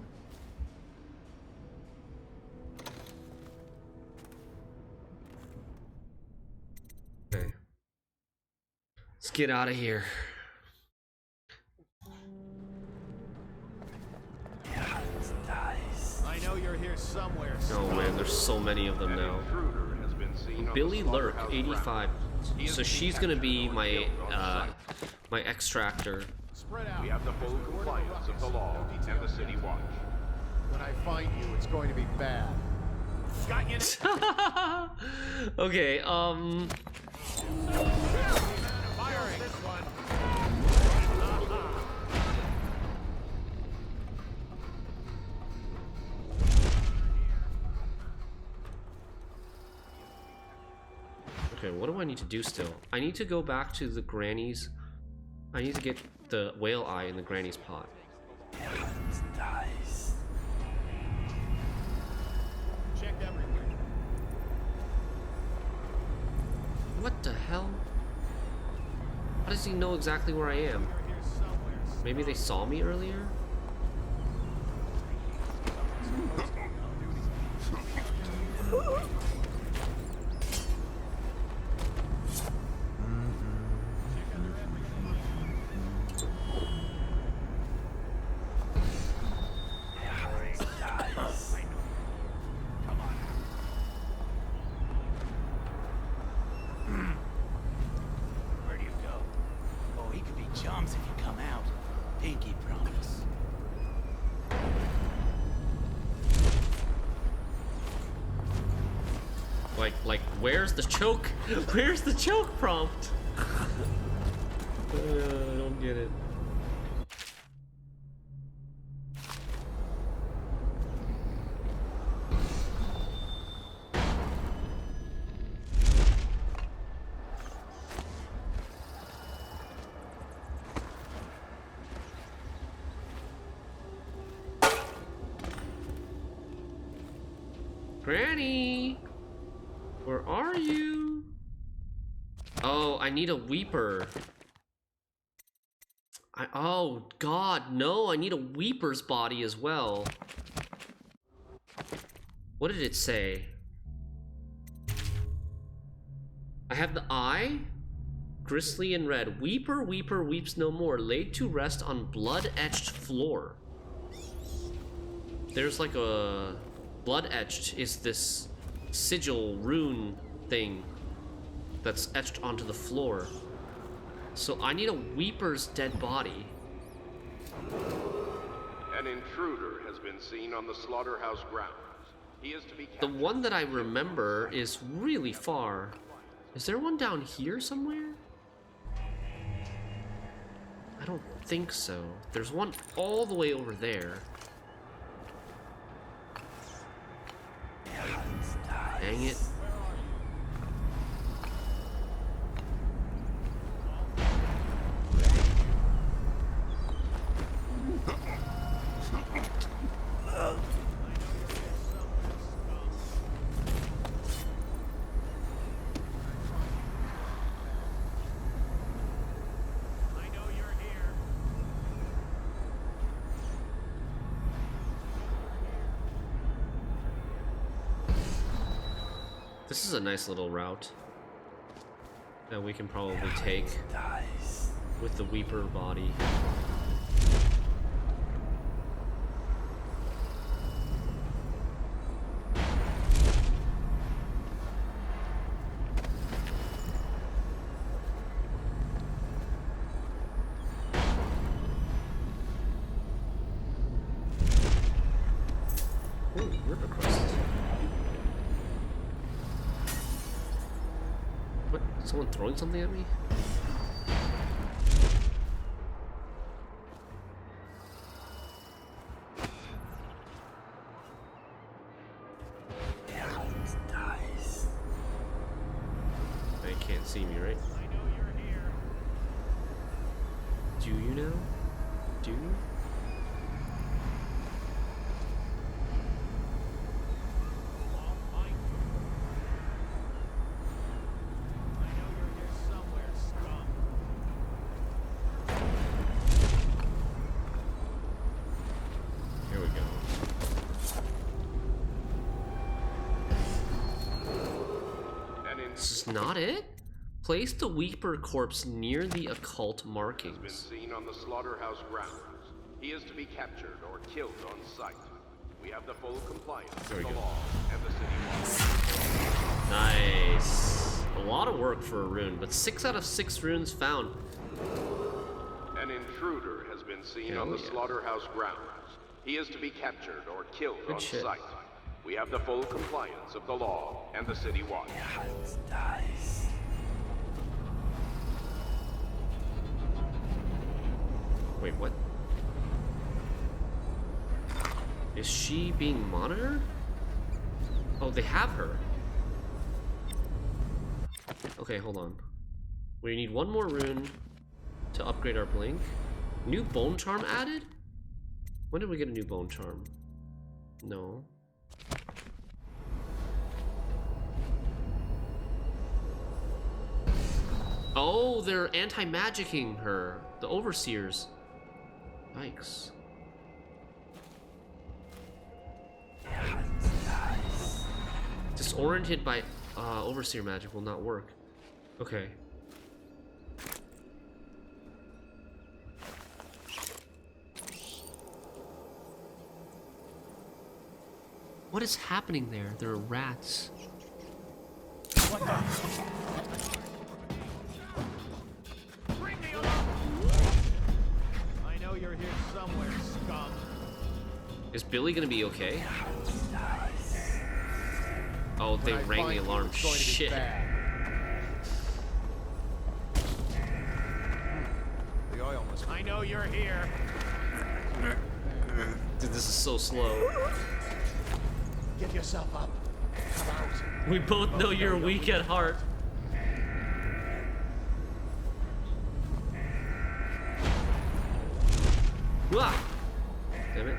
Okay. Let's get out of here. I know you're here somewhere. Oh man, there's so many of them now. Billy Lurk, 85. So she's gonna be my my extractor. We have the full compliance of the law and the city watch. When I find you, it's going to be bad. Got you. Okay, Firing this one. okay, what do I need to do still? I need to go back to the granny's. I need to get the whale eye in the granny's pot. Nice. Check everywhere. What the hell? How does he know exactly where I am? Maybe they saw me earlier? Where do you go? Oh, he could be chums if you come out. Pinky promise. Like, where's the choke? Where's the choke prompt? I don't get it. Granny! Where are you? Oh, I need a weeper. Oh god, no, I need a weeper's body as well. What did it say? I have the eye, gristly and red. Weeper weeps no more, laid to rest on blood-etched floor. There's like a... Blood-etched is this sigil rune thing that's etched onto the floor. So I need a weeper's dead body. An intruder has been seen on the slaughterhouse grounds. He is to be The one that I remember is really far. Is there one down here somewhere? don't think so. There's one all the way over there. Dang it. This is a nice little route that we can probably take with the Weeper body. Ooh, river crust. What? Someone throwing something at me? They can't see me, right? I know you're here. Do you know? Do you? This is not it? Place the Weeper corpse near the occult markings. Has been seen on the slaughterhouse grounds. He is to be captured or killed on sight. We have the full compliance with the law and the city law. Nice. A lot of work for a rune, but 6 out of 6 runes found. An intruder has been seen on the slaughterhouse grounds. He is to be captured or killed on sight. We have the full compliance of the law and the city watch. Wait, what? Is she being monitored? Oh, they have her. Okay, hold on. We need one more rune to upgrade our blink. New bone charm added? When did we get a new bone charm? No. Oh, they're anti-magicking her. The overseers. Yikes. Disoriented by overseer magic will not work. Okay. What is happening there? There are rats. What the? Bring me along. I know you're here somewhere, scum. Is Billy gonna be okay? Oh, they rang the alarm. Shit. The oil must. I know you're here. Dude, this is so slow. Get yourself up. Come out. We both know you're weak at heart. Wah! Damn it.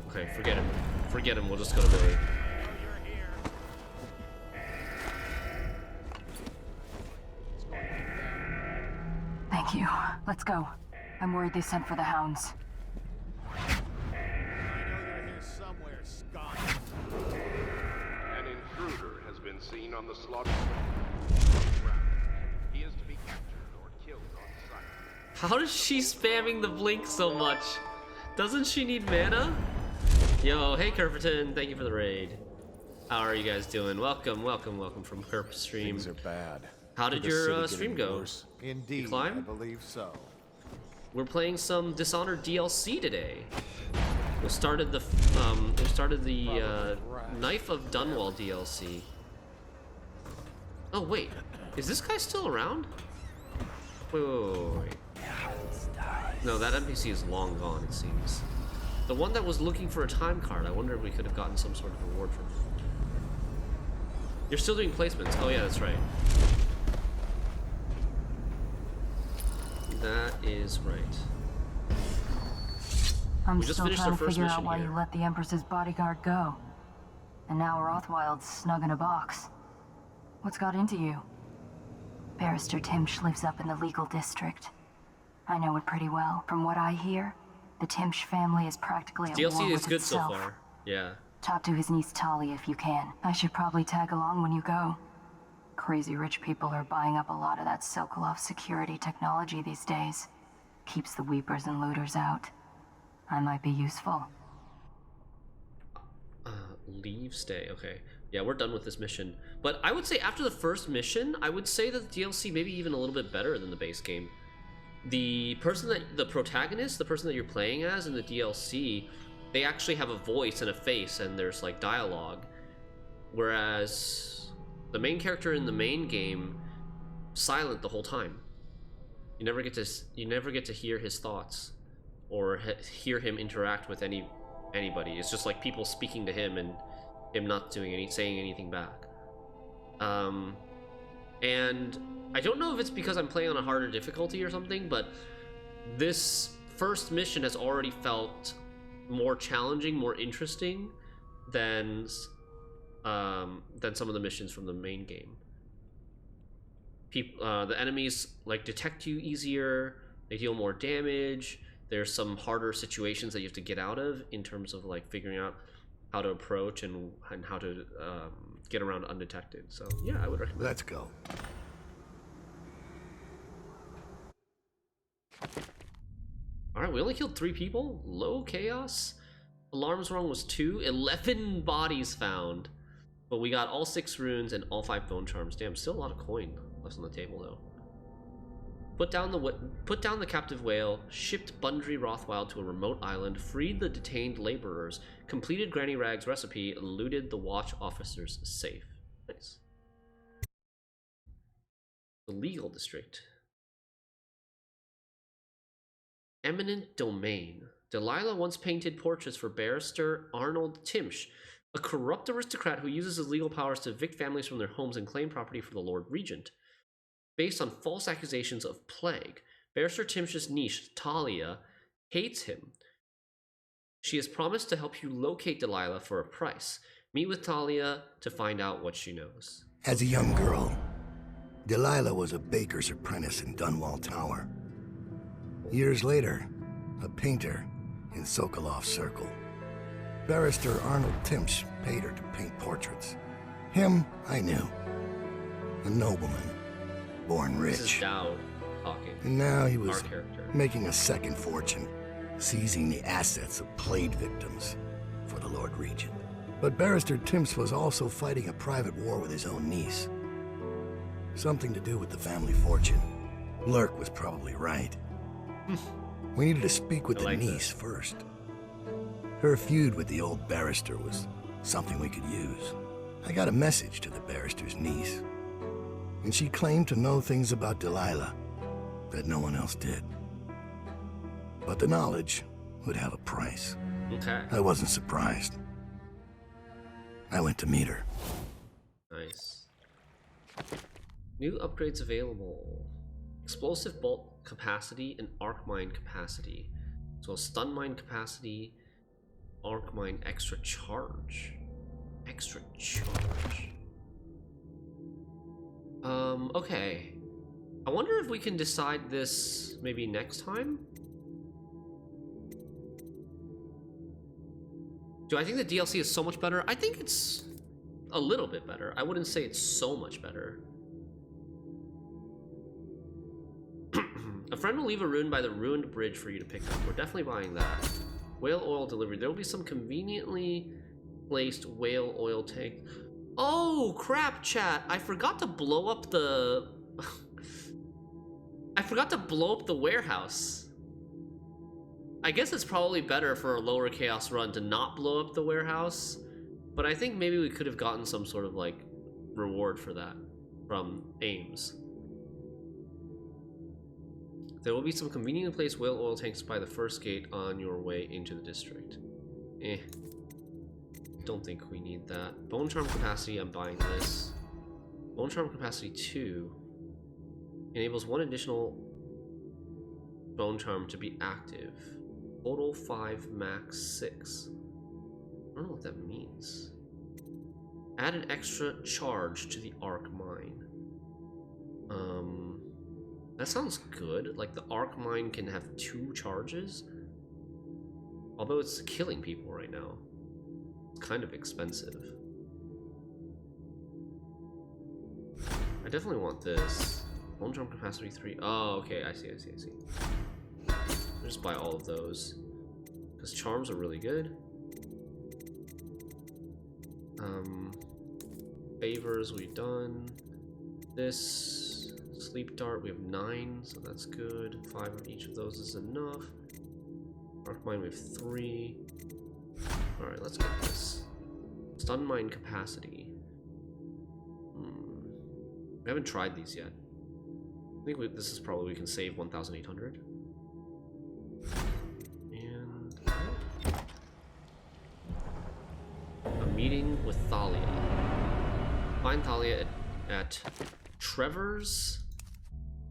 Okay, forget him. Forget him, we'll just go to Billy. Thank you. Let's go. I'm worried they sent for the hounds. I know you're here somewhere, scum. An intruder has been seen on the slaughter. He is to be captured or killed on sight. How is she spamming the blink so much? Doesn't she need mana? Yo, hey Kerperton, thank you for the raid. How are you guys doing? Welcome, welcome, welcome from Kerp stream. Things are bad. How did your stream go? Worse. Indeed, you climb? I believe so. We're playing some Dishonored DLC today. We started the Knife of Dunwall DLC. Oh, wait. Is this guy still around? Wait. No, that NPC is long gone, it seems. The one that was looking for a time card, I wonder if we could have gotten some sort of reward from him. You're still doing placements. Oh, yeah, that's right. That is right. I'm still trying to figure out why you let the Empress's bodyguard go. And now Rothwild's snug in a box. What's got into you? Barrister Timsh lives up in the legal district. I know it pretty well. From what I hear, the Timsh family is practically at war with DLC is good itself. so far. Yeah. Talk to his niece Talia if you can. I should probably tag along when you go. Crazy rich people are buying up a lot of that Sokolov security technology these days. Keeps the weepers and looters out. I might be useful. Leave, stay. Okay. Yeah, we're done with this mission. But I would say after the first mission, I would say that the DLC maybe even a little bit better than the base game. The protagonist, the person that you're playing as in the DLC, they actually have a voice and a face, and there's like dialogue. Whereas the main character in the main game, silent the whole time. You never get to hear his thoughts or hear him interact with anybody. It's just like people speaking to him and him not saying anything back. And I don't know if it's because I'm playing on a harder difficulty or something, but this first mission has already felt more challenging, more interesting than some of the missions from the main game. The enemies like detect you easier, they deal more damage. There's some harder situations that you have to get out of in terms of like figuring out how to approach and how to get around undetected. So yeah, I would recommend. Let's go. All right, we only killed 3 people. Low chaos. Alarms wrong was 2. 11 bodies found, but we got all 6 runes and all 5 bone charms. Damn, still a lot of coin left on the table though. Put down the captive whale, shipped Bundry Rothwild to a remote island, freed the detained laborers, completed Granny Rag's recipe, looted the watch officer's safe. Nice. The legal district. Eminent domain. Delilah once painted portraits for barrister Arnold Timsh, a corrupt aristocrat who uses his legal powers to evict families from their homes and claim property for the Lord Regent. Based on false accusations of plague, Barrister Timsh's niece, Talia, hates him. She has promised to help you locate Delilah for a price. Meet with Talia to find out what she knows. As a young girl, Delilah was a baker's apprentice in Dunwall Tower. Years later, a painter in Sokolov's circle. Barrister Arnold Timsh paid her to paint portraits. Him, I knew. A nobleman, born rich. This is Dowd talking. And now he was making a second fortune, seizing the assets of plague victims for the Lord Regent. But Barrister Timsh was also fighting a private war with his own niece. Something to do with the family fortune. Lurk was probably right. We needed to speak with the niece first. Her feud with the old barrister was something we could use. I got a message to the barrister's niece, and she claimed to know things about Delilah that no one else did. But the knowledge would have a price. Okay. I wasn't surprised. I went to meet her. Nice. New upgrades available. Explosive bolt capacity and arc mine capacity. So stun mine capacity, arc mine extra charge. Extra charge. Okay. I wonder if we can decide this maybe next time? Do I think the DLC is so much better? I think it's a little bit better. I wouldn't say it's so much better. A friend will leave a rune by the ruined bridge for you to pick up. We're definitely buying that. Whale oil delivery. There will be some conveniently placed whale oil tank. Oh, crap, chat. I forgot to blow up the... I forgot to blow up the warehouse. I guess it's probably better for a lower chaos run to not blow up the warehouse, but I think maybe we could have gotten some sort of like reward for that from Ames. There will be some conveniently placed whale oil tanks by the first gate on your way into the district. Don't think we need that. Bone charm capacity, I'm buying this. Bone charm capacity 2 enables 1 additional bone charm to be active. Total 5, max 6. I don't know what that means. Add an extra charge to the arc mine. That sounds good. Like the arc mine can have 2 charges. Although it's killing people right now. It's kind of expensive. I definitely want this. Bone charm capacity 3. Oh, okay, I see. I'll just buy all of those. Because charms are really good. Favors we've done. This sleep dart we have 9, so that's good. 5 of each of those is enough. Arc mine we have 3. All right, let's get this. Stun mine capacity. We haven't tried these yet. I think this is probably we can save 1,800. And a meeting with Thalia. Find Thalia at Trevor's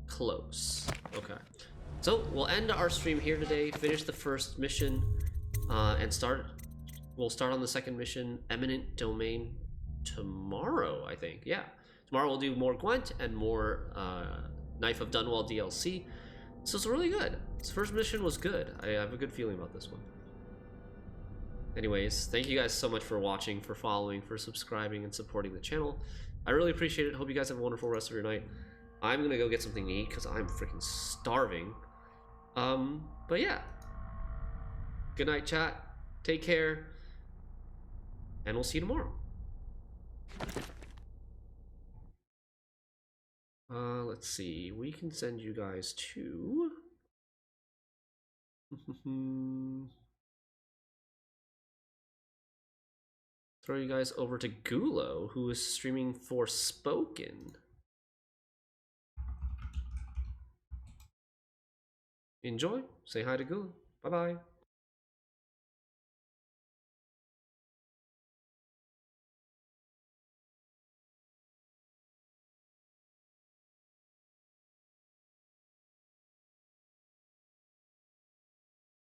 Close. Okay. So we'll end our stream here today, finish the first mission, and we'll start on the second mission, Eminent Domain, tomorrow, I think. Yeah. Tomorrow we'll do more Gwent and more Knife of Dunwall DLC. So it's really good. This first mission was good. I have a good feeling about this one. Anyways, thank you guys so much for watching, for following, for subscribing, and supporting the channel. I really appreciate it. Hope you guys have a wonderful rest of your night. I'm gonna go get something to eat because I'm freaking starving. But yeah. Good night, chat. Take care. And we'll see you tomorrow. Let's see. We can send you guys to... throw you guys over to Gulo, who is streaming Forspoken. Enjoy. Say hi to Gulo. Bye-bye.